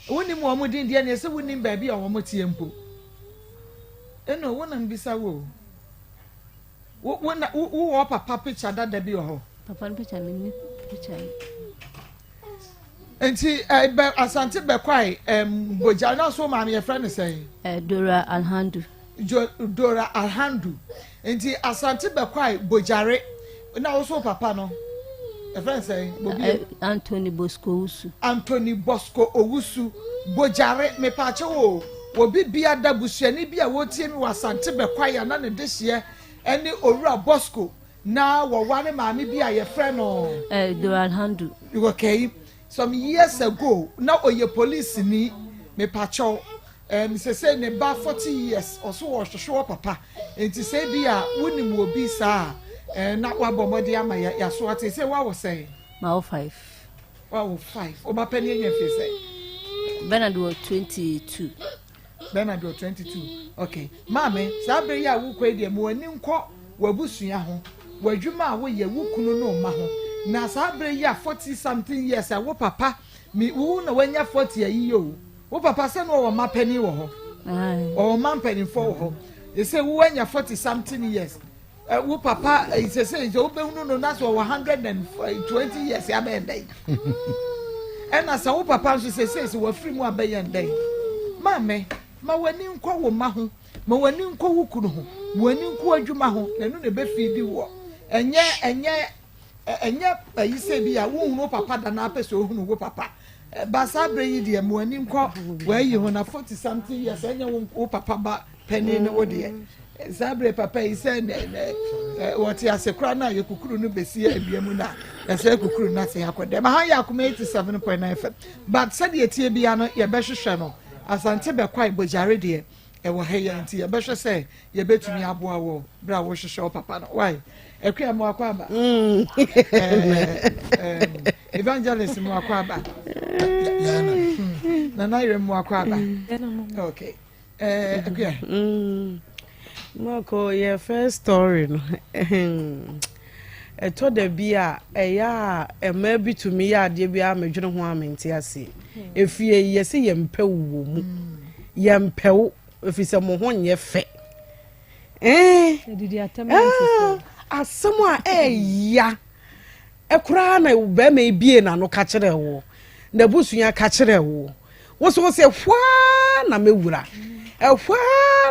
Wonim wo modin de na say wonim ba bi wo mo tie mpo. Eno wona mbisa wo. Wo papa picture da bi ho. Papa picture me picture. Enti asante be kwai boja na so ma me friend say Dora Alhandu Dora Alhandu enti asante be kwai bojare na so papa no e friend say Anthony Bosco Owusu Owusu bojare me pa che wo obi bia da busuani bia wo tie mi wasante be kwai na ne dehye ene owura Bosco na wo wane ma me bia ye friend no Dora Alhandu okay. Some years ago, now oye police ni me pacho. Say ne ba 40 years or so was to show papa. And to say bia wouldn't will be sa not what bombardi ama ya so what say what was saying. Mao 5. Wow 5. O ma penny ye say. Bernard 22. Bernard 22. Okay. Mame, sabe ya wo kwa de mo ani nko wabusua ho. Wadwuma wo ye wo kunu no ma ho. Na sabre ya 40 something years wo papa mi wo na wanya 40 ayi yo wo papa se no wo mapani wo ho o mampani fo wo ho e se wo wanya 40 something years wo papa e se wo be hunu no na so 120 years ya be ndai na sa wo papa so se wo free mu abaye ndai mame ma wani nkɔ wo ma ho ma wani nkɔ wo kunu ho wani nkɔ adwuma ho na no ne be feedi wo enye yi se bia wo hunu papa da na apese wo hunu wo papa ba sabre yi de mo ani nko wa yi ho na 40 something years enye wo papa ba penny ne wo de sabre papa yi se what ya se kra na ye kukuru no besi abiamu na ya se kukuru na se yakode ma han ya Akoma 87.9 FM but said ye tie bia no ye be hwehwe no asante be kwai bojare de e wo he ya nti ye be hwehwe se ye betumi aboa wo bra wo hwehwe papa no why ekwa mo akwaba evangelist mo akwaba na naire mo akwaba okay ekwa Mako your first story no eto da bia eya ema to me ya de bia medwene ho amenti ase efie yesi yempe wo mu yempe wo efise mo ho nye fe didi atamenti asemo ya ekura na be ma ebie na no ka kire wo na busua ka kire wo wo so se hwa na mewura ehwa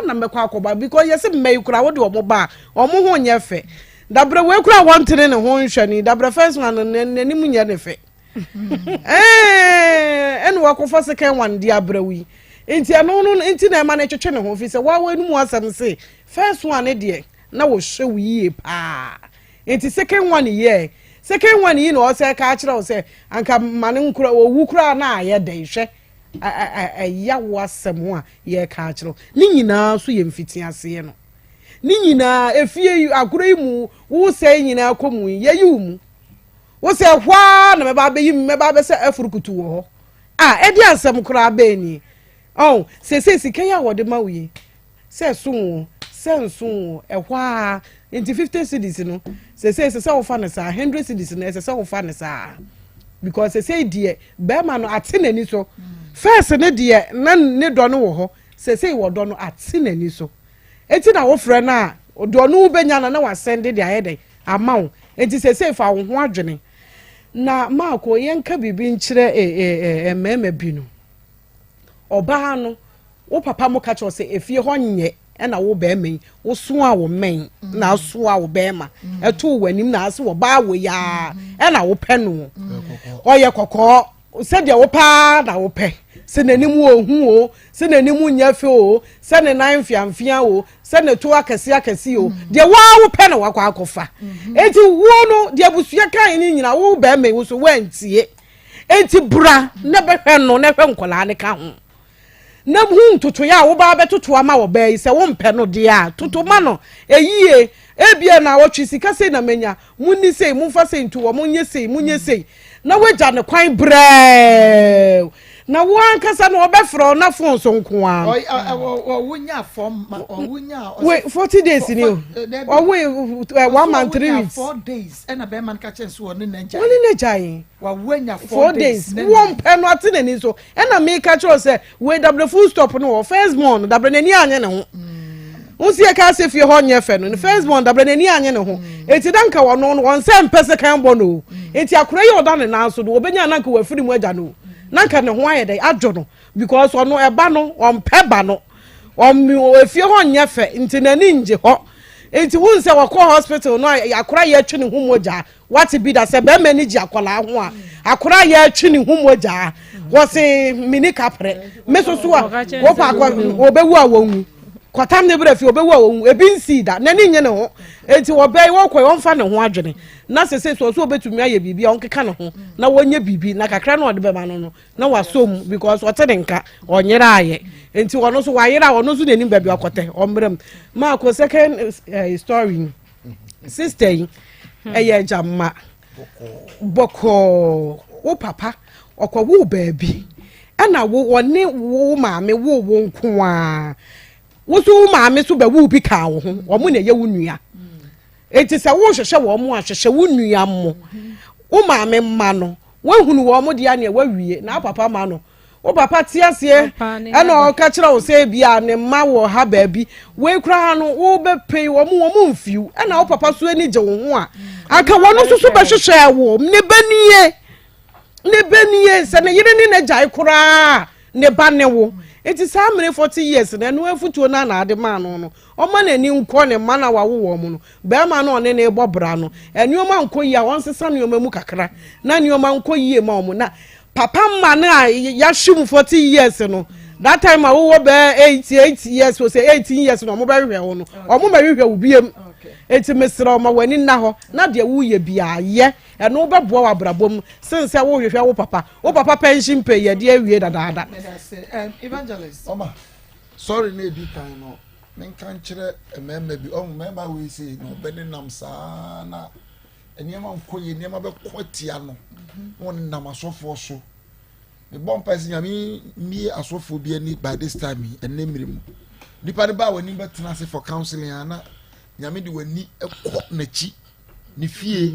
na mekwa akoba because yesi mmei kura wo de omo ba omo ho nye fe dabre we kura wontere ne ho nhwani dabre first one nanim nye ne fe enu wakofa second one di abrawi enti ano no enti na ma na twetwe ne ho fi se wa wanu mu asem se first one de na wo hwe yi pa enti second one ye no o se ka kire o se anka mane nkura owu kura na aye den hwe ya wasem a ye ka kire ni nyina so ye mfiti ase no ni nyina efie akura imu wo se nyina akomu ye yimu wo se hwa na meba be yim meba be se afurukutu wo ho edi asem kura be ni se sikan ya wode mawie se so senso ehwa into 50 cities no se wo fa ne sa 100 cities no se wo fa ne sa because se die be ma no atenani so first ne die na ne do no wo ho se wo do no atenani so enti na wo frɛ na do no benya na wa send de ayede amawo enti se fa wo ho adwene na Maako yenka bibi nkyere mema bi no oba no wo papa mo ka cho se efie ho nye na wo be men wo so a wo men na so a wo be ma eto wanim na ase wo ba wo ya na wo pe no oye kokko se de wo pa na wo pe se nanim wo hu o se nanim nya fe o se ne nan fiamfia o se ne to akase o de wo pe na wakwa akofa enti wo no de abusua kan ni nyina wo be men wo so wantie enti bra ne be hwe no ne hwe nkola ne ka ho na hu toto ya wo ba betoto ama wo ba yi se wo mpe no de a toto ma no eyie ebia na wo twi sika sei na menya munni sei mumfa sei ntu wo munye sei na wagya ne kwan brɛ na wo ankasa no obefro na phone so nko a wonya form wonya 40 days ni o we 1 month 3 weeks 4 days and a be man ka chen so ne nja woni ne jai wa wonya 4 days won pe no ate nani so na me ka cho say we double full stop no first month double nani anye ne ho unsi e ka se fie ho nye fe no first month double nani anye ne ho eti danka wo no won se mpese kan bo no eti akura ye oda ne nan so do obenya nanka wa firi mu agya no nanka ne ho ayede adwo no because ono eba no on peba no on efie ho nye fe nti nani nje ho enti won se wakọ hospital no akura ye atwe ne ho moja what be that se be manage akola ho a akura ye atwe ne ho moja wo se mini kapre mesoso a wo pa akọ obewu a wonwu kwatam ne bra fi obewu a wonwu ebi nsi da nani nye ne ho enti wo be wo kọ won fa ne ho adwene na se so obetumi aye bibia onkeka ne ho na wonye bibi na kakra na ode be ma no na wasom because wote ne nka onyera aye enti wono so wayera wono so neni baabi akote omrem ma ko second story sister yi eye jamma boko wo papa okwo baabi ana wo woni wo maame wo nko a wo so maame so ba wo bi ka wo ho wo mu na ye wo nua eti se wo hwehwe wo mu ahwehwe wo nua mo wo maame mma no wo hunu wo mo dia na wawie na papa ma no wo papa tiasie ana o ka kira wo se bia ne mma wo ha baabi we kura no wo be pay wo mu mfiu ana wo papa so ani je wo ho a aka wo no so be hwehwe wo ne baniye se ne yire ni na jai kura ne ba ne wo eti sa mre 40 years na no afutuo na na ade ma no o ma na ni nko ne ma na wawo wo mu no be ma na one na ebobra no enioma nko yi a won sesa nioma mu kakra na nioma nko yi ma mu na papa ma na ya hwim 40 years no that time a wo be 88 years wo say 18 years no mo be hwe wo no o mo be hwe wo biem eti mesra o ma wani na ho na de wo ye bia ye eno be boa wa brabom sense wo hwehwe wo papa pension pay ye de awie dadaada evangelist oma sorry na edi kan no men kan kire emema bi o member we say no be nam saa na eniema nkoye eniema be kwatia no won nam asofo so me bon person nyame mi asofo bi ani by this time enemiri mu nipa ne ba wani betena se for counseling ana nyame de wani ekọ nachi ni fie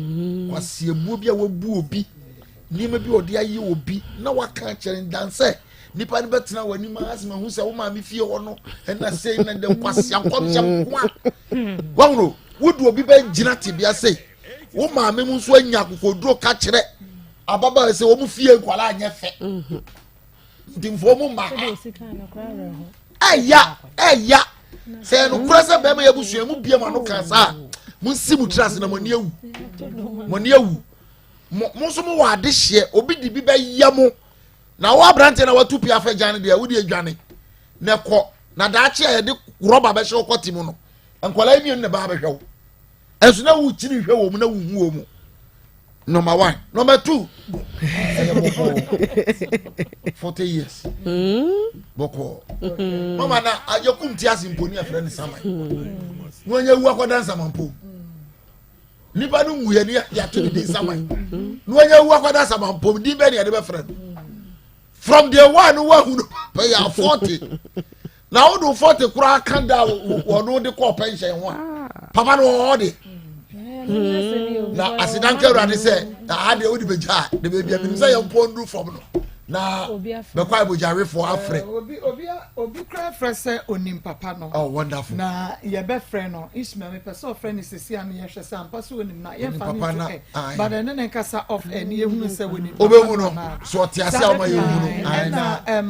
wasiebuo bia wabu obi nima bi odi ayi obi na waka kire danse nipa ne betena wani ma asema hu se wo ma me fie ho no na sei na de kwase akom se kwa wonro wudu obi be gina tibia sei wo ma me mu so anya kokoduro ka kire ababa se wo mu fie kwala anya fe ndimfo mu ma eya se no kurasa be ma yabusua mu bia ma no kansa mu simu trust na moni ewu mo so mu wa de hye obi di bi be yam na wo abrante na watu pia fa gane de wudi adwane na ko na da ache e de roba be hye kwoti mu no ankola emi ne ba be hwew enso na wu chiri hwe wo mu na wu hu wo mu number 1 number 2 40 years boko mama na ajokum ti asimponi afre ni sama nwanya wu akoda nsama mpo nipa no wu ye ni ya to di sama nwanya wu akoda nsama mpo di be ni ya de be friend from the one who hu pay 40 na wo do 40 kura kan da wo no de ko pension ho papa no odi na asidanke urade se ade odi beja de bebia mi say yon pondu from no na be kwa bojare for afre obi cry frese onim papa no oh wonderful na ye be friend no Ismail me person friend is see am ye hwese am paso onim na ye fa ni but then ne kasa of eni ehunu se onim obehu no so tiase o ma ye ehunu na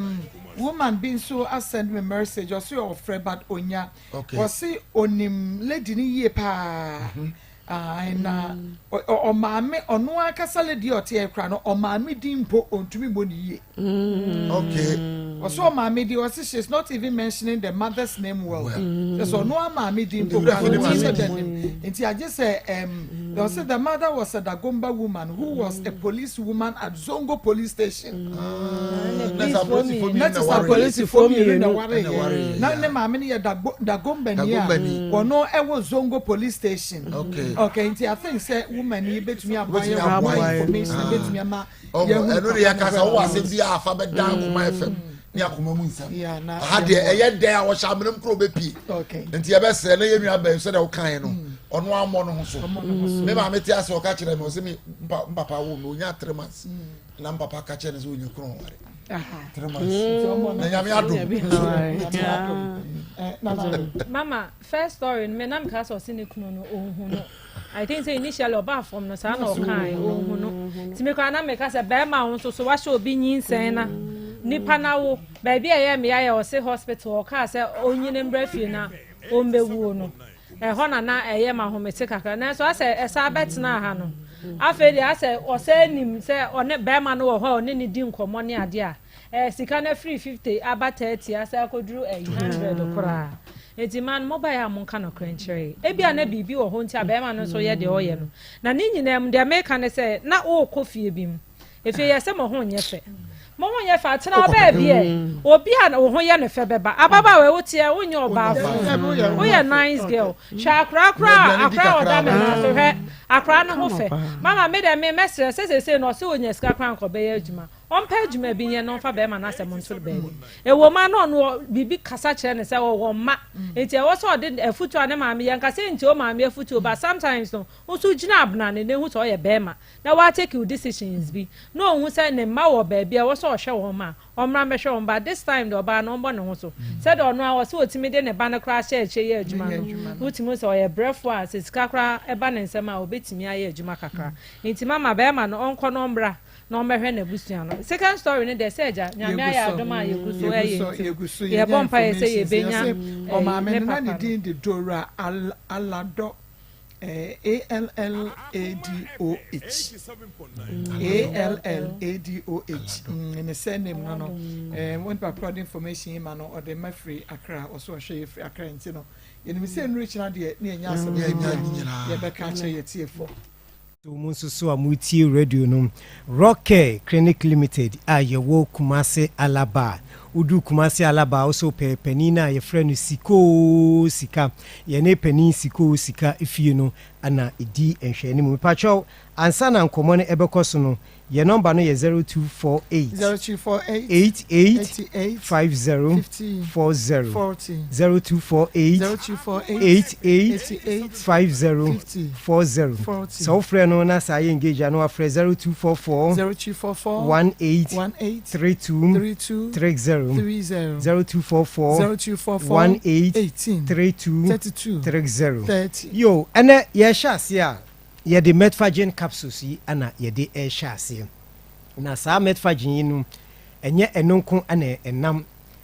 woman being so I send me message or see your friend but onya was see onim lady ni ye pa na o maame ono akasa lady o te ekra no o maame di mpo ontumi mo ni ye okay Also, Mammy, she's not even mentioning the mother's name well. So no Mammy didn't. And I just say, the mother was a Dagomba woman who was a police woman at Zongo police station. That's a police for me in the worry. Not the Mammy Dagomba or no ever Zongo police station. Okay, I think say woman you bet me about information, bet me ma. Oh, I know the Akasa was in the alphabet down my FM. Yakuma Nsem. Had a day I was Shaman Probepi. Okay. And the best say me about said kind on 1 month. Maybe I met us or catch them or see me Papa won't know 3 months. Lam Papa catching is when you crown. 3 months. Mama, first story, me nam cast or cynic no. I think say initially about from no son or kind. Oh no. To make an make us a bear mount so what should be Nsem. Nipa na wo baby me I was say hospital or car say only name brefina ombe wo no e ho na na eye ma homete kakra na so ase esa bet na ha no afeli ase o say nim say one be ma no wo ho ne ni di nkomo ne ade a sika na free 50 aba 30 ase akoduru 100 kora eti man mobile am nka no krenchire e bia na bibi wo ho nti abema no so ye de oye no na ni nyina am de make na say na wo kofie bim efe ye se mo ho nye fe mo ho ye fa tena ba bia obi a wo ho ye ne fe beba ababa we wotie wo nye oba fa wo ye nice girl sha akra oda me na so he akra no ho fe mama me de me mesre se no se onye ska kran ko be ye adwuma on page me bi nye no fa be ma na se mo ntoro be e wo ma no bibi kasa kire ne se wo ma enti e wo so de afutu ane ma me yanka se enti o ma me afutu but sometimes no wo so gina abna ne hu so ye be ma na wa take your decisions bi no hu se ne ma wo be bia wo so hwe wo ma omra me hwe wo ba this time do ba no mbo ne ho so se do no a wo so otimi de ne ba na kra hye ye adwuma no otimi so ye brefo a se sika kra e ba ne nsem a obetimi aye adwuma kakra enti mama be ma no onko no mbra no mehwe na busuan no second story ne de seja nyame aya adoma yeguso ye bompa ye se ye benya o ma me na ni din de Dora Alado ALLADOH in surname no when papa information ma no or the mafri Accra also share free Accra ntino ye ni se enrich na de ne nya asem ye be ka che ye tiefo to munsusu amuti radio no Rocket Clinic Limited ayewo Kumasi Alaba udu Kumasi Alaba also penina ye friend sika ye ne penin sika ifie no ana edi enhwani mu pacho ansa na nkomo ne ebekoso no ye number no ye 0248 5040 0248 so friend no na say engage no afre 0244 1832 30 yo ene ye shasia ye de metfagen capsules yi ana ye de e shasia na sa metfagen yi no enye enonko ana enam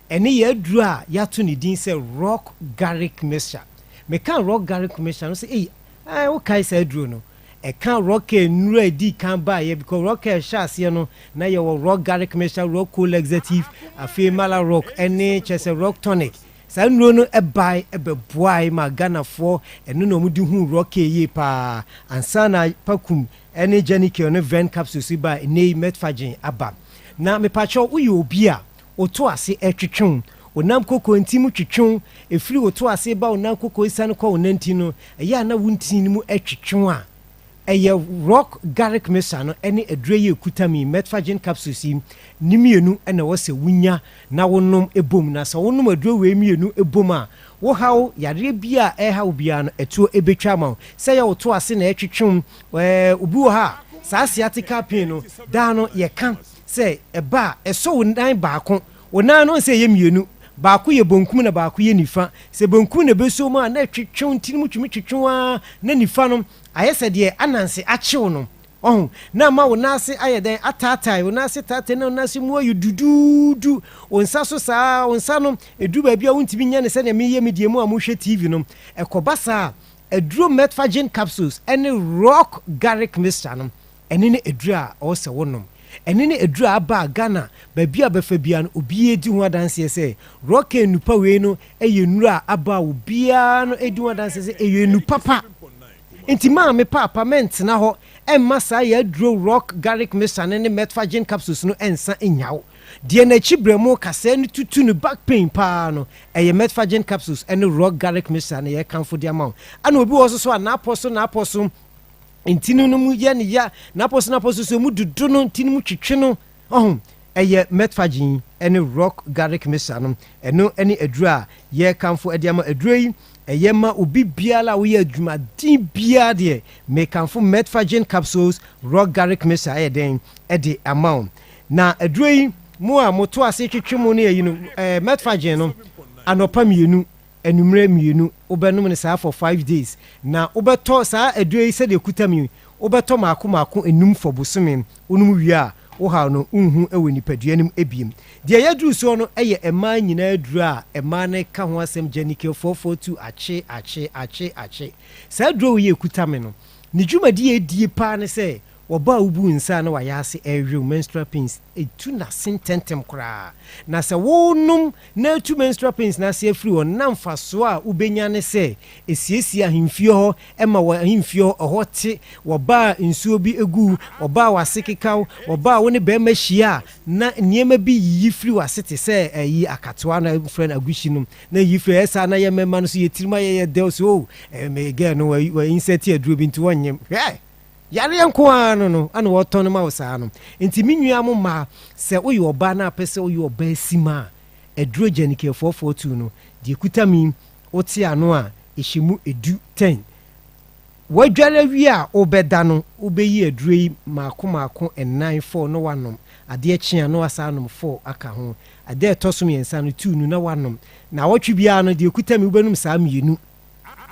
ene ye aduru a ya to ne din se rock garlic mixture me kan rock garlic mixture no say wo kai sa aduru no e kan rock enuru edi kan ba ye because rock shasia no na ye wo rock garlic mixture rock cool executive afemala rock ene chese rock tonic sanro no ebai ebeboai magana fo eno no mudi hu rock ye pa ansana pakum ene jenike no ven capsules ba nei metfagen aba na me pacho uyi obi a oto ase etwetwon onam koko ntimu twetwon efiri oto ase ba onam koko isan ko onanti no eya na wuntin mu etwetwon a eye rock garlic mixture no ene adreye kutami metfagen capsules nimienu ene wose wunya na wonom ebom na so wonom adre we mienu ebom a wo hawo yare bia hawo bia no etuo ebetwa ma se ye woto ase na etwetwum obi wo ha sa sciatica pain no da no ye kan se eba eso wonan baako wonan no se ye mienu baako ye bonkum na baako ye nifa se bonkum na beso ma na etwetwum ntinimu twetwetwum na nifa no ayese de ananse achew no na ma wonase ayeden atatai wonase tate na wonase mu ayu dududu onsa so saa onsa no edu ba bia wontimi nya ne se na meye medie mu amuhwe TV no ekobasa eduro metfagen capsules ene rock garlic mixture no ene ne edura o se wonom ɛne ne aduru aba Ghana baabi a bɛfa bia no obi edi ho adanseɛ sɛ rock nupa wei no ɛyɛ nura aba obiara no edi ho adanseɛ sɛ ɛyɛ nupa pa nti maame papa mentena hɔ ɛmma saa yɛ aduro rock garlic mixture ne metformin capsules no ɛnsa nyaw deɛ n'akyi brɛ mu kasa no tutu no back pain paa no ɛyɛ metformin capsules ɛne rock garlic mixture ne yɛ kanfo de ama wo ana obi wɔ so a napɔ so ntinu no mu yɛ ne ya napɔ so mu dudu no ntinu mu twetwe no ɛyɛ metformin ɛne rock garlic mixture no ɛno ɛne aduro a yɛ kanfo de ama aduro yi ɛyɛ ma obi biara a woyɛ adwumaden biara deɛ mekanfo metformin capsules rock garlic mixture ɛyɛ den ɛde ama wo na aduro yi mu a moto ase twetwe mu no yɛ yi no metformin no anɔpa 2 anumere 2 wobɛnom ne saa for 5 days na wobɛtɔ saa aduro yi sɛdeɛ kuta mi wobɛtɔ maako enum for bosome wonum wie a wohaw no unhu ɛwɔ nipadua nim ebiem deɛ yɛduru so no ɛyɛ ɛmaa nyinaa duru a ɛmaa ne ka ho asɛm Janike 442 ache saa duro yɛ kuta me no ne dwumadi yɛ die paa ne sɛ wɔba ubu nsa na wayɛ ase ɛrew menstrual pains etu na sententem koraa na sɛ wonum na etu menstrual pains na se afiri wɔ na mfaso a ubenya ne sɛ esiesie ahemfie hɔ ɛma wɔ ahemfie hɔ ɔhɔte wɔba nsuo bi egu wɔba wase kekaw wɔba wo ne bɛrima hyia na nneɛma bi yiyi firi wase te sɛ ɛyi akatoa na friend agushi no na yi firi ɛsa na yɛ mɛma no so yɛ tirima yɛ del so me girl no wɔ insert aduro bi nti wɔnyem yare nko ano no ana wɔtɔ no ma wo saa no nti menua mo ma sɛ woyɛ ɔba na apɛ sɛ woyɛ ɔba asima aduro Janike 442 no de kuta mi wote ano a ehyimu edu 10 wadware wi a obɛda no wobɛyi aduro yi maako 9 4 no wanom ade kyea no asa anom 4 aka ho ade ɛtɔ so mmiɛnsa no 2 no na wanom na wɔtwe bia no de kuta mi wobɛnum saa 2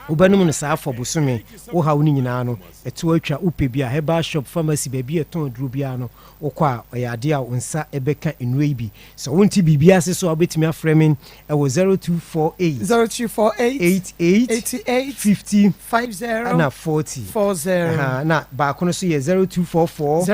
wobɛnum no saa afɔ bosome wo haw no nyinaa no ɛto atwa wopɛ bi a herbal shop pharmacy baabi ɛtɔn aduro bia no wokɔ a ɔyɛ ade a wo nsa ɛbɛka nnuro yi bi sɛ wonti biribi ase so a wobɛtumi afrɛ me ɛwɔ 0248 88 50 ana 40 na baako no so yɛ 0244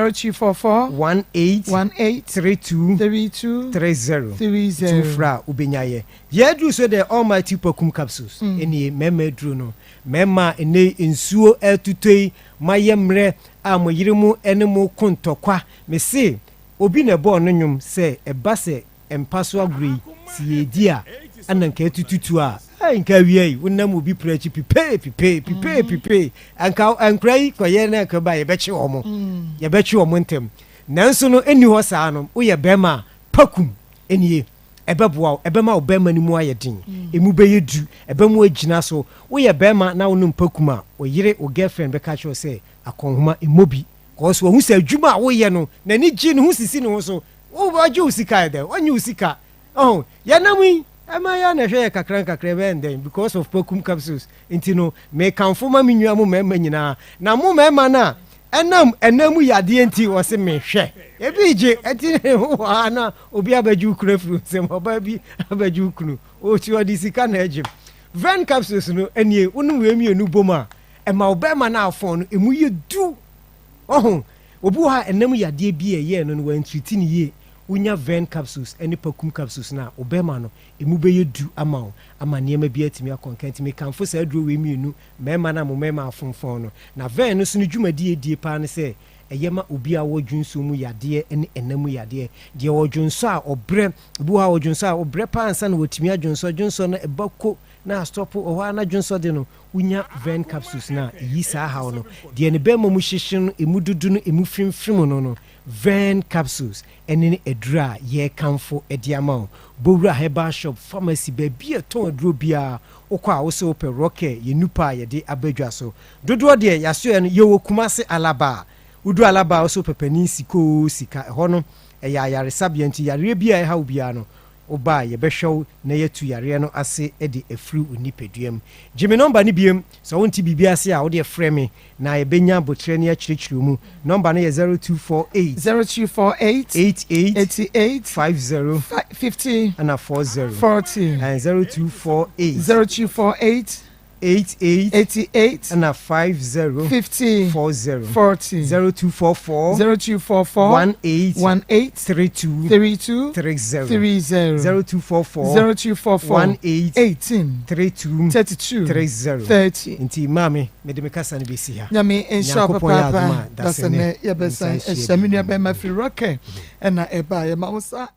18 32 30 fra a wobɛnyayɛ yɛaduru so the almighty pakum capsules ɛnie mɛma aduro no mɛma ɛne nsuo ɛtutoi mayɛ mmerɛ a mo yere mu ɛne mo kontɔkwa me se obi na ɛbɔɔ no nwom sɛ ɛba sɛ ɛmpa so agoro yi si yɛdi a ana nka ɛtututu a nka wie yi wonam obi prachi pipe anka ankora yi kɔyɛ na anka ba yɛbɛkye wɔ mo ntɛm nanso no ɛni hɔ saa no woyɛ bɛrima pakum ɛnie ɛbɛboa ɛbɛma wo bɛrima no mu ayɛ den emu bɛyɛ du ɛbɛmu agyina so woyɛ bɛrima na wonom pakum a oyere wo girlfriend bɛka kyerɛ sɛ akɔnhoma emobi kɔso wo hu sɛ adwuma a woyɛ no na ni gye no hu sisi no so wo bagye wo sika ɛdɛ wonye wo sika yɛnam yi ɛma ya na hwɛ kakra bɛn den because of pakum capsules nti no me kanfo ma me nua mo mɛma nyinaa na mo mɛma na ɛnam yadeɛ nti wɔ se mehwɛ ebi gye ɛti wa na obi abagye kura furu sɛm ɔba bi abagye kunu o ti ɔde sika na agye ven capsules no ɛnie wonu wemienu bom a ɛma ɔbɛma na afɔn no emu yɛ du obi ha ɛnam yadeɛ bi ɛyɛ no wa ntwiti ne yie wonya ven capsules ɛne pakum capsules na ɔbɛma no emu bɛyɛ du ama nneɛma bi atimi akɔnkɛnti me kanfo saa duro wemienu mɛma na mo mɛma afonfon no na ven no so no dwumadie die pa ne sɛ ɛyɛ ma obi a wɔdwunso mu yadeɛ ne ɛnam yadeɛ deɛ wɔdwunso a ɔbrɛ obi ha wɔdwunso a ɔbrɛ pa ansa na wɔtimi adwunso no ɛbako na stop ɔhɔ na dwunso de no wonya ven capsules na yi saa haw no deɛ ne bɛma mu hyehye no emu dudu no emu fimfim no ven capsules ɛne ne aduro a yɛkamfo ɛde ama wo bowura herbal shop pharmacy baabi ɛtɔn aduro biara wokɔ a wo sɛ wopɛ rocket yɛ nupa a yɛde abadwa so dodoɔ deɛ yɛasoɛ no yɛwɔ Kumase Alaba wodu Alaba a wo sɛ wopɛpani sika ɛhɔ no ɛyɛ ayaresabea nti yareɛ bi a ɛha wo biara no oba yɛbɛhwɛw na yɛtu yareɛ no ase de afiri onipaduam gyeme nɔmba no biem sɛ wonti biribi ase a wode frɛ me na yɛbɛnya abotrɛ no akyerɛkyerɛ mu nɔmba no yɛ 0248 88 50 ana 40 and 0248 88 and a 50 40 0244 18 32 0244 18 30 nti mami me de me kasa ne besi ha nyame ensha papa da se ne ye besa eshaminu be ma free rock na eba ye ma wosa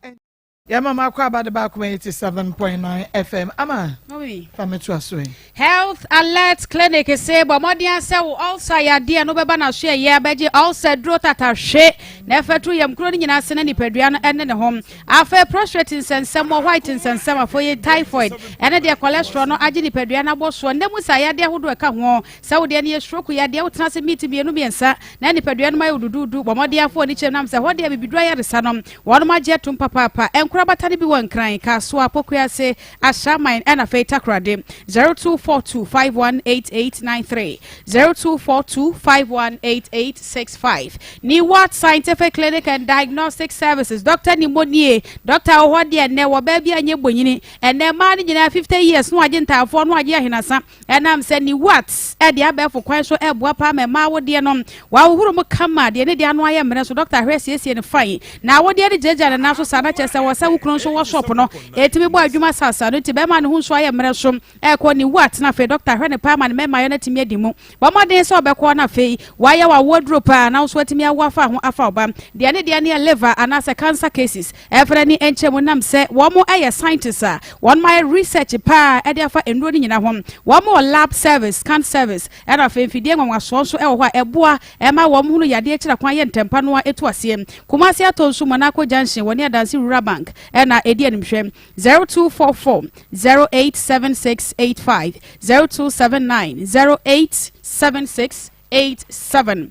ya mama kwa ba de ba kuma 87.9 FM ama obi fametu asoe Health Alert Clinic say bomodian say also ya dia no beba na so ye beje also dro tata hwe na fetu yam kro ni nyina se na nipadua no ene ne hom afa prostate nsensem white nsensem afoye typhoid ene de cholesterol no age nipadua na boso ndemu sa ya de hodo eka ho sa wo de ne stroke ya de wotena se meet bienu biensa na nipadua no mayo dududu bomodian fo ni chem nam se hode ya bibidua ya resanom wono magye tum papa Batani bi wan kran ka so apokua se ashaman na feita krade 0242518893 0242518865 ni what scientific clinic and diagnostic services Dr. Nimonie Dr. Ohode ne wo ba bia nye bonyini ene ma ni nyina 50 years no age ntafo no age ahinasa enam se ni what e de abefo kwan so eboa pa me ma wo de no wa wo huru mo kama de ne de ano aye mene so Dr. Hwesiesie ne fine na wo de jeja na so sana chese wo sa wo so wo shop no etimi bo adwuma sasa no tibe ma ne hu so aye mre so e ko ni what na fe Dr. Hwene pa ma ne me ma yo na timi adimu bo modern so obekọ na fe wa ye wa wardrobe na so atimi awa fa ho afa oba de ne liver anasa cancer cases efre ni enchemu nam se wo mo aye scientists one my research pa e de afa enro ni nyina hom wo mo lab service scan service e na fe mfidie nwa so so e wo ho eboa e ma wo mo hunu yade e kira kwan ye ntempa no etu asiem kumasi atonsu manako junction woni adansi rural bank na edi animhwem 0244 087685 0279 087687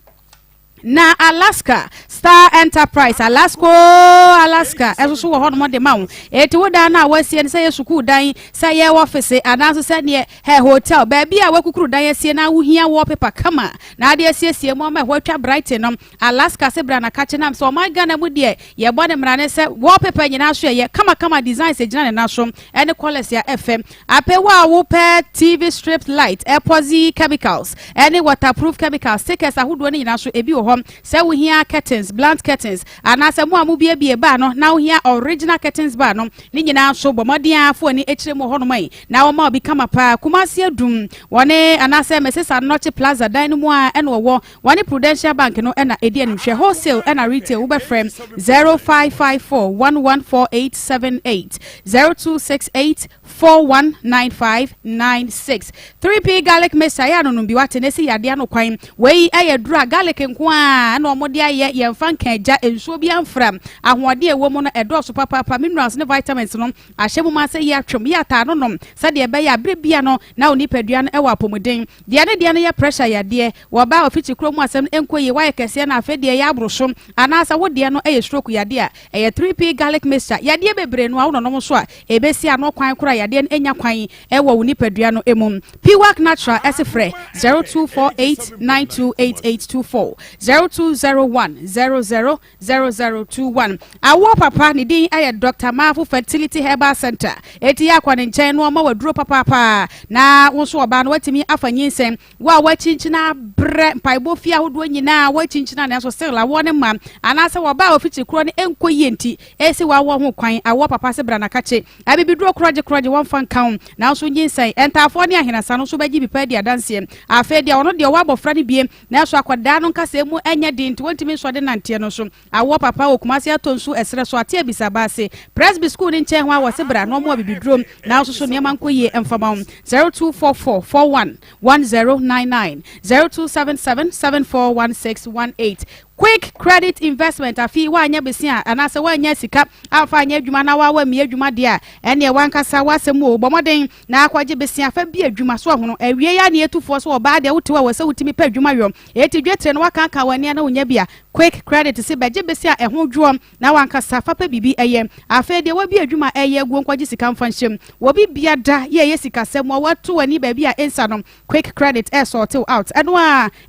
na Alaska Star Enterprise Alaska eso so wo ho no de mawo eti wo da na wasie ne say suku dan say ye office adanso say ne he hotel ba bia wakukuru dan asie na wo hia wallpaper kama na ade asiesie mo ma ho twa Brighton no Alaska se bra na kache nam so my Ghana mu de ye bo ne mra ne say wallpaper nyina so ye kama design se gina ne na so ene quality FM apewa wo pe TV strip light epoxy chemicals ene waterproof chemicals stickers ahodo ne nyina so ebi wo say we hear curtains blunt curtains anasa mu amu bie ba no na we hear original curtains ba no ni nyina so bomodian afo ni ekire mu hono mai na wo ma obi kama pa kumasi adum wone anasa mesesa noche plaza dan mu a ene wo wone Prudential Bank no ena edi anhwe wholesale ena retail wo be frame 0554114878 0268 419596 3P garlic mesa no bi wate ne si yade ano kwan we aye dura garlic nko na omode aye ye mfa kan ja ensuo bi amfram ahoode ewo mu no edoso papa minerals ne vitamins no ahyemu ma se ye atwem ye ata no nom se de be ya bre bia no na onipadua no ewa apomuden de ne ye pressure yade wo ba ofichi krom asem enkoye wa kese na afa de ya abroso anasa wo de no eye stroke yade a eye 3P garlic mixture yade bebre no awo no so a ebesi ano kwan kura yade enya kwan ewa onipadua no emum Piwak Natural esefre 0248928824 0201000021 awo papa ni din aye Dr. Mafu Fertility Herbal Center eti akwa ne nchen no ma waduro papa na wo so oba no watimi afanyi nsem wa wachinchina bre paibo fia hodo nyina wachinchina na so sela wo ne ma anase wo ba ofichi kro ne enkoyi enti esi wa wo ho kwan awo papa se bra na kache abibiduro kroje won fan kan na so nyinsai entafo ne ahenasa no so bagi bipa dia danse afa dia ono de wo abofra ne biem na so akwada no nkasa mu enya din 20 min so de nante no so awo papa okumase atonsu esre so ate abisa base presby school ni nche ho a wose bra no mo abibiduro na so ne mankoye emfama 0244411099 0277741618 Quick Credit Investment afi wanya besia anase wanya sika afa anya adwuma na wa mi adwuma de a ene wankasa wasem o bomoden na akwaje besia fa bi adwuma so hono awie ya ne etufo so oba de wotewa wase wutimi pa adwuma yom eti dwetre no waka ka wane na wonya bia Quick Credit se beje besia eho dwom na wankasa fa pa bibi eye afa de wa bi adwuma eye guo nkwaje sika mfanhyem wo bi bia da ye sika sem wo wato wani ba bia ensa no Quick Credit sort out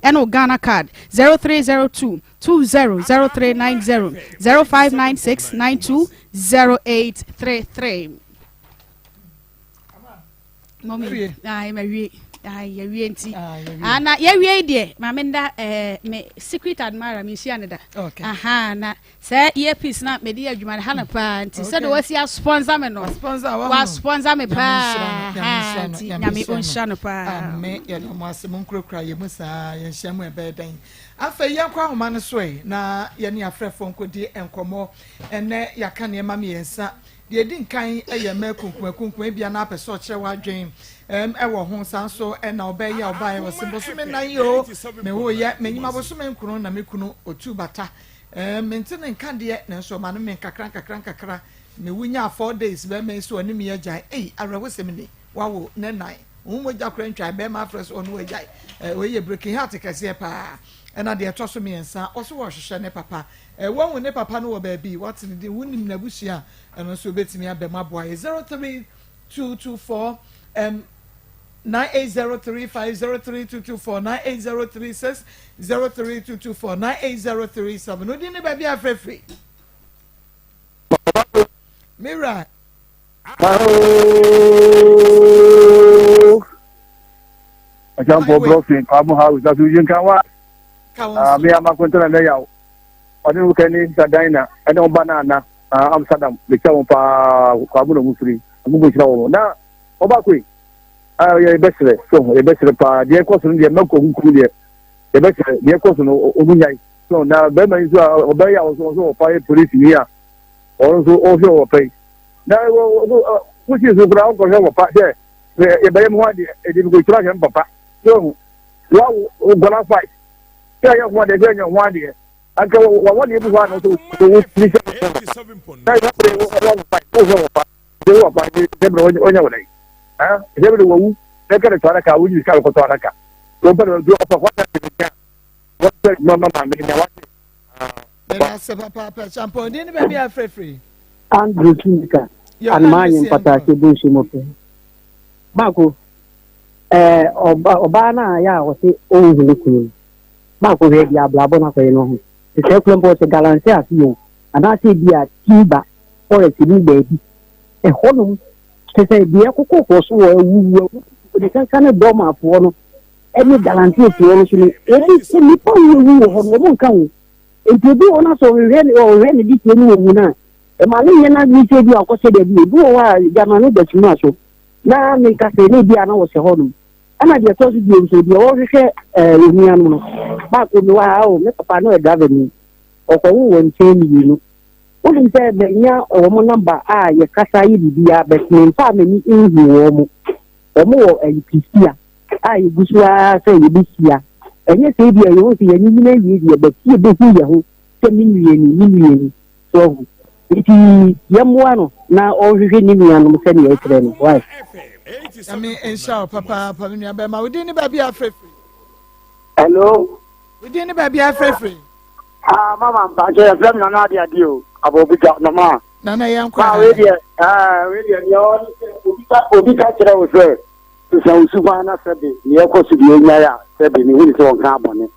eno Ghana card 0302 200390 0596920833. Mommy, I yɛwie nti ana yɛwie deɛ ma menda me secret admirer me hyia ne da aha na sɛ earpiece na me di adwuma ha na pa nti sɛ de wasi sponsor me no wa sponsor me pa nti nyame onhia no pa me yɛ no mo asɛm nkrokra yɛ mu saa yɛ hyia mu ɛbɛdan afa yɛ kwa homa no so na yɛ ne afrɛfo nkodi enkomo ene yaka ne ma me yensa de di nkan ɛyɛ ma kunkum bia na apɛ so kyerɛ wadwen ɛwɔ ho sanso ɛna ɔbɛyɛ ɔbae wɔ se boso me nan yo me wo yɛ me nyima boso me nkunu na me kunu otu bata mente ne nka de na nso ma no me kakra me wunya 4 days be me so ani me agya arewo se me ne wawo ne nan wo mo gya kra ntwa be ma fresh onu agya we ye breaking heart kase pa ɛna de ɛtɔ so me nsa ɔso wɔ hwehwɛ ne papa wɔn wo ne papa no wɔ baabi what ne de wunim na busua ɛno so betimi abɛ ma boa 03224 9803503224 9803 03224 98037 odi ne baabi afrɛfrɛ Mira Ajampo blocking kamu house that you can wa me ama kontra na yawo odi wo kani sadina ene banana Amsterdam be chawo pa kamu no musuri abugo chira wo na oba kwe ye besere so ye besere pa de koso no de mako nku de ye besere de koso no omunyai so na be ma nso oba ya wo so pa police ni ya o so o fi wo pe na wo kuchi so kura ko he wo pa de ye be mo de e de go chira ke papa so wa wo gola fight ya ya ho de nya ho de aka wa de bu ha no so wo ni se na ya pre wo fight wo pa de wo pa de bro onya wo dai je be wo ne ka de tara ka wo ni ka ko tara ka wo be do fa ko ta ni ka wo te mama me nya wa na se papa champion ni be bia free Andrew Kinka and my pata ke do shi mo pe Mako ọba na ya o se o hulu kunu Mako he dia blabo na ko no ho se kulombo se galanse asiyo ana se bia tiba o re tibi bebi e honum se bia kokoko so wo wu de kan na do ma fo no eni galanse ti o so ni se ni po wu ho no mo kan o enti bi ona so re ni bi ti ni wu na e ma le na bi se bi akose de bi wa jama no de tuma so na me ka se ni bia na wo se honum ana de to so bi so bi o hwehwe ehia no ba ko mi wa o me papa no e driver ni o ko wo nche ni no o ni se be nya o mo number a ye kasa yi bibia bet me fa me ni nhu o mo wo NPC a ye gusua se ye bisia enye se bia ye wo se ye ni na yi ye be ti be hu ye ho se mi ni so iti yamwa no na o hwehwe ni nua no se ne ye kire no why I mean, inshallah, Papa, Papa, we didn't baby afraid. Hello? We didn't baby afraid. Mama, I'm just a friend of the deal. About the job, Mama. Nana, young crowd. Really, you're catching with her. To some Subana said, the echo to the area, said, the wind on carbon.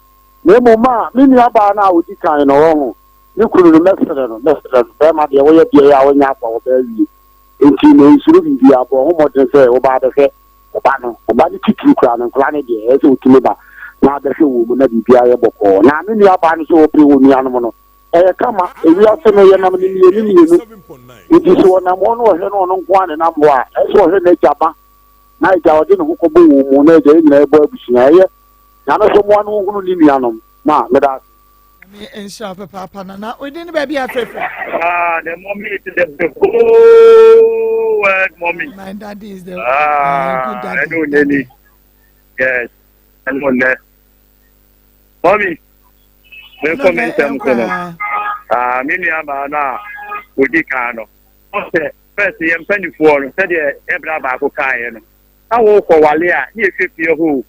No, Mamma, many about now with the kind of wrong. You couldn't remember them at the way of the hour now for baby. Nti no nsuru bi abo ho modern say oba de hwe oba de tiki kra no kra ne de e so tumi ba na de hwe wo mu na bibia ye boko na me nua ba no so opi wo nua no no e kama e wi ase no ye nam ni ni nti so na mo no hwe no no nko ane na mo a e so hwe na jaba na ja ode no ko bo wo mu na je ni na e bo abusia ye na no so mo no hunu ni nua no ma me da me inshallah papa na we didn't baby afraid. The mommy is the word mommy. My daddy is the good daddy. I know Nelly. Yes. And one there. Mommy. Welcome Nsem. Mimi ama odi kan no. Okay. First yem penny for no said e bra ba ko kan no. Awo ko wale a ni efefie ho.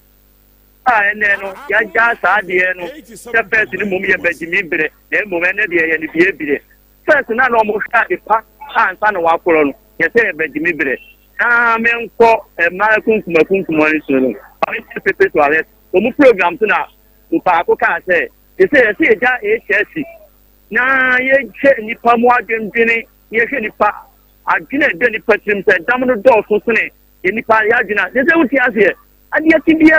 Ene no ya ja sa de no. Ya first ni mum ye Benjamin bere. Na mum ene de ye ni bie bire. First na no mo hwa de pa ansa na wakoro no. Ye say Benjamin bere. Me nko Maa Akos ni so no. Ani pepe to ale. O mu program to na mpa ko ka say ye say ja HSC. Na ye che ni pa mo adwendwene ye hwe ni pa adwene de ni pa trim say dam no do so sene ye ni pa ya adwena ye say wuti ase ade atibia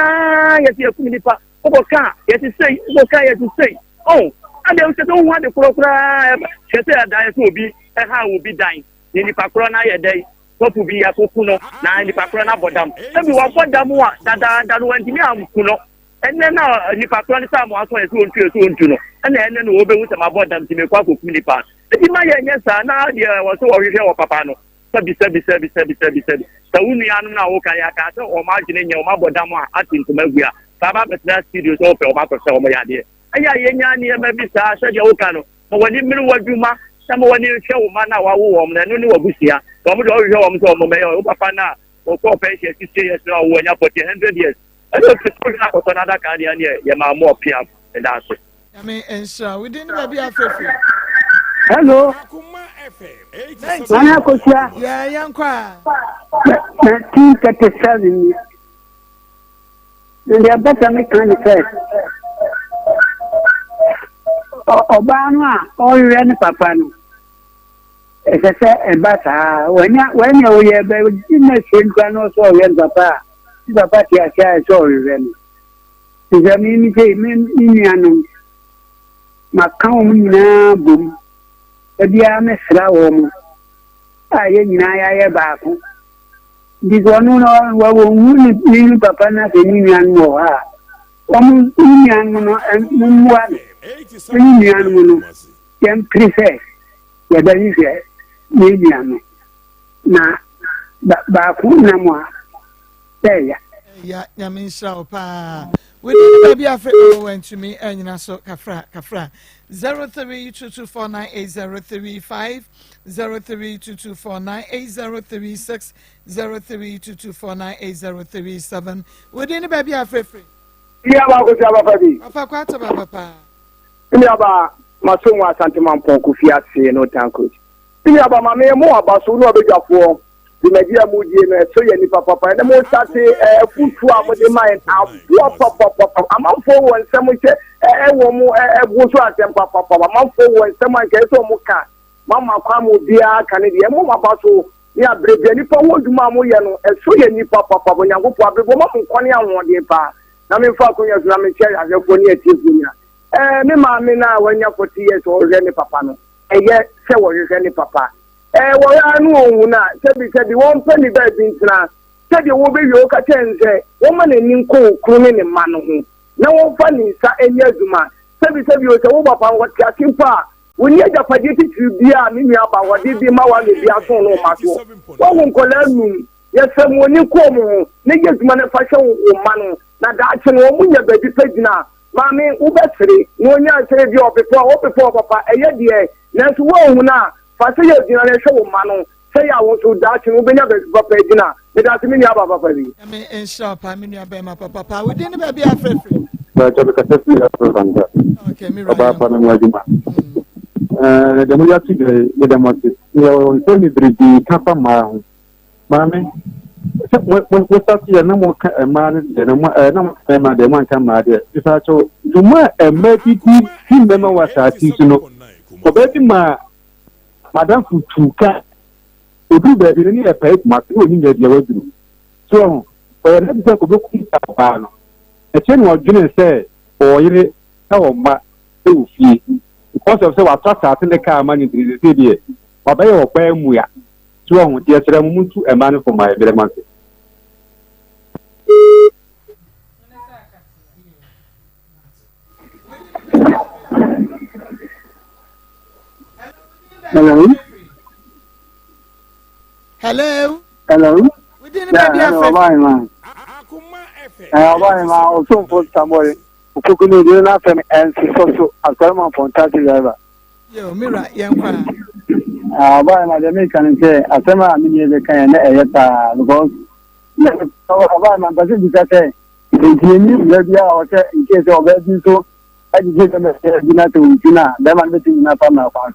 yesi akumi nipa oboka yesi sei oboka yesi sei oh ade o se don hu ade korokora chese ada yesi obi ha obi dan ni nipa koro na ye dai popu bi akoku no na nipa koro na bodam ebi wa bodam a dada no wantimi amku no enne na nipa koro ni samu aso yesi ontu no enne no obewu se ma bodam ti me kwa akoku nipa ebi ma ye nyesa na de wo so wo hwehwe wo papa no sabi sawunu anu na wo kan ya ka so o ma gine nya o ma bodam a atinto magua baba betra studio so pe o ma ko se o mo ya de aya ye nya ni e ma bi sa so de wo kan no mo wani miru waduma sama wani hwe wo ma na wa wo wo no ni wabusia so mo de o hwe wo mo so mo me o papa na o ko pe se 60 years na wo nya 100 years and o so na ko na da kan ya ni ye ma mo pia and that's it I mean ensure we didn't maybe afefe. Hello. Maa Akos ya. Yeah, yankwa. 1937. Ndị abata me kan first. Ọba no a ọrịa ne papa no. Esese ebata wanya oye be na senkwa no so ọrịa ne papa. Ti papa ti asia so ọrịa no. Ti mi se mi anu. Maka ụmụ nyinaa bom ebia mesra wo mu aye nyinaa ya baako digo no wa wo ni papa na se ni nyan wo ha omu nyan no muwa ni nyan no yam prefer ya da ni se ni nyan na baako na mo ya nyaminsha opa we did baby afro went to me and so kafra 0322498035 0322498036 0322498037 we did baby afro iya ba ko ja ba fabi papa kwata papa iya ba maso wa santiman pon ku fi ase no tanko iya ba ma me mo abaso no obejafo the media moody na so ye ni papa na mo start futu a mo de mai papa amamfo won nsem che wo mu egu so asem papa amamfo won nsem an ke so mo ka mama kwa mo bia ka ne de mo mabaso ya brebe ni pa wo duma mo ye no so ye ni papa nyangopo abebo mo nkone anwode pa na me fa ko yesu na me che azefo ni etifunya me ma me na wanya 40 years o re ni papa no eye se wo re ni papa wo ya nu ohun na sebi won pe ni ba bi ntina sebi wo be yo ka chenze wo ma na ni nko kru ni ma no ho na wo fa ni sa enye aduma sebi o se wo papa wo ti atimpa wo ni aja pade ti bia mi mi aba wo de bi ma wa le bia so no ma so wo nko la nu ye se mo ni ko mo ne ye aduma na fa hwe wo ma no na da ache no mo nya ba bi pagina maame wo be sere no nya sere bi opepo papa eye de na so wo hu na fase ye dina le show manu say ya won so da chi ubenya be papa dina me da timi ni aba papa bi me ensure pa me ni aba ma papa we didn't be afefe ba to be ka tesi ya so banda okay me right ba pa na wajima de mo ya ti de de mo ti yo so ni brigi kapa ma ho mame wo sa ti ya na mo ka ma ne de na mo ma de mo kan ma de isa cho duma ma ti ti me ma wa sa ti so no ko be ti ma madam futuka odu be bi ni e pa ma ti oni me de waduru so o na bi se ko be ku ta pa no e che no odwene se o yire ta o ma e wo fie because of say wa trata ate ne ka ma ni diri se die wa ba ye o pa emu ya so o de sere mu muntu e ma ne for my bere ma se Hello. We didn't baby afefe ma o so for somebody okuku ni de na fem en so akoma for taxi driver yo mira yankwa ba ma de me kan say asema mi ni de kan na eyata because ba ma ba ji ka say ni ni ya bia o say in case o be bi so aji je me bi na to tina da man be tin na pa na pa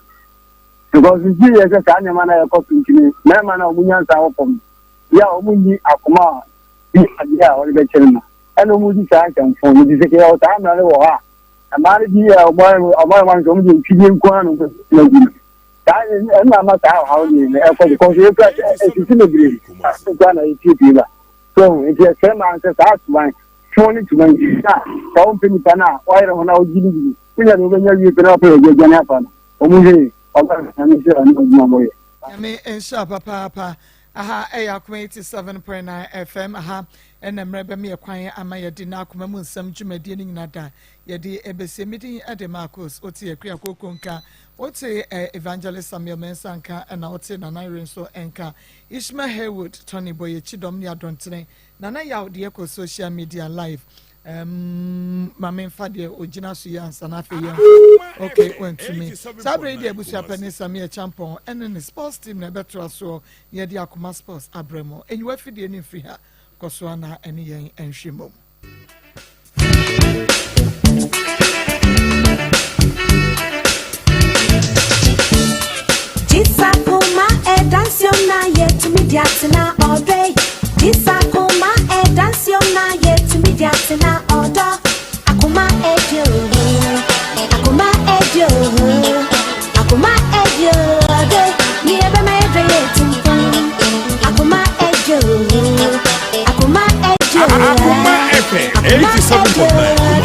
because ji ye say ka nyama na ya ko tin na ma na omunya sa wo pom ya omunyi akoma bi adia o be chirima eno mu di sa kan fo ni se ke o ta na le wo ha amari di ya o mo so mu di pije nko anu ko na gi ta na ma ta ha o ni e ko ko se ka e ti ne bi ta na ti bi ba So if you say man says that's why phone to my phone pin pana why don't know you we are when you can operate your Japan. Omuhe oba na sure no mo ye. Me ensha papa aha Akoma 87.9 FM aha enemrebe me kwan ama ye di na Akoma mu nsam dwumadie ni nyinada ye di ebese meeting at the Maa Akos oti akua kokonka oti evangelist Samuel Mensanka na oti na Nairen so enka Ishmael Haywood Tony Boye chidom ni adontene na ya de ko social media live mama mfade ogina so ya ansana fe ya okay went to me sabre de abusu apani Samuel Champon and sports team na betra so ye di Akoma sports abremo enyu afide ni free ha koso ana ene yen enhwemom Akoma dansiona yet to me diatina all day. Akoma dansiona yet to me diatina all day. Akoma ejo, Akoma ejo, Akoma ejo day. Niebe me dreyetin. Akoma ejo, Akoma ejo. Akoma FM 87.9.